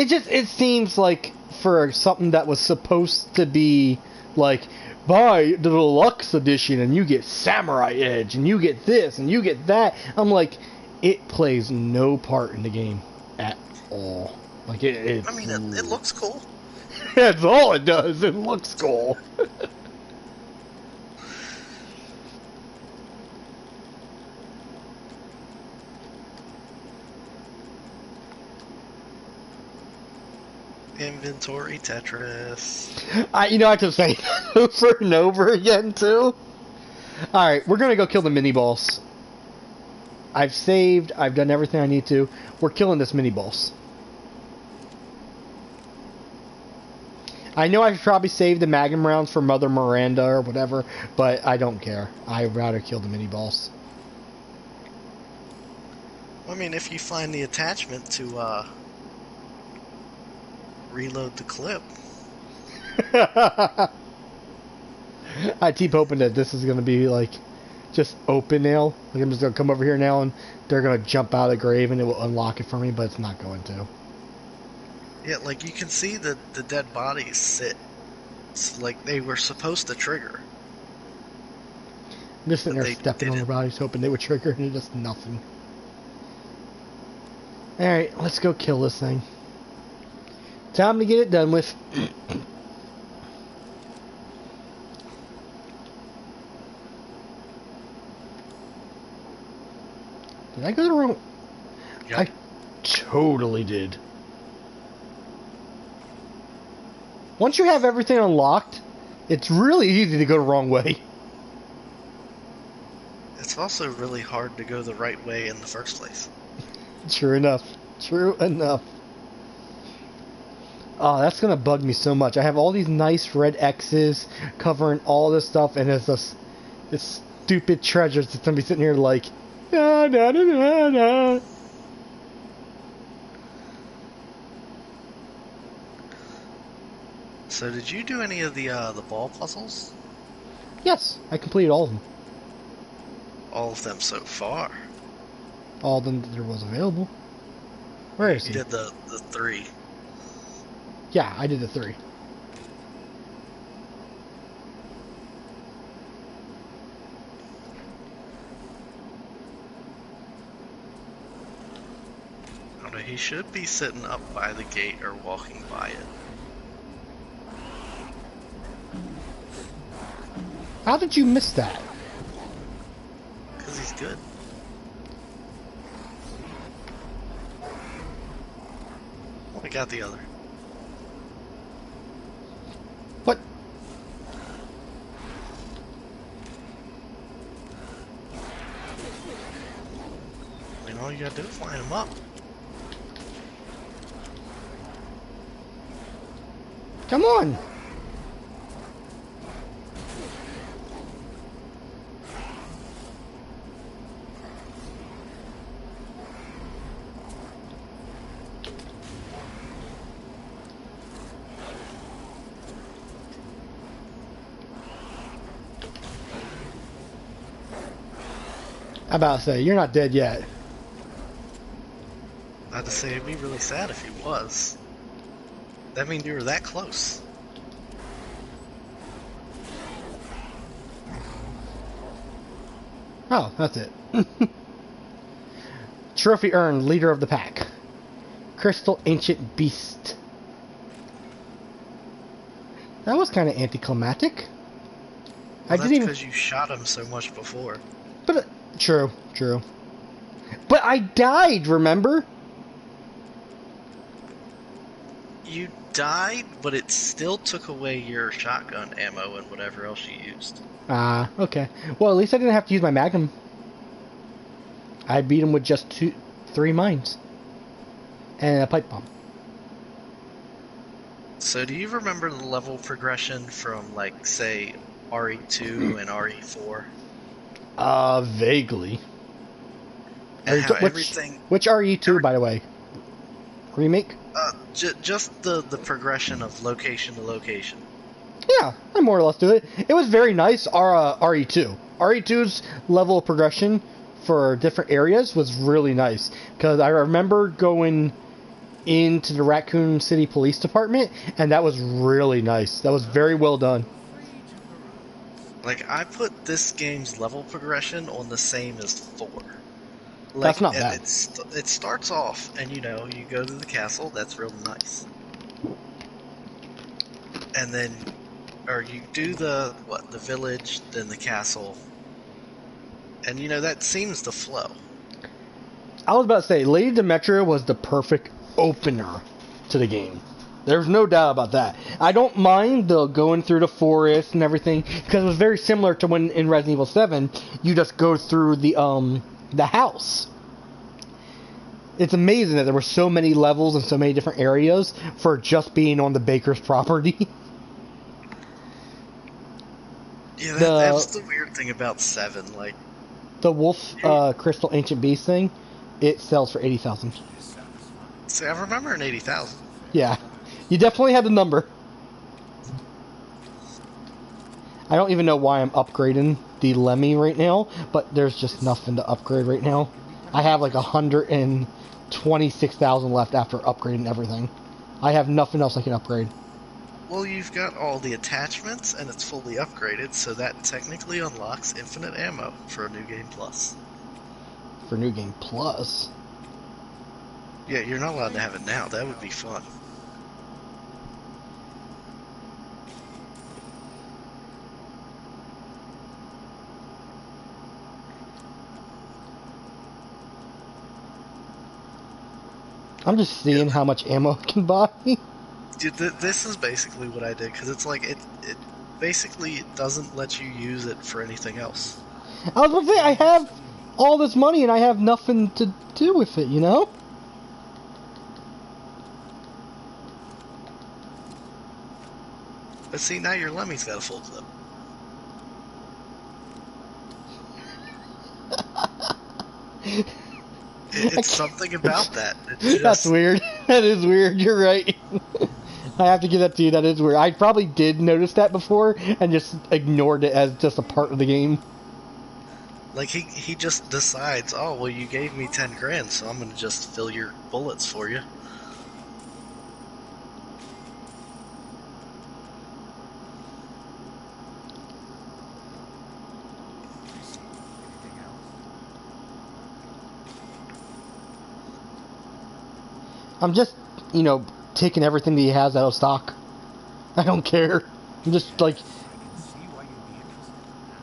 deal. It seems like for something that was supposed to be like, buy the deluxe edition and you get Samurai Edge and you get this and you get that. I'm like, it plays no part in the game at all. Like I mean, it looks cool. That's all it does. It looks cool. Inventory Tetris. I have to say over and over again too. All right, we're gonna go kill the mini boss. I've saved. I've done everything I need to. We're killing this mini boss. I know I should probably save the Magnum rounds for Mother Miranda or whatever, but I don't care. I'd rather kill the mini boss. I mean, if you find the attachment to reload the clip. I keep hoping that this is going to be like just open now. Like I'm just going to come over here now and they're going to jump out of the grave and it will unlock it for me, but it's not going to. Yeah, like you can see the dead bodies sit. It's like they were supposed to trigger. I'm just sitting But there they stepping on their didn't. bodies hoping they would trigger and it's just nothing. Alright, let's go kill this thing. Time to get it done with. Did I go the wrong... Yep. I totally did. Once you have everything unlocked, it's really easy to go the wrong way. It's also really hard to go the right way in the first place. True enough. True enough. Oh, that's gonna bug me so much. I have all these nice red X's covering all this stuff, and it's just this stupid treasures that's gonna be sitting here like, da, da, da, da, da. So did you do any of the ball puzzles? Yes, I completed all of them. All of them so far. All of them that there was available. Where is You he? did the 3. Yeah, I did the 3. I don't know, he should be sitting up by the gate or walking by it. How did you miss that? Because he's good. I got the other. What? I mean, all you gotta do is line them up. Come on! I'm about to say, you're not dead yet. I had to say, it'd be really sad if he was. That means you were that close. Oh, that's it. Trophy earned, leader of the pack. Crystal Ancient Beast. That was kind of anticlimactic. Well, I that's didn't even... because you shot him so much before. But, true. But I died, remember? You died, but it still took away your shotgun ammo and whatever else you used. Ah, okay. Well, at least I didn't have to use my magnum. I beat him with just 3 mines. And a pipe bomb. So do you remember the level progression from, like, say, RE2 and RE4? Vaguely. And how Which everything... Which RE2, by the way? Remake? Just the progression of location to location. Yeah, I more or less do it. It was very nice, RE2. RE2's level of progression for different areas was really nice. Because I remember going into the Raccoon City Police Department, and that was really nice. That was very well done. Like, I put this game's level progression on the same as 4. Like, That's not bad. It starts off, and you go to the castle, that's real nice. And then, or you do the village, then the castle. And that seems to flow. I was about to say, Lady Demetra was the perfect opener to the game. There's no doubt about that. I don't mind the going through the forest and everything, because it was very similar to when in Resident Evil 7, you just go through the house. It's amazing that there were so many levels and so many different areas for just being on the Baker's property. Yeah, that's the weird thing about 7. Like, the Wolf Crystal Ancient Beast thing, it sells for 80,000. See, I remember an 80,000. Yeah, you definitely had the number. I don't even know why I'm upgrading the Lemmy right now, but there's just nothing to upgrade right now. I have like 126,000 left after upgrading everything. I have nothing else I can upgrade. Well, you've got all the attachments, and it's fully upgraded, so that technically unlocks infinite ammo for a New Game Plus. For New Game Plus? Yeah, you're not allowed to have it now. That would be fun. I'm just seeing how much ammo I can buy. Dude, this is basically what I did, because it's like, it basically doesn't let you use it for anything else. I was gonna say, I have all this money and I have nothing to do with it, you know? But see, now your Lemmy's got a full clip. It's something about that. That's weird. That is weird, you're right. I have to give that to you. That is weird. I probably did notice that before and just ignored it as just a part of the game. Like, he just decides, oh, well, you gave me 10 grand, so I'm going to just fill your bullets for you. Anything else? I'm just, taking everything that he has out of stock. I don't care. I'm just like, I can see why you'd be interested in that.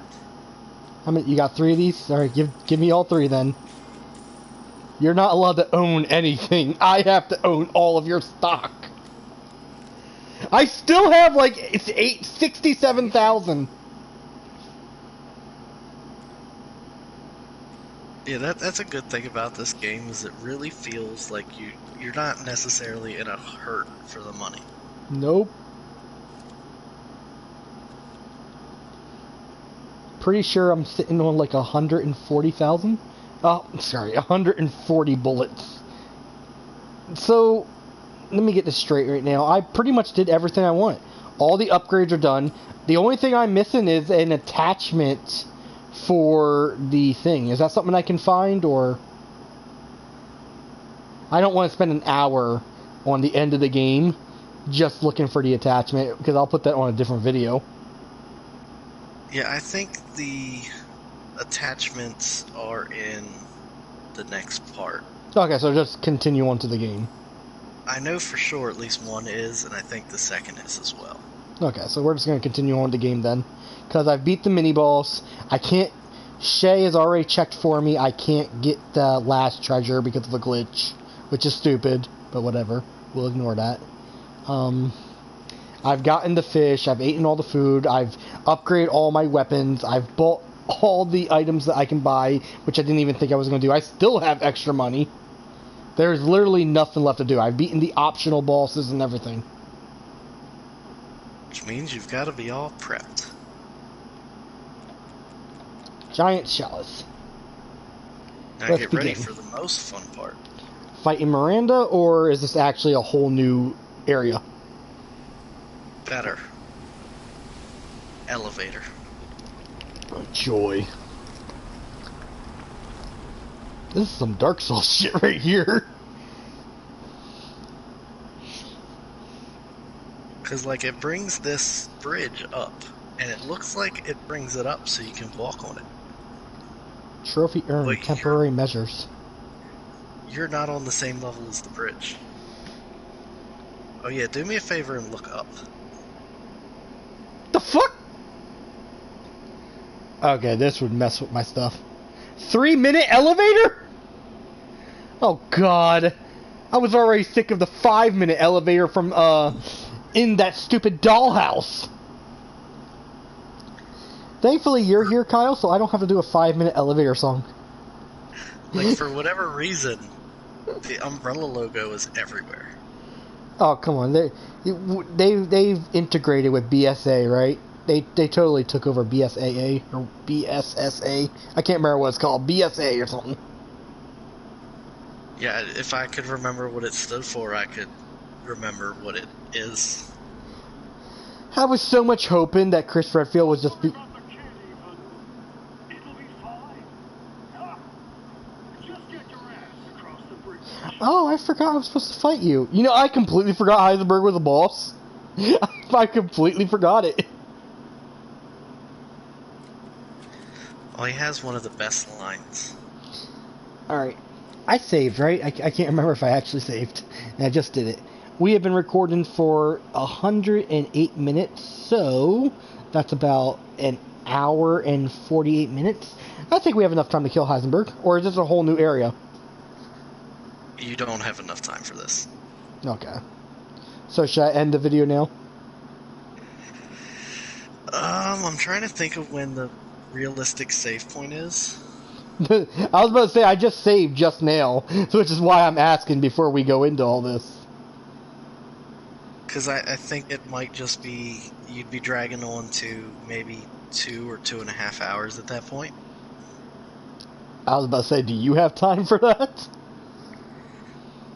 how many? You got 3 of these? All right, give me all 3 then. You're not allowed to own anything. I have to own all of your stock. I still have like 67,000. Yeah, that's a good thing about this game, is it really feels like you're not necessarily in a hurt for the money. Nope. Pretty sure I'm sitting on like 140,000. Oh, sorry, 140 bullets. So, let me get this straight right now. I pretty much did everything I want. All the upgrades are done. The only thing I'm missing is an attachment for the thing. Is that something I can find, or... I don't want to spend an hour on the end of the game just looking for the attachment, because I'll put that on a different video. Yeah, I think the attachments are in the next part. Okay, so just continue on to the game. I know for sure at least one is, and I think the second is as well. Okay, so we're just going to continue on the game then. Because I've beat the mini-boss. I can't... Shay has already checked for me. I can't get the last treasure because of a glitch. Which is stupid, but whatever. We'll ignore that. I've gotten the fish. I've eaten all the food. I've upgraded all my weapons. I've bought all the items that I can buy, which I didn't even think I was going to do. I still have extra money. There's literally nothing left to do. I've beaten the optional bosses and everything. Which means you've got to be all prepped. Giant chalice. Now Let's get ready begin. for the most fun part. Fighting Miranda, or is this actually a whole new area? Better. Elevator. Oh, joy. This is some Dark Souls shit right here. Because, like, it brings this bridge up, and it looks like it brings it up so you can walk on it. Trophy earned, Wait, temporary measures. You're not on the same level as the bridge. Oh yeah, do me a favor and look up. The fuck? Okay, this would mess with my stuff. 3-minute elevator? Oh god. I was already sick of the 5-minute elevator from, in that stupid dollhouse. Thankfully you're here, Kyle, so I don't have to do a 5-minute elevator song. Like, for whatever reason, the umbrella logo is everywhere. Oh, come on. They've integrated with BSA, right? They totally took over BSAA or BSSA. I can't remember what it's called. BSA or something. Yeah, if I could remember what it stood for, I could remember what it is. I was so much hoping that Chris Redfield was just... It'll be fine. Just get your ass across the bridge. Oh, I forgot I was supposed to fight you. You know, I completely forgot Heisenberg was a boss. I completely forgot it. Oh, he has one of the best lines. Alright. I saved, right? I can't remember if I actually saved. And I just did it. We have been recording for 108 minutes, so that's about an hour and 48 minutes. I think we have enough time to kill Heisenberg. Or is this a whole new area? You don't have enough time for this. Okay. So should I end the video now? I'm trying to think of when the realistic save point is. I was about to say, I just saved just now, which is why I'm asking before we go into all this. Because I think it might just be, you'd be dragging on to maybe 2 or 2.5 hours at that point. I was about to say, do you have time for that?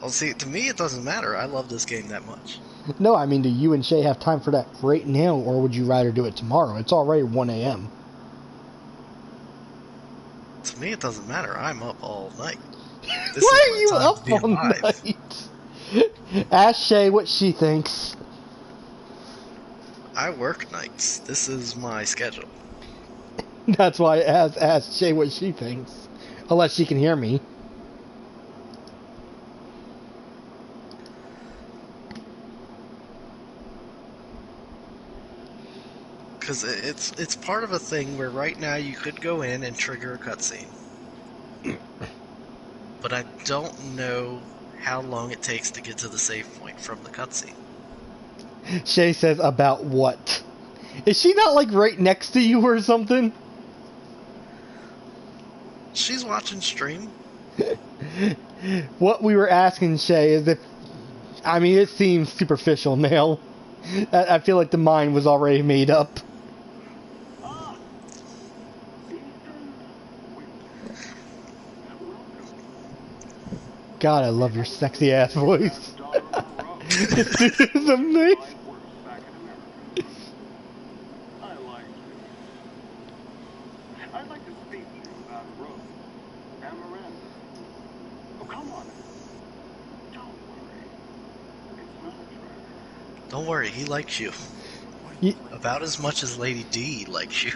Well, see, to me it doesn't matter. I love this game that much. No, I mean, do you and Shay have time for that right now, or would you rather do it tomorrow? It's already 1 a.m. To me, it doesn't matter. I'm up all night. This Why is are my you time to up be all alive. night? Ask Shay what she thinks. I work nights. This is my schedule. That's why I asked Shay what she thinks. Unless she can hear me. Because it's part of a thing where right now you could go in and trigger a cutscene. But I don't know how long it takes to get to the save point from the cutscene. Shay says, about what? Is she not, like, right next to you or something? She's watching stream. What we were asking Shay is if... I mean, it seems superficial now. I feel like the mind was already made up. God, I love your sexy ass voice. This dude is amazing. I'd like to speak to you about Rose and Miranda. Oh, come on. Don't worry. It's not a trap. Don't worry, he likes you. You, About as much as Lady D likes you.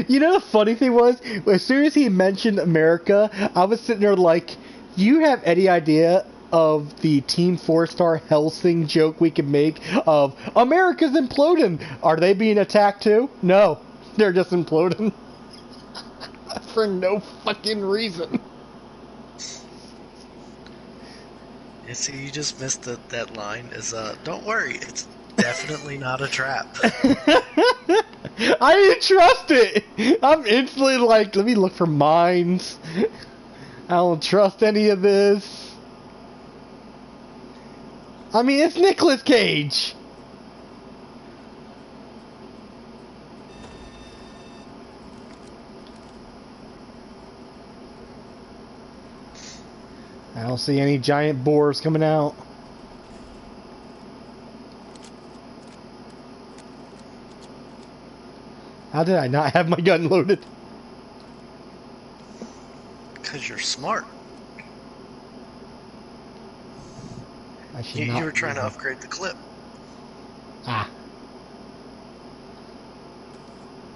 you know the funny thing was, as soon as he mentioned America, I was sitting there like, do you have any idea of the Team 4-Star Helsing joke we could make of America's imploding? Are they being attacked too? No, they're just imploding. For no fucking reason. You see, you just missed that line. Don't worry, it's definitely not a trap. I didn't trust it. I'm instantly like, let me look for mines. I don't trust any of this. I mean, it's Nicolas Cage. I don't see any giant boars coming out. How did I not have my gun loaded? Because you're smart. I should You not were trying to use it. upgrade the clip. Ah.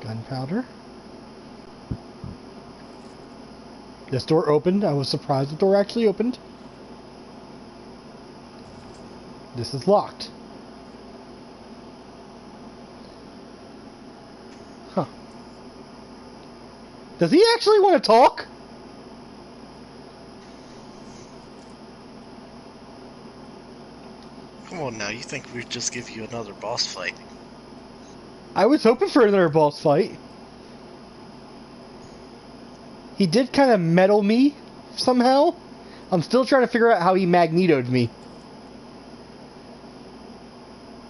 Gunpowder. This door opened. I was surprised the door actually opened. This is locked. Huh. Does he actually want to talk? Come on now, you think we'd just give you another boss fight? I was hoping for another boss fight. He did kind of metal me somehow. I'm still trying to figure out how he magnetoed me.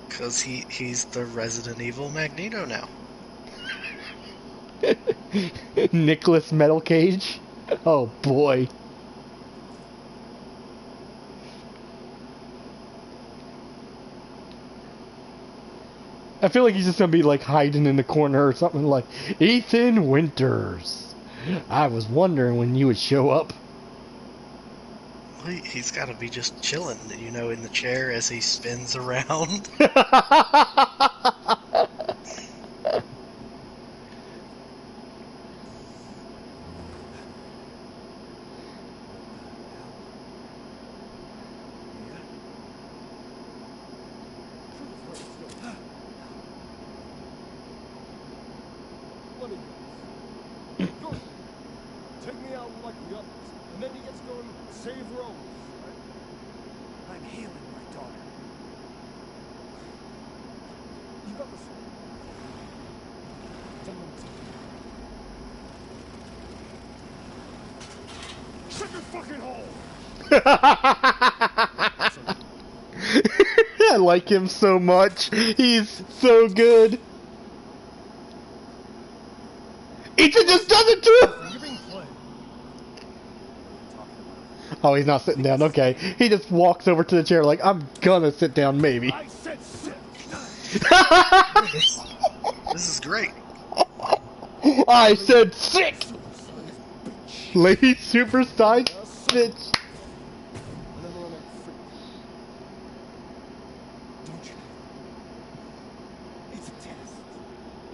Because he's the Resident Evil Magneto now. Nicholas Metal Cage. Oh boy. I feel like he's just gonna be like hiding in the corner or something like, Ethan Winters. I was wondering when you would show up. Well, he's got to be just chilling, you know, in the chair as he spins around. Let me go. Go. Take me out like the others, and then he gets to go and save Rose. Right? I'm healing my daughter. You got this. Shut your fucking hole! I like him so much. He's so good. Ethan just does it too! You're being played. Oh, he's not sitting down. Okay. He just walks over to the chair like, I'm gonna sit down, maybe. I said sit. This is great. I said sick! Lady supersized bitch. Don't you? It's a test.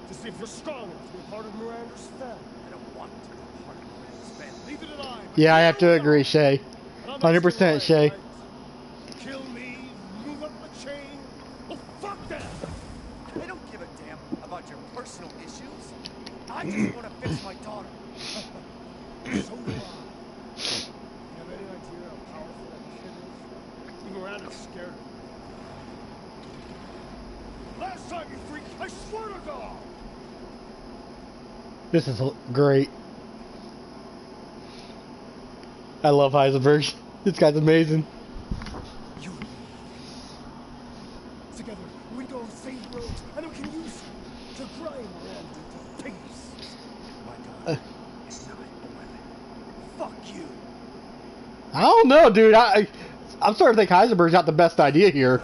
To see if you're strong enough to be part of Miranda's family. I don't want to be part of Miranda's family. Leave it alive. Yeah, I have to agree, Shay. And I'm not 100% sure Shay. right? Kill me, move up the chain. Oh, fuck that! I don't give a damn about your personal issues. I just want to fix my daughter. So do I. You have any idea how powerful that kid is? Even Miranda's scared of him. Last time, you freak, I swear to God! This is great. I love Heisenberg. This guy's amazing. You and me. Together, we go save roads, and we can use it to grind Miranda into peace. My God, it's not a weapon. Fuck you. I don't know, dude. I'm starting to think Heisenberg's not the best idea here.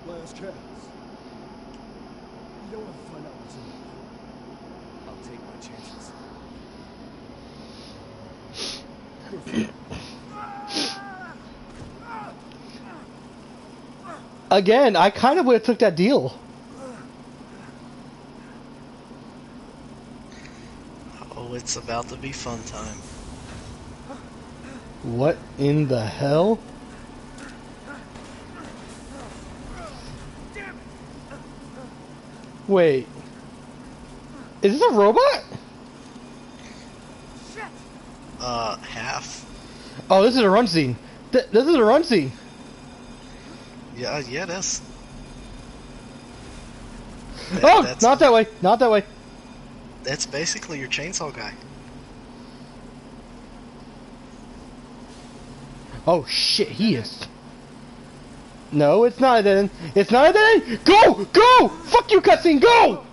Last chance. You don't want to find out what's in it. I'll take my chances. Again, I kind of would have took that deal. Oh, it's about to be fun time. What in the hell? Wait. Is this a robot? Half. Oh, this is a run scene. This is a run scene. Yeah, it is. Oh, That's- not that way. Not that way. That's basically your chainsaw guy. Oh shit, he is. No, it's not a dead end. It's not a dead end. Go! Go! Fuck you, cutscene, go!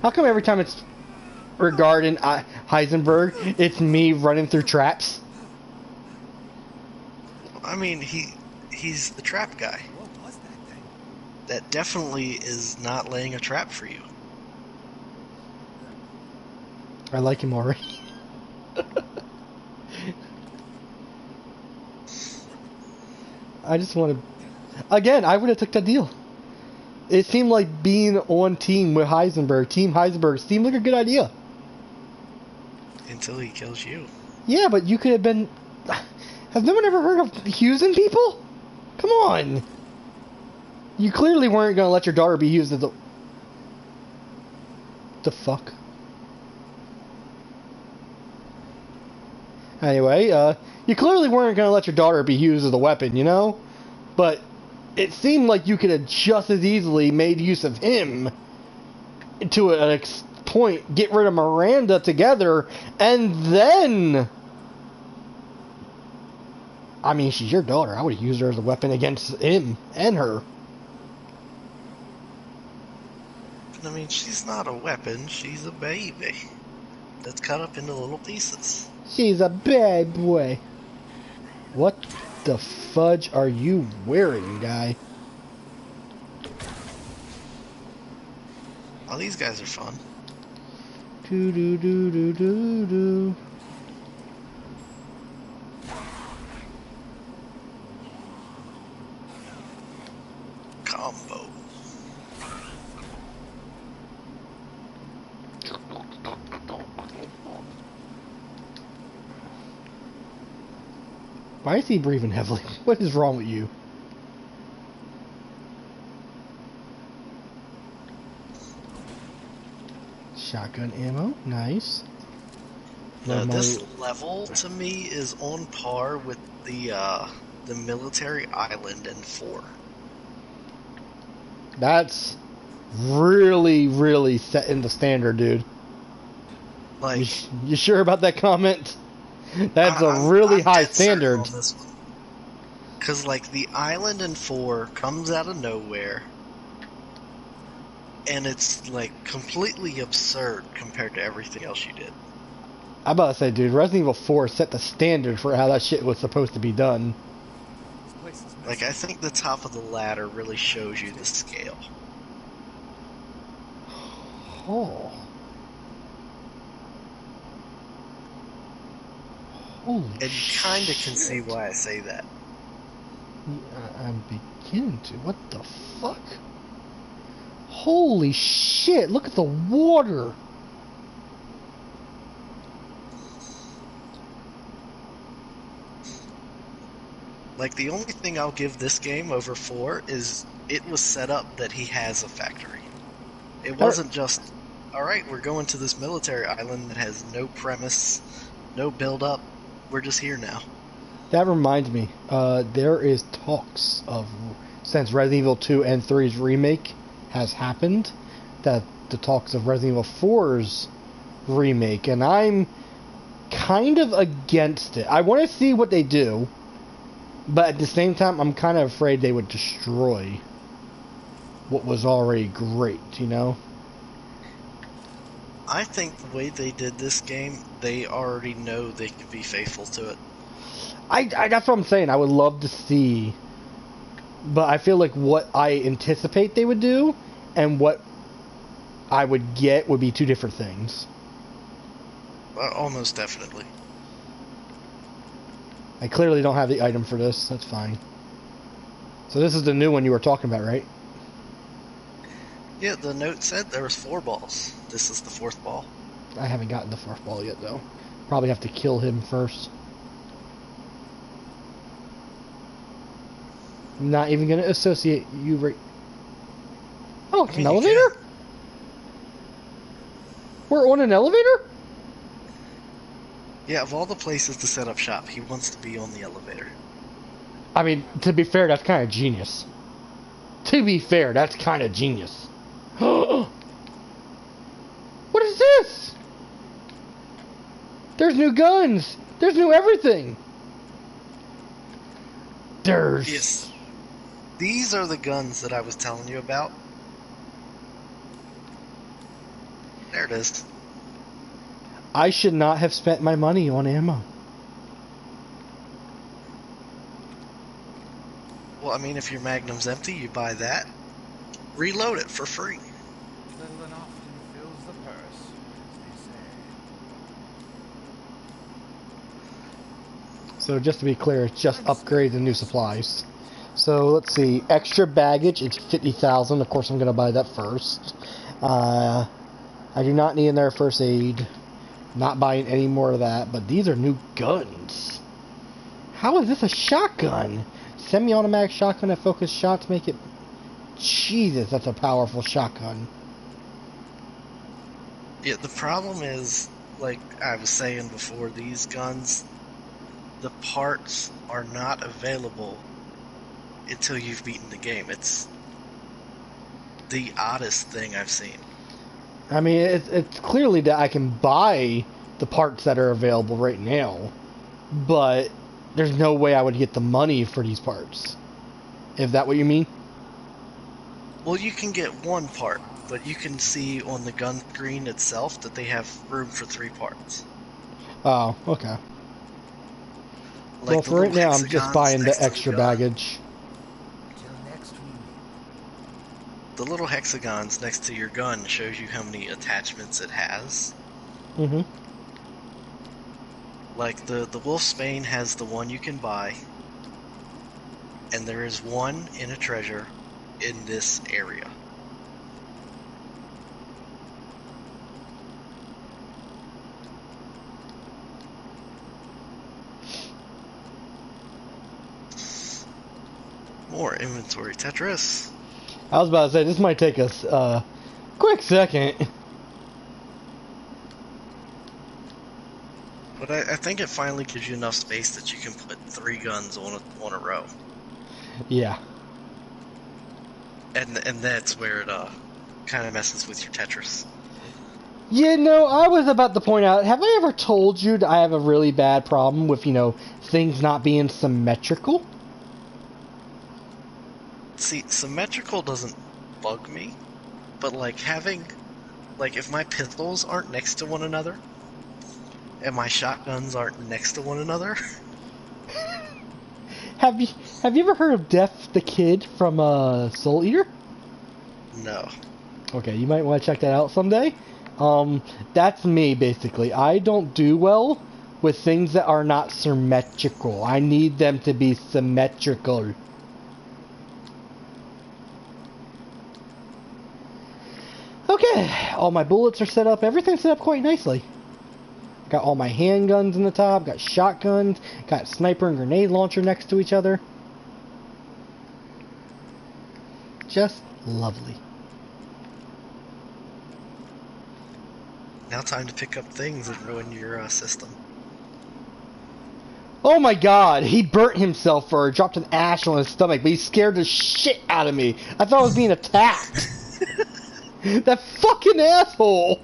How come every time it's regarding Heisenberg, it's me running through traps? I mean, he's the trap guy. What was that thing? That definitely is not laying a trap for you. I like him already. I just want to... Again, I would have took that deal. It seemed like being on team with Heisenberg, Team Heisenberg, seemed like a good idea. Until he kills you. Yeah, but you could have been... Has no one ever heard of using people? Come on. You clearly weren't going to let your daughter be used as a... The fuck? Anyway, you clearly weren't going to let your daughter be used as a weapon, you know? But it seemed like you could have just as easily made use of him to an point, get rid of Miranda together, and then... I mean, she's your daughter. I would have used her as a weapon against him and her. I mean, she's not a weapon. She's a baby that's cut up into little pieces. She's a bad boy. What the fudge are you wearing, guy? Oh, these guys are fun. Do do do do do do. Combo. Why is he breathing heavily? What is wrong with you? Shotgun ammo, nice. This level to me is on par with the military island in 4. That's really, really setting the standard, dude. Like, You sure about that comment? That's a really high standard. Because, like, the island in 4 comes out of nowhere. and it's like completely absurd compared to everything else you did. I'm about to say, dude, Resident Evil 4 set the standard for how that shit was supposed to be done. This place is Like, I think the top of the ladder really shows you the scale. Oh. Holy And you kind of can see why I say that. I'm beginning to. What the fuck? Holy shit, look at the water. Like, the only thing I'll give this game over 4 is it was set up that he has a factory. It wasn't just, alright, we're going to this military island that has no premise, no build-up, we're just here now. That reminds me, there is talks of, since Resident Evil 2 and 3's remake has happened, that the talks of Resident Evil 4's remake, and I'm kind of against it. I want to see what they do, but at the same time, I'm kind of afraid they would destroy what was already great, you know? I think the way they did this game, they already know they can be faithful to it. That's what I'm saying. I would love to see, but I feel like what I anticipate they would do and what I would get would be two different things. Almost definitely. I clearly don't have the item for this. That's fine. So this is the new one you were talking about, right? Yeah, the note said there was 4 balls. This is the 4th ball. I haven't gotten the fourth ball yet, though. Probably have to kill him first. I'm not even going to associate you right... Oh, it's an elevator? We're on an elevator? Yeah, of all the places to set up shop, he wants to be on the elevator. I mean, to be fair, that's kind of genius. To be fair, that's kind of genius. What is this? There's new guns. There's new everything. There's... Yes. These are the guns that I was telling you about. There it is. I should not have spent my money on ammo. Well, I mean, if your Magnum's empty, you buy that. Reload it for free. little and often fills the purse, as they say. So just to be clear, it's just upgrades and new supplies. So let's see, extra baggage, it's 50,000. Of course, I'm going to buy that first. I do not need in there first aid. Not buying any more of that, but these are new guns. How is this a shotgun? Semi-automatic shotgun that focus shots make it... Jesus, that's a powerful shotgun. Yeah, the problem is, like I was saying before, these guns, the parts are not available until you've beaten the game. It's the oddest thing I've seen. I mean, it's clearly that I can buy the parts that are available right now, but there's no way I would get the money for these parts. Is that what you mean? Well, you can get one part, but you can see on the gun screen itself that they have room for 3 parts. Oh, okay. Like Well, for right now, I'm just buying the extra baggage. Till next week. The little hexagons next to your gun shows you how many attachments it has. Mm-hmm. Like the Wolfsbane has the one you can buy, and there is one in a treasure in this area. More inventory, Tetris. I was about to say, this might take us a quick second. But I think it finally gives you enough space that you can put 3 guns on a row. Yeah. And that's where it kind of messes with your Tetris. Yeah, no, I was about to point out, have I ever told you that I have a really bad problem with, things not being symmetrical? See, symmetrical doesn't bug me, but like having, like if my pistols aren't next to one another, and my shotguns aren't next to one another. Have you ever heard of Death the Kid from Soul Eater? No. Okay, you might want to check that out someday. That's me basically. I don't do well with things that are not symmetrical. I need them to be symmetrical. Okay, all my bullets are set up. Everything's set up quite nicely. Got all my handguns in the top, got shotguns, got sniper and grenade launcher next to each other. Just lovely. Now time to pick up things that ruin your system. Oh my god, he burnt himself or dropped an ash on his stomach, but he scared the shit out of me. I thought I was being attacked. That fucking asshole!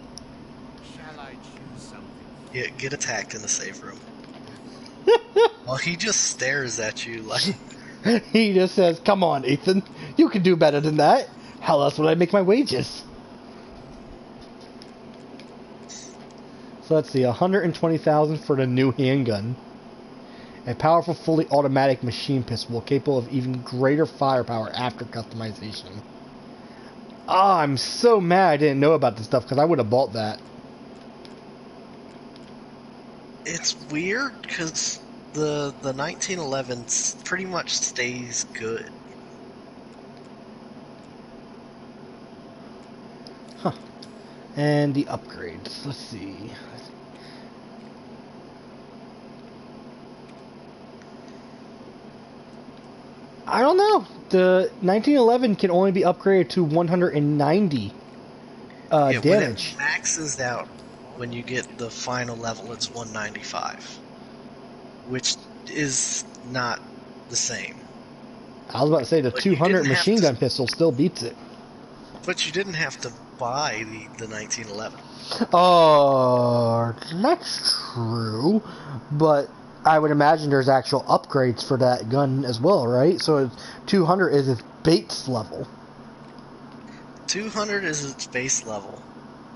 Shall I choose something? Yeah, get attacked in the safe room. Well, he just stares at you like... He just says, come on, Ethan. You can do better than that. How else would I make my wages? So let's see, 120,000 for the new handgun. A powerful, fully automatic machine pistol capable of even greater firepower after customization. Ah, I'm so mad I didn't know about this stuff because I would have bought that. It's weird because the 1911 pretty much stays good. Huh. And the upgrades. Let's see. I don't know. The 1911 can only be upgraded to 190 Yeah, damage. when it maxes out, when you get the final level, it's 195, which is not the same. I was about to say the But you 200 didn't have machine to- gun pistol still beats it. But you didn't have to buy the 1911. Oh, that's true. But I would imagine there's actual upgrades for that gun as well, right? So 200 is its base level. 200 is its base level,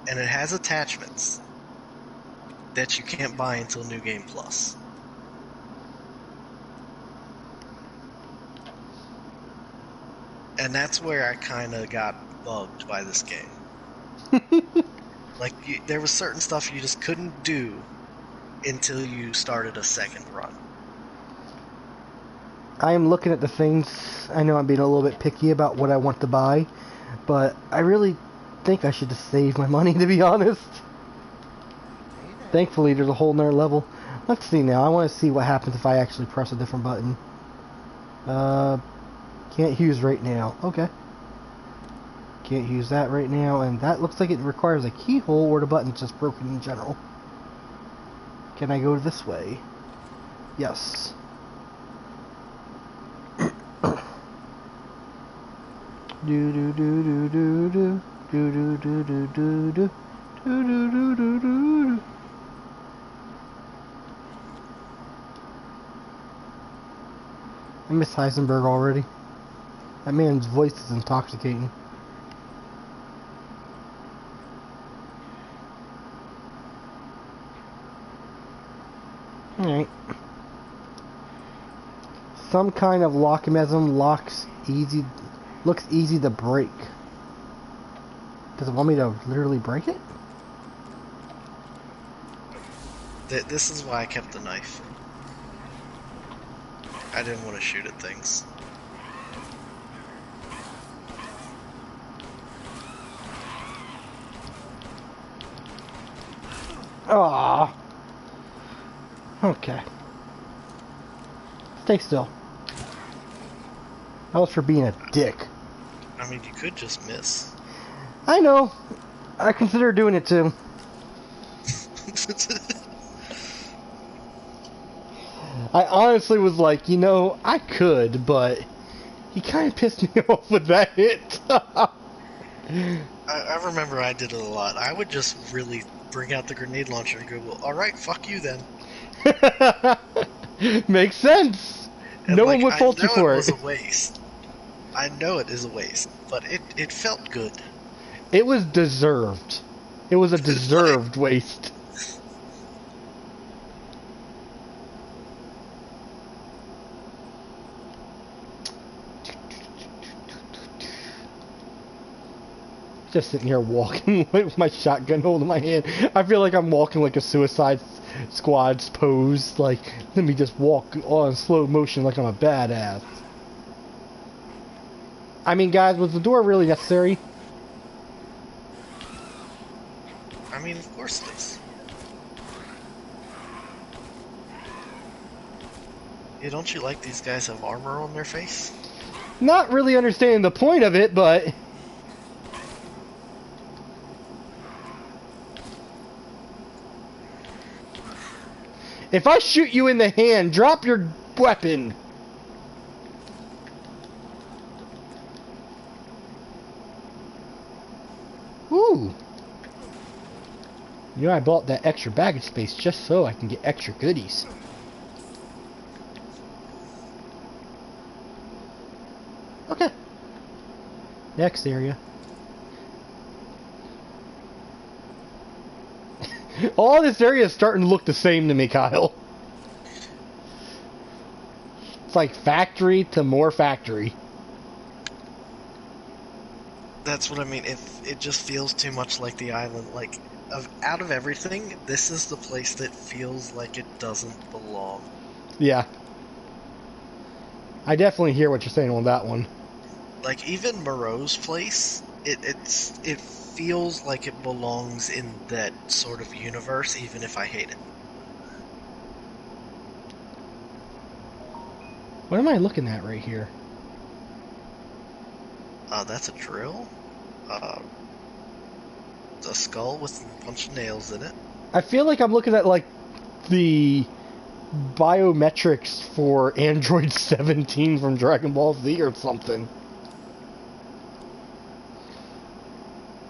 and it has attachments that you can't buy until New Game Plus. And that's where I kind of got bugged by this game. Like, there was certain stuff you just couldn't do until you started a second run. I am looking at the things. I know I'm being a little bit picky about what I want to buy, but I really think I should just save my money, to be honest. Thankfully, there's a whole nother level. Let's see now. I want to see what happens if I actually press a different button. Can't use right now. Okay. Can't use that right now, and that looks like it requires a keyhole or the button's just broken in general. Can I go this way? Yes. Do do do do do do do do do do do do do do do do. I miss Heisenberg already. That man's voice is intoxicating. Alright. Some kind of lockmechanism looks easy to break. Does it want me to literally break it? This is why I kept the knife. I didn't want to shoot at things. Ah. Okay. Stay still. That was for being a dick. I mean, you could just miss. I know. I consider doing it too. I honestly was like, you know, I could, but he kind of pissed me off with that hit. I remember I did it a lot. I would just really bring out the grenade launcher and go, well, alright, fuck you then. Makes sense. And no one would fault you for it was it. a waste. I know it is a waste, but it felt good. It was deserved. It was a deserved waste. Just sitting here walking with my shotgun holding my hand. I feel like I'm walking like a Suicide Squad's pose. Like, let me just walk all in slow motion like I'm a badass. I mean, guys, was the door really necessary? I mean, of course it is. Yeah, don't you like these guys have armor on their face? Not really understanding the point of it, but... If I shoot you in the hand, drop your weapon. Ooh. You know, I bought that extra baggage space just so I can get extra goodies. Okay. Next area. All this area is starting to look the same to me, Kyle. It's like factory to more factory. That's what I mean. It just feels too much like the island. Like, out of everything, this is the place that feels like it doesn't belong. Yeah. I definitely hear what you're saying on that one. Like, even Moreau's place, it feels like it belongs in that sort of universe, even if I hate it. What am I looking at right here? That's a drill. A skull with a bunch of nails in it. I feel like I'm looking at, like, the biometrics for Android 17 from Dragon Ball Z or something.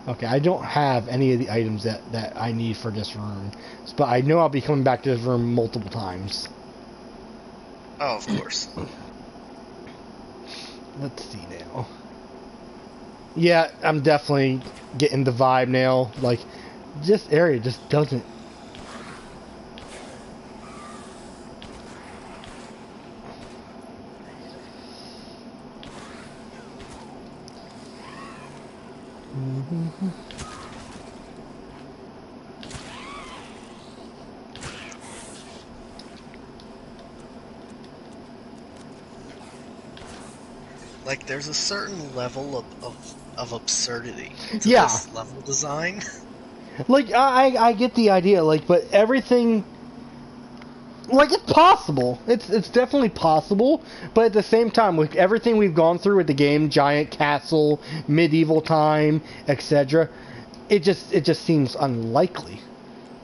Okay, I don't have any of the items that I need for this room. But I know I'll be coming back to this room multiple times. Oh, of course. Let's see now. Yeah, I'm definitely getting the vibe now. Like, this area just doesn't... Like, there's a certain level of absurdity to this level design. Like, I get the idea, like, but everything... Like, it's possible. It's definitely possible, but at the same time, with everything we've gone through with the game, giant castle, medieval time, etc., it just seems unlikely.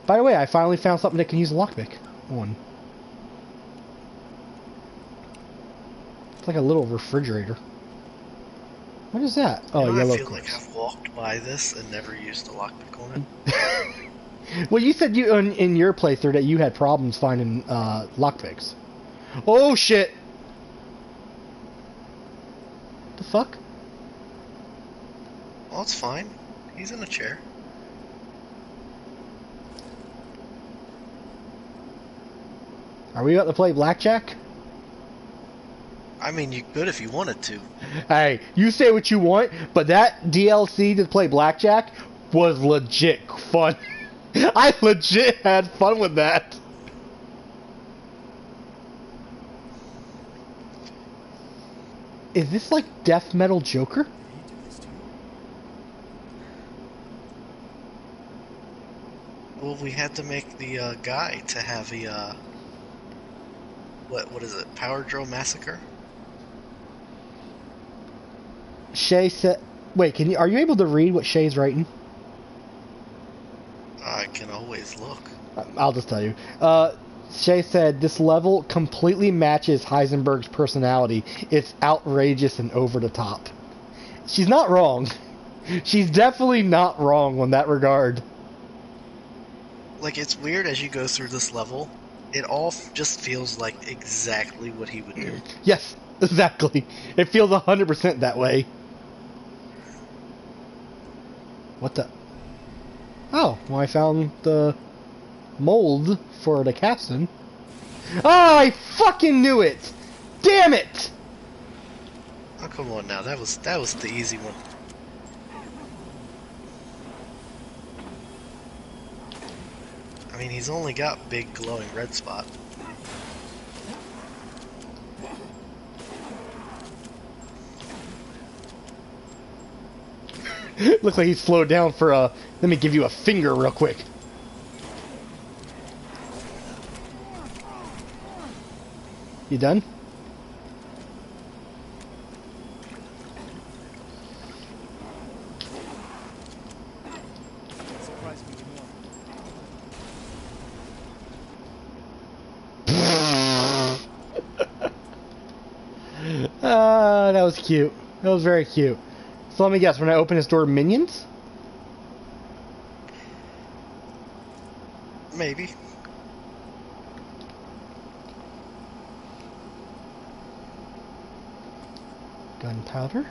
By the way, I finally found something that can use a lockpick on. It's like a little refrigerator. What is that? Oh, You know, yellow I feel quartz. like I've walked by this and never used a lockpick on it. Well, you said you in your playthrough that you had problems finding lockpicks. Oh shit! The fuck? Well, it's fine. He's in a chair. Are we about to play blackjack? I mean, you could if you wanted to. Hey, you say what you want, but that DLC to play blackjack was legit fun. I legit had fun with that. Is this like Death Metal Joker? Well, we had to make the guy to have a what is it? Power Drill Massacre? Shay said, "Wait, are you able to read what Shay's writing?" I can always look. I'll just tell you. Shay said, "This level completely matches Heisenberg's personality. It's outrageous and over the top." She's not wrong. She's definitely not wrong on that regard. Like, it's weird as you go through this level. It all just feels like exactly what he would do. Yes, exactly. It feels 100% that way. What the? Oh, well, I found the mold for the capstan. Oh, I fucking knew it! Damn it! Oh, come on now. That was the easy one. I mean, he's only got big glowing red spot. Looks like he's slowed down for a... Let me give you a finger real quick. You done? Surprised me more. That was cute. That was very cute. So let me guess, when I open this door, minions? Maybe. Gunpowder.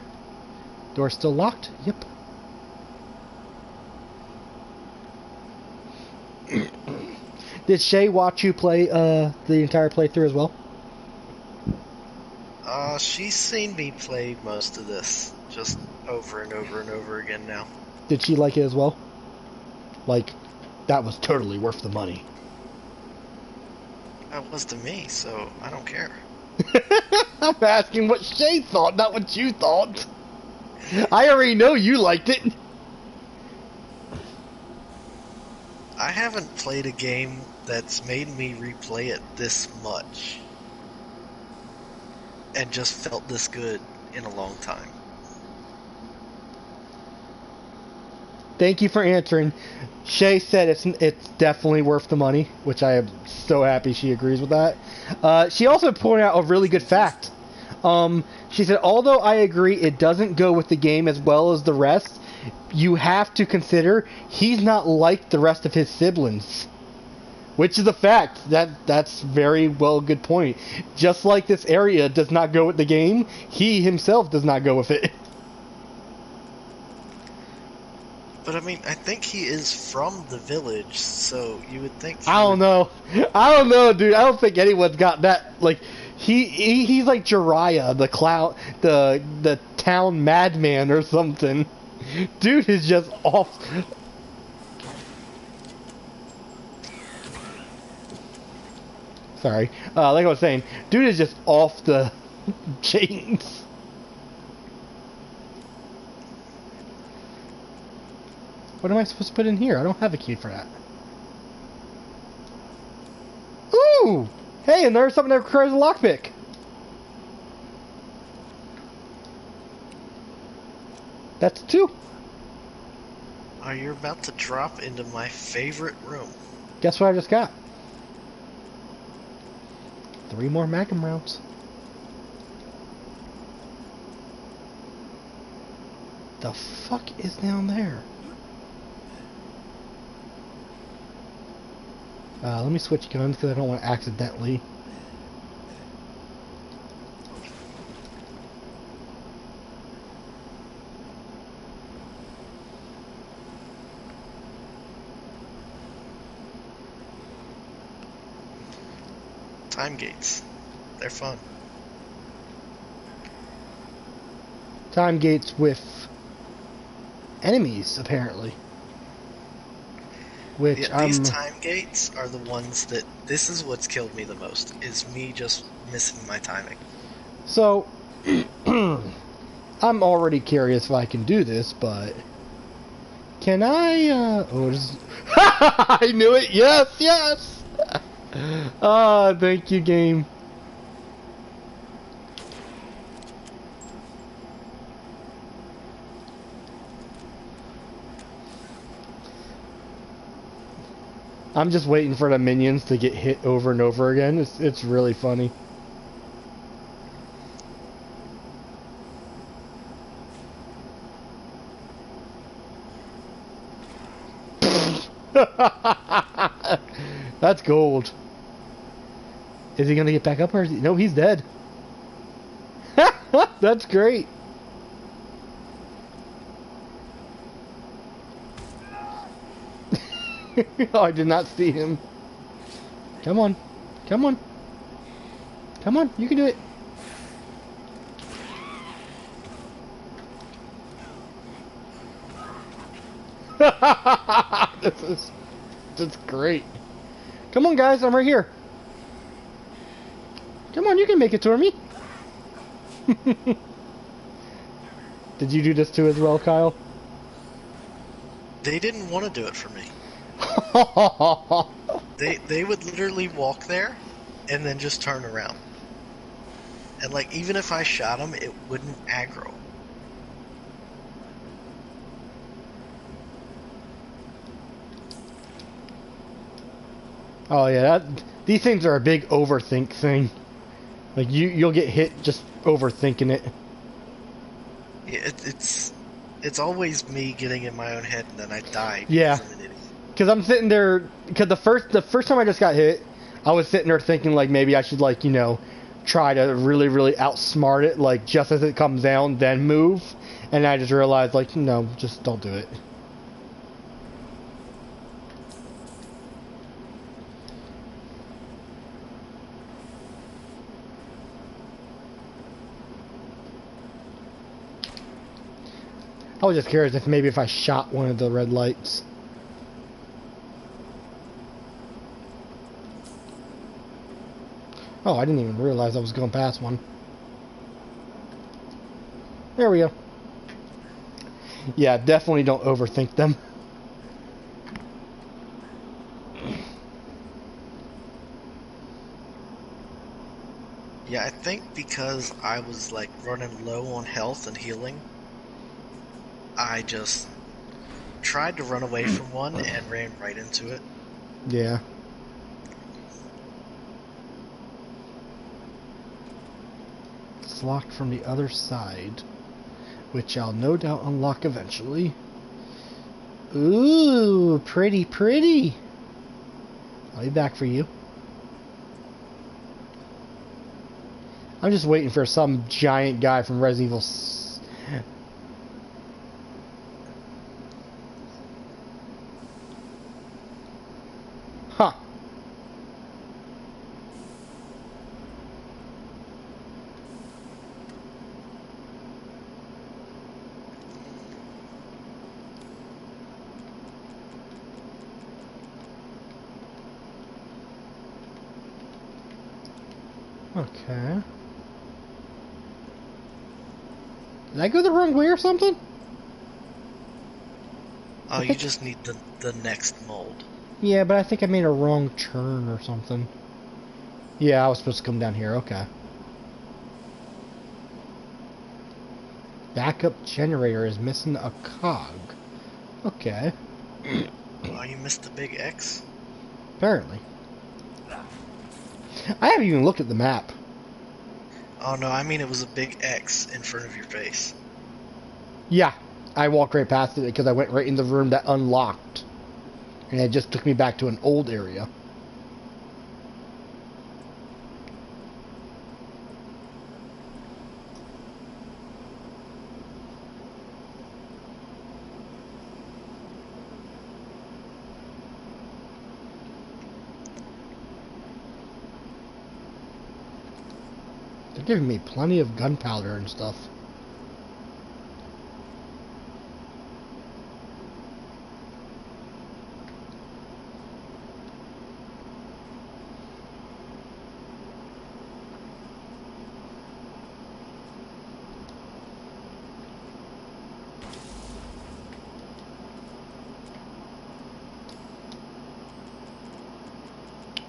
Door still locked? Yep. Did Shay watch you play the entire playthrough as well? She's seen me play most of this, just over and over and over again now. Did she like it as well? Like, that was totally worth the money. That was to me, so I don't care. I'm asking what Shay thought, not what you thought. I already know you liked it. I haven't played a game that's made me replay it this much and just felt this good in a long time. Thank you for answering. Shay said it's definitely worth the money, which I am so happy she agrees with that. She also pointed out a really good fact. She said, although I agree it doesn't go with the game as well as the rest, you have to consider he's not like the rest of his siblings. Which is a fact. That's very well a good point. Just like this area does not go with the game, he himself does not go with it. But I mean, I think he is from the village, so you would think. I don't know, dude. I don't think anyone's got that. Like, he's like Jiraiya, the clown, the town madman or something. Dude is just off. Sorry. Like I was saying, dude is just off the chains. What am I supposed to put in here? I don't have a key for that. Ooh! Hey, and there's something that requires a lockpick. That's 2. Oh, you're about to drop into my favorite room. Guess what I just got? 3 more Magnum rounds. The fuck is down there? Let me switch guns because I don't want to accidentally. Time gates. They're fun. Time gates with enemies, apparently. Which Yeah, these time gates are the ones that... This is what's killed me the most, is me just missing my timing. So, I'm already curious if I can do this, but... Can I, Oh, this is... I knew it! Yes, yes! Ah, thank you, game. I'm just waiting for the minions to get hit over and over again. It's really funny. That's gold. Is he gonna get back up or is he... No, he's dead. That's great. Oh, I did not see him. Come on. Come on. Come on, you can do it. This is great. Come on, guys, I'm right here. Come on, you can make it to me. Did you do this too as well, Kyle? They didn't want to do it for me. They would literally walk there and then just turn around. And like even if I shot them, it wouldn't aggro. Oh yeah, these things are a big overthink thing. Like you'll get hit just overthinking it. Yeah, it's always me getting in my own head and then I die. Yeah. Because I'm sitting there. Because the first time I just got hit, I was sitting there thinking like maybe I should like try to really outsmart it like just as it comes down, then move. And I just realized like no, just don't do it. I was just curious if maybe if I shot one of the red lights. Oh, I didn't even realize I was going past one. There we go. Yeah, definitely don't overthink them. Yeah, I think because I was like running low on health and healing, I just tried to run away from one and ran right into it. Yeah. It's locked from the other side, which I'll no doubt unlock eventually. Ooh, pretty. I'll be back for you. I'm just waiting for some giant guy from Resident Evil. Huh. Okay. Did I go the wrong way or something? Oh, you just need the next mold. Yeah, but I think I made a wrong turn or something. Yeah, I was supposed to come down here. Okay. Backup generator is missing a cog. Okay. Oh, you missed the big X? Apparently. I haven't even looked at the map. Oh no, I mean it was a big X in front of your face. Yeah, I walked right past it because I went right in the room that unlocked. And it just took me back to an old area. They're giving me plenty of gunpowder and stuff.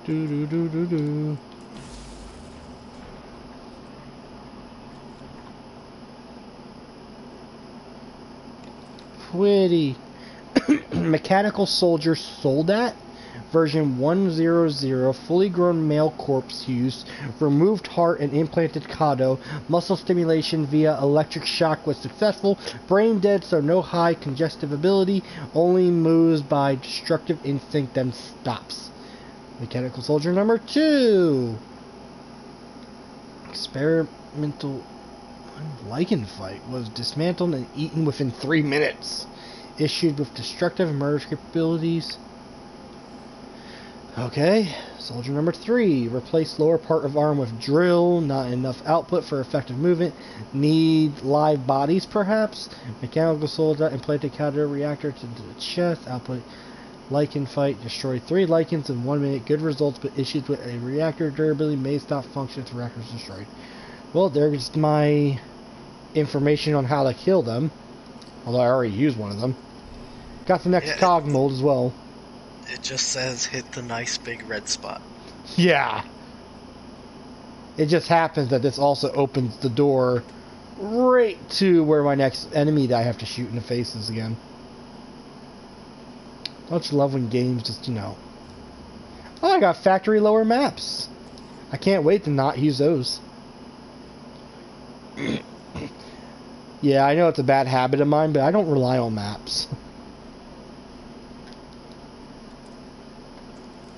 Do. Pretty. Mechanical soldier Soldat, version 100, fully grown male corpse use, removed heart and implanted Kado, muscle stimulation via electric shock was successful, brain dead so no high congestive ability, only moves by destructive instinct then stops. Mechanical soldier number 2. Experimental lichen fight was dismantled and eaten within 3 minutes. Issued with destructive and murderous capabilities. Okay, soldier number 3. Replace lower part of arm with drill. Not enough output for effective movement. Need live bodies, perhaps? Mechanical soldier implanted counter reactor to the chest. Output lichen fight. Destroy 3 lichens in 1 minute. Good results, but issues with a reactor durability may stop function if the reactor is destroyed. Well, there's my information on how to kill them. Although I already used one of them. Got the next cog mold as well. It just says hit the nice big red spot. Yeah. It just happens that this also opens the door right to where my next enemy that I have to shoot in the face is again. Don't you love when games just, you know... Oh, I got factory lower maps. I can't wait to not use those. Yeah, I know it's a bad habit of mine, but I don't rely on maps.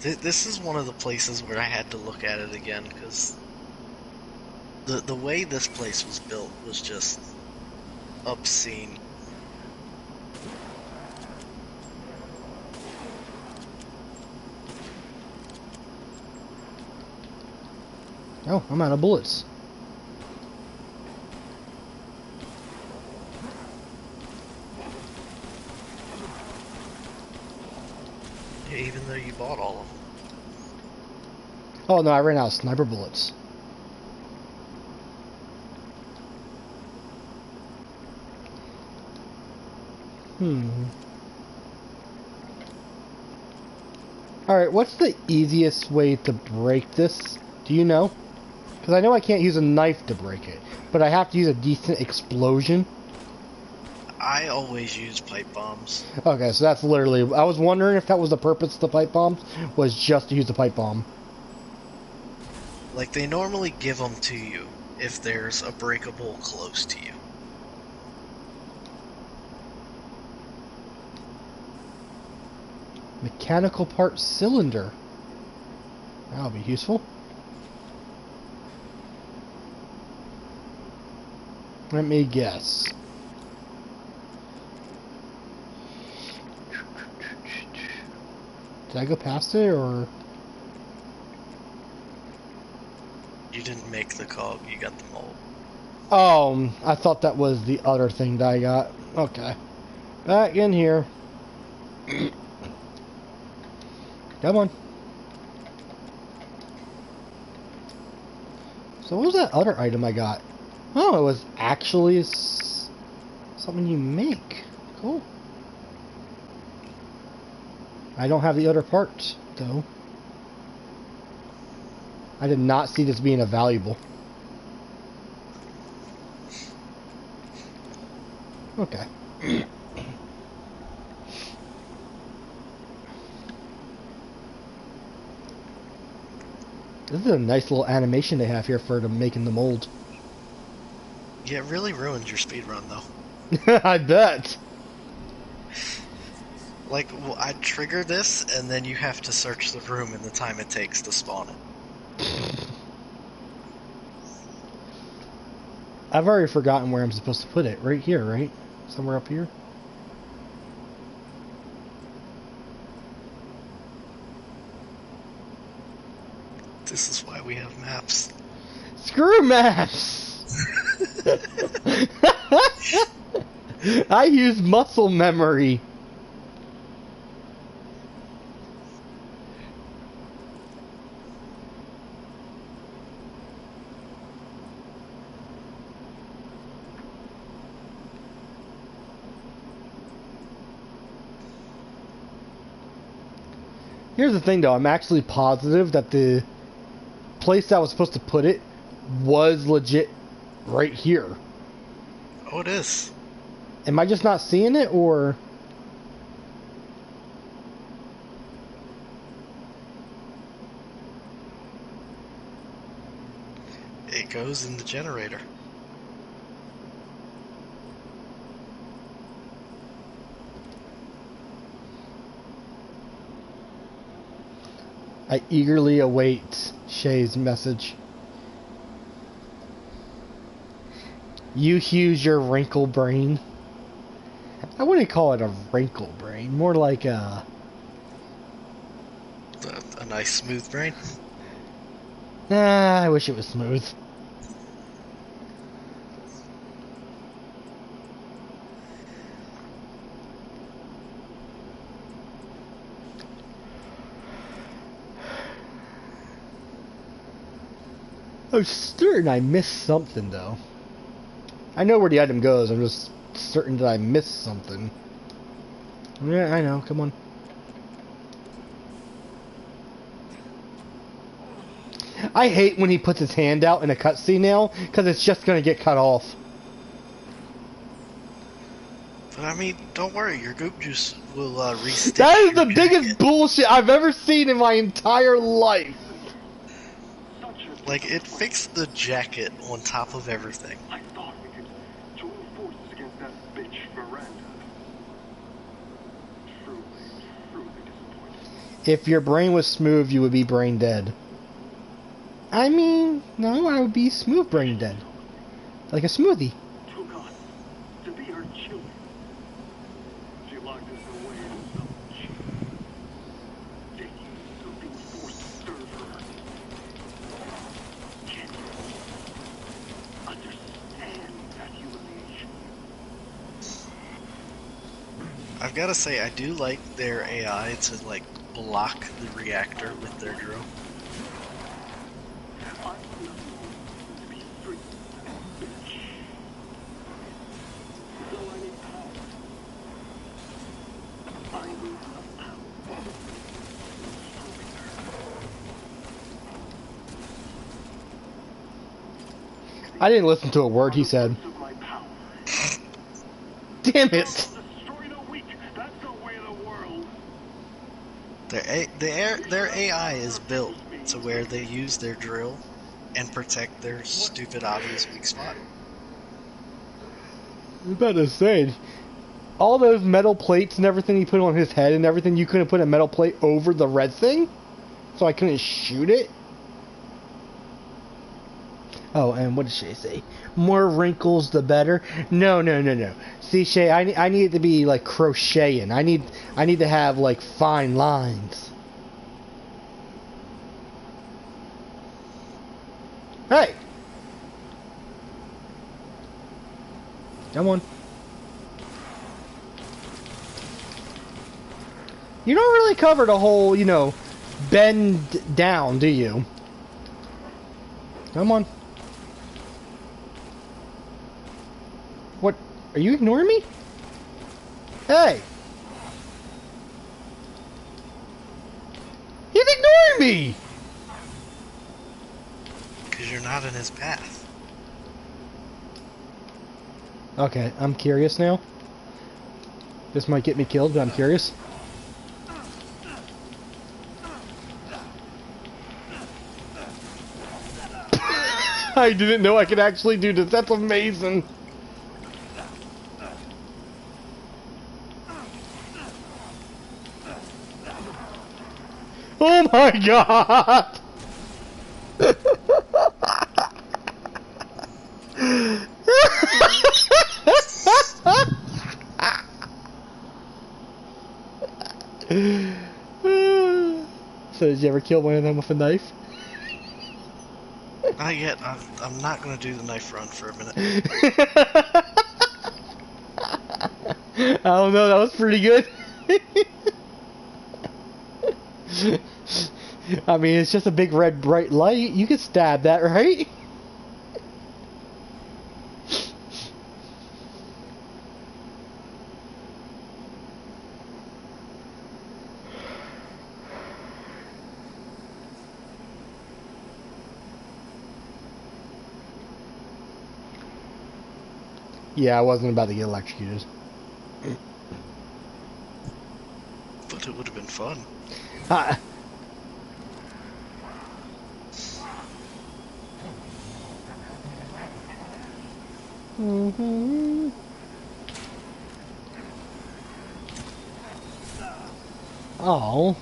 This is one of the places where I had to look at it again, because the way this place was built was just obscene. Oh, I'm out of bullets. Even though you bought all of them. Oh no, I ran out of sniper bullets. Alright, what's the easiest way to break this? Do you know? Because I know I can't use a knife to break it, but I have to use a decent explosion. I always use pipe bombs. Okay, so that's literally... I was wondering if that was the purpose of the pipe bombs, was just to use the pipe bomb. Like, they normally give them to you if there's a breakable close to you. Mechanical part cylinder. That'll be useful. Let me guess. Did I go past it, or...? You didn't make the cog, you got the mold. Oh, I thought that was the other thing that I got. Okay. Back in here. Come on. So what was that other item I got? Oh, it was actually something you make. Cool. I don't have the other parts, though. I did not see this being a valuable. Okay. This is a nice little animation they have here for them making the mold. Yeah, it really ruins your speedrun, though. I bet. Like, well, I'd trigger this, and then you have to search the room in the time it takes to spawn it. I've already forgotten where I'm supposed to put it. Right here, right? Somewhere up here? This is why we have maps. Screw maps! I use muscle memory. Here's the thing, though. I'm actually positive that the place I was supposed to put it was legit right here. Oh, it is. Am I just not seeing it, or... It goes in the generator. I eagerly await Shay's message. You use your wrinkle brain. I wouldn't call it a wrinkle brain, more like a A nice smooth brain. I wish it was smooth. I'm certain I missed something, though. I know where the item goes, I'm just certain that I missed something. Yeah, I know, come on. I hate when he puts his hand out in a cutscene now, because it's just going to get cut off. But I mean, don't worry, your goop juice will restitch That is the your biggest jacket. bullshit I've ever seen in my entire life. Like, it fixed the jacket on top of everything. I thought we could join forces against that bitch Miranda. Truly, truly disappointed. If your brain was smooth, you would be brain dead. I mean, no, I would be smooth brain dead. Like a smoothie. Took us to be her children. She locked us away in some cheap, decades of being forced to serve her. Can you understand that humiliation? I've gotta say, I do like their AI to, like, block the reactor with their drill. I'm not going to be free, bitch. So I need power. I need enough power. I didn't listen to a word he said. Of my power. Damn it! Destroy the weak. That's the way of the world. Their AI is built to where they use their drill and protect their stupid obvious weak spot. I was about to say, all those metal plates and everything he put on his head and everything, you couldn't put a metal plate over the red thing? So I couldn't shoot it? Oh, and what did Shay say? More wrinkles, the better. No. See, Shay, I need it to be like crocheting. I need to have like fine lines. Hey, come on. You don't really cover the whole, bend down, do you? Come on. What? Are you ignoring me? Hey! He's ignoring me! Because you're not in his path. Okay, I'm curious now. This might get me killed, but I'm curious. I didn't know I could actually do this. That's amazing. Oh my god! So did you ever kill one of them with a knife? Not yet. I'm not going to do the knife run for a minute. I don't know, that was pretty good. I mean, it's just a big red bright light. You can stab that, right? Yeah, I wasn't about to get electrocuted. But it would have been fun. Mm-hmm. Oh.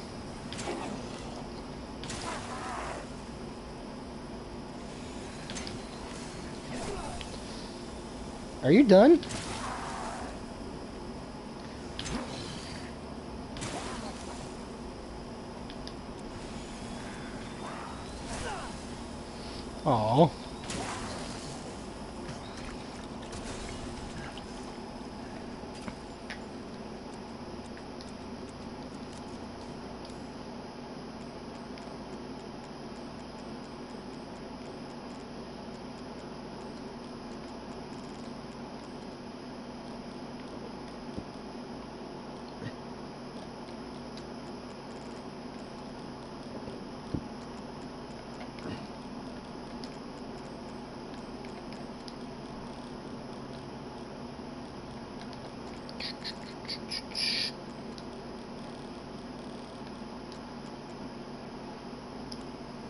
Are you done? Aw.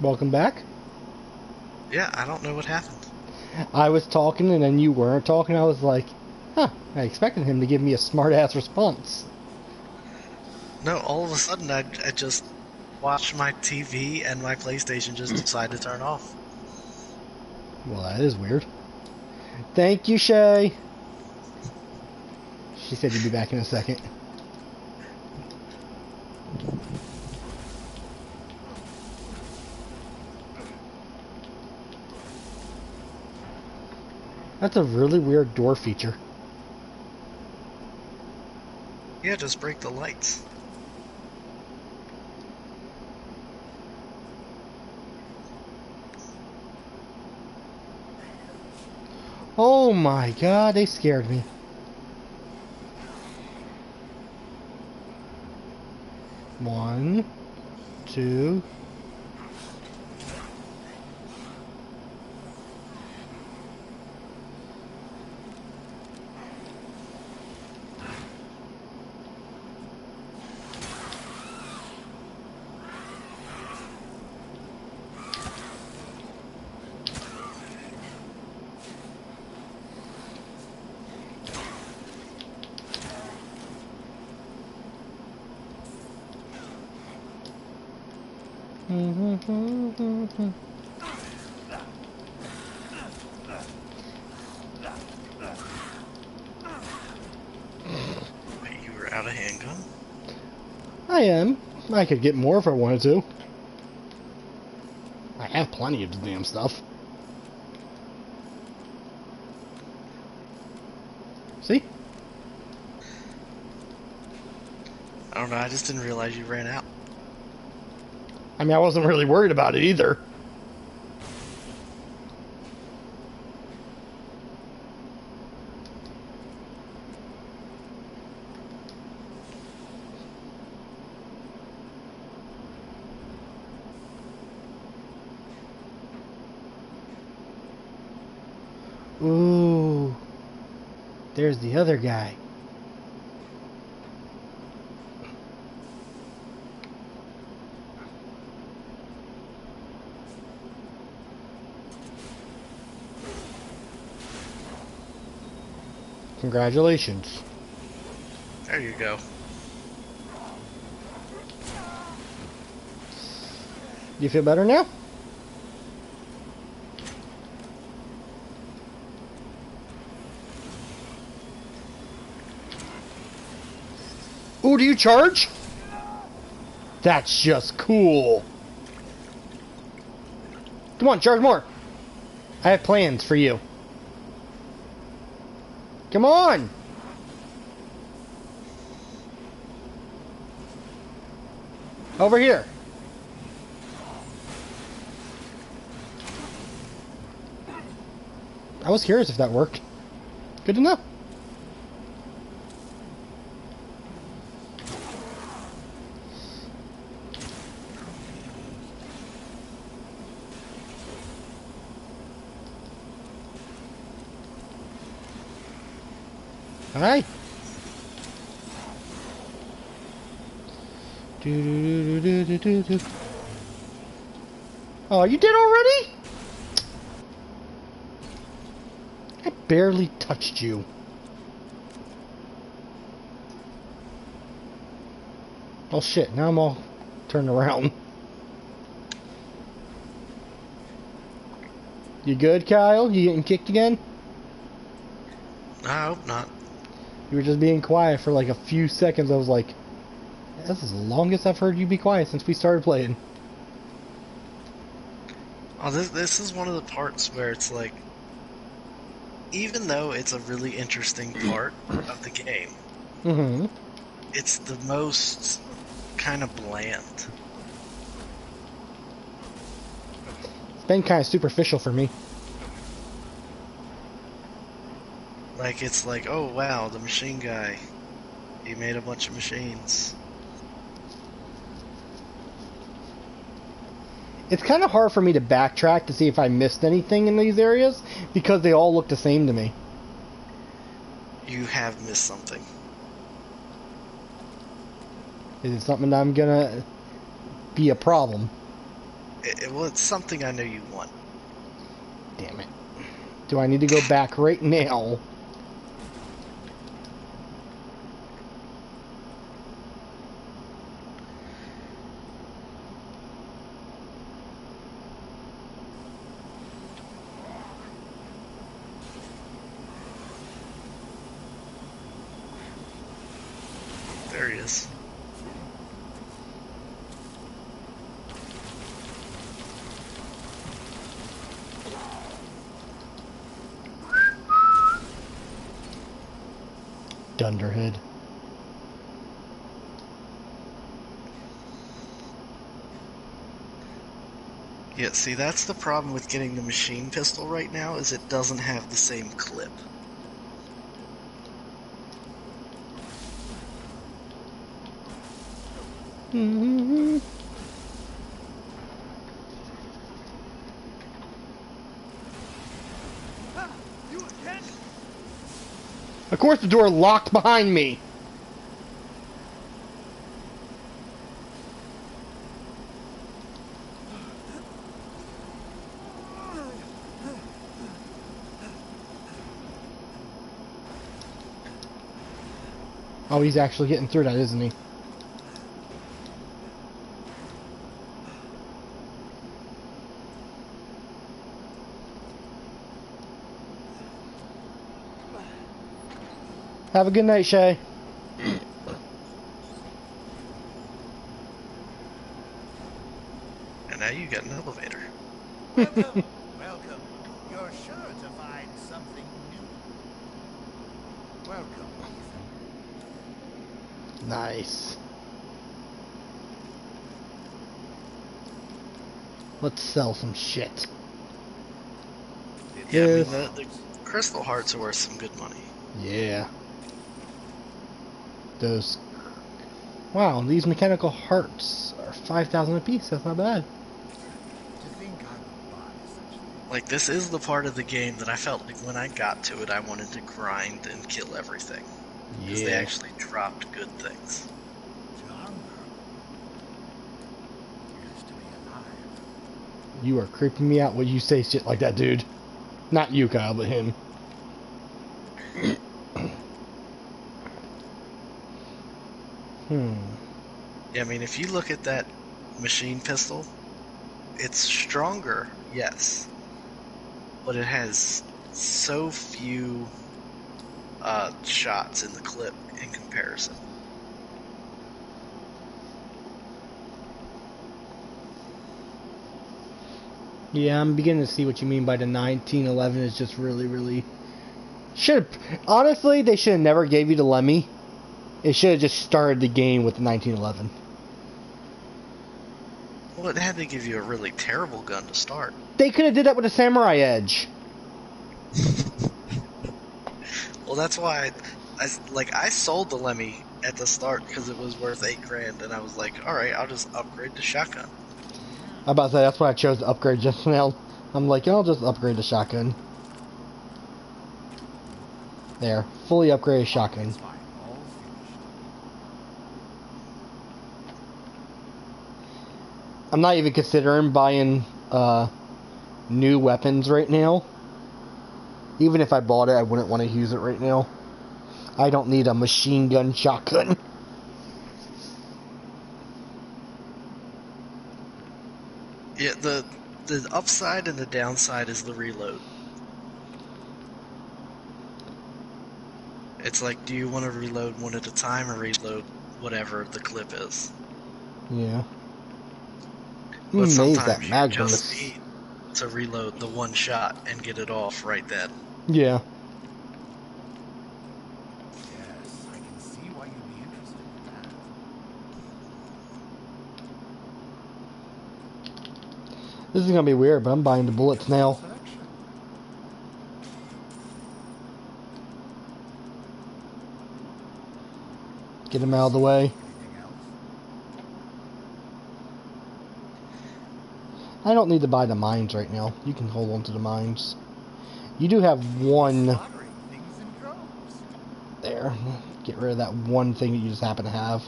Welcome back. Yeah, I don't know what happened. I was talking and then you weren't talking. I was like, huh, I expected him to give me a smart-ass response. No, all of a sudden I just watched my TV and my PlayStation just decided to turn off. Well, that is weird. Thank you, Shay. She said you'd be back in a second. That's a really weird door feature. Yeah, just break the lights. Oh my god, they scared me. One, two. Wait, you were out of handgun? I am. I could get more if I wanted to. I have plenty of the damn stuff. See? I don't know, I just didn't realize you ran out. I mean, I wasn't really worried about it either. Ooh. There's the other guy. Congratulations. There you go. You feel better now? Ooh, do you charge? That's just cool. Come on, charge more. I have plans for you. Come on. Over here. I was curious if that worked. Good to know. Hi. Oh, you did already? I barely touched you. Oh shit, now I'm all turned around. You good, Kyle? You getting kicked again? I hope not. You were just being quiet for like a few seconds. I was like, this is the longest I've heard you be quiet since we started playing. Oh, this is one of the parts where it's like, even though it's a really interesting part of the game, Mm-hmm. it's the most kind of bland. It's been kind of superficial for me. Like, it's like, oh wow, the machine guy, he made a bunch of machines. It's kind of hard for me to backtrack to see if I missed anything in these areas because they all look the same to me. You have missed something. Is it something I'm gonna be a problem? Well, it's something I know you want. Damn it. Do I need to go back right now? There he is. Dunderhead. Yeah, see, that's the problem with getting the machine pistol right now, is it doesn't have the same clip. Mm-hmm. Ah, you again? Of course the door locked behind me. Oh, he's actually getting through that, isn't he? Have a good night, Shay. And now you got an elevator. Welcome, welcome. You're sure to find something new. Welcome, Ethan. Nice. Let's sell some shit. Yeah, I mean, Yes. the crystal hearts are worth some good money. Yeah. Those. Wow, these mechanical hearts are 5,000 apiece. That's not bad. To think I would buy such things. Like, this is the part of the game that I felt like when I got to it, I wanted to grind and kill everything. Because they Yeah. actually dropped good things. Jungle used to be alive. You are creeping me out when you say shit like that, dude. Not you, Kyle, but him. Yeah, I mean, if you look at that machine pistol, it's stronger, yes. But it has so few shots in the clip in comparison. Yeah, I'm beginning to see what you mean by the 1911 is just really, really... Honestly, they should have never gave you the Lemmy. It should have just started the game with the 1911. Well, it had to give you a really terrible gun to start. They could have did that with a Samurai Edge. Well, that's why I sold the Lemmy at the start because it was worth $8,000, and I was like, all right, I'll just upgrade to shotgun. I'm about to say, that's why I chose to upgrade just now. I'm like, I'll just upgrade to shotgun. There, fully upgraded shotgun. It's fine, all finished. I'm not even considering buying new weapons right now. Even if I bought it, I wouldn't want to use it right now. I don't need a machine gun shotgun. Yeah, the upside and the downside is the reload. It's like, do you want to reload one at a time or reload whatever the clip is? Yeah. But Amazed sometimes that you Magnum just is... need to reload the one shot and get it off right then. Yeah. Yes, I can see why you'd be interested in that. This is gonna be weird, but I'm buying the bullets now. Section. Get them out of the way. Anything else? I don't need to buy the mines right now. You can hold on to the mines. You do have one Slaughtering things in droves. there. Get rid of that one thing that you just happen to have.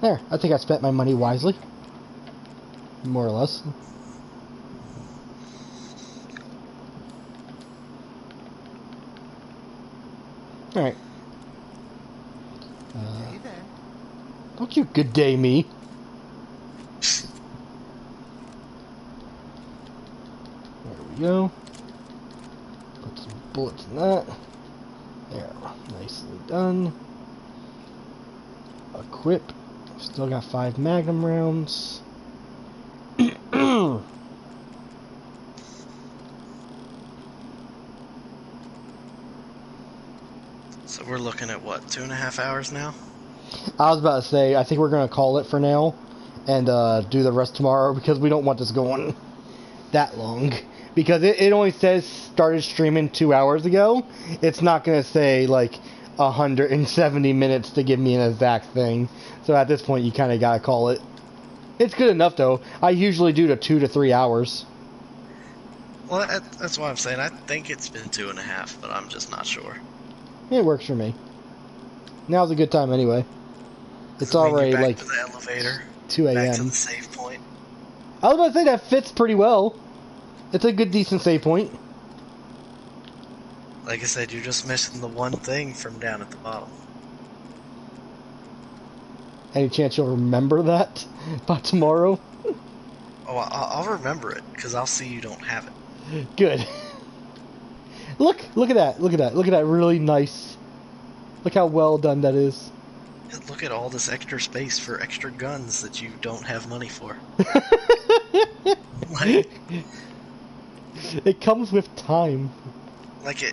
There. I think I spent my money wisely. More or less. Alright. Okay then. Don't you good day me. There we go. Put some bullets in that. There. Nicely done. Equip. Still got 5 magnum rounds. So we're looking at what, 2.5 hours now? I was about to say, I think we're going to call it for now and do the rest tomorrow because we don't want this going that long. Because it only says started streaming 2 hours ago. It's not going to say like 170 minutes to give me an exact thing. So at this point, you kind of got to call it. It's good enough though. I usually do the 2 to 3 hours. Well, that's what I'm saying. I think it's been 2.5, but I'm just not sure. It works for me. Now's a good time anyway. It's I mean, already you're back like to the elevator, 2 back to a.m. the save point. I was about to say that fits pretty well. It's a good, decent save point. Like I said, you're just missing the one thing from down at the bottom. Any chance you'll remember that by tomorrow? Oh, I'll remember it, because I'll see you don't have it. Good. Look at that. Look at that. Look at that really nice. Look how well done that is. And look at all this extra space for extra guns that you don't have money for. Like, It comes with time. like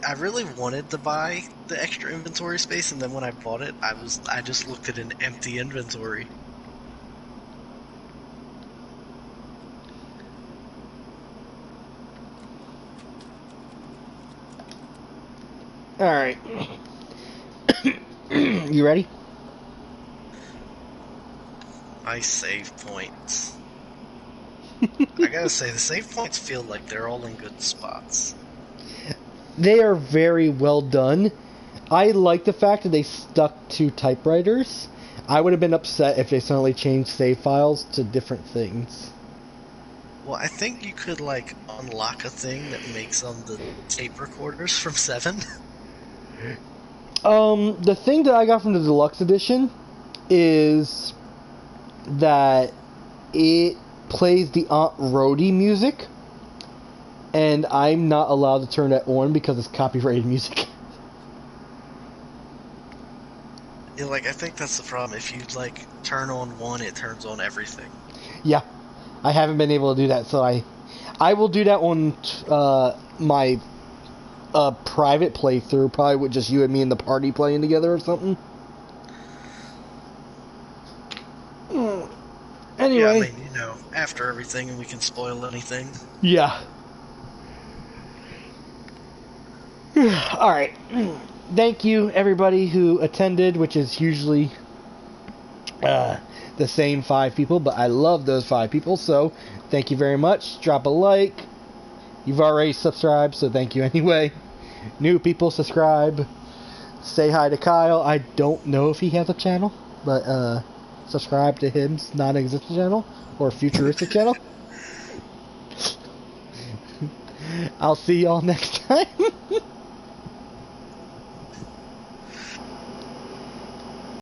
I really wanted to buy the extra inventory space, and then when I bought it, I just looked at an empty inventory. Alright. You ready? Nice save points. I gotta say, the save points feel like they're all in good spots. They are very well done. I like the fact that they stuck to typewriters. I would have been upset if they suddenly changed save files to different things. Well, I think you could, like, unlock a thing that makes them the tape recorders from 7. The thing that I got from the deluxe edition is that it plays the Aunt Rhody music, and I'm not allowed to turn that on because it's copyrighted music. Yeah, like, I think that's the problem. If you, like, turn on one, it turns on everything. Yeah, I haven't been able to do that, so I will do that on my private playthrough, probably with just you and me in the party playing together or something. Anyway. Yeah, I mean, you know, after everything, and we can spoil anything. Yeah. Alright. Thank you, everybody who attended, which is usually the same 5 people, but I love those 5 people, so thank you very much. Drop a like. You've already subscribed, so thank you anyway. New people, subscribe. Say hi to Kyle. I don't know if he has a channel, but subscribe to his non-existent channel or futuristic channel. I'll see y'all next time.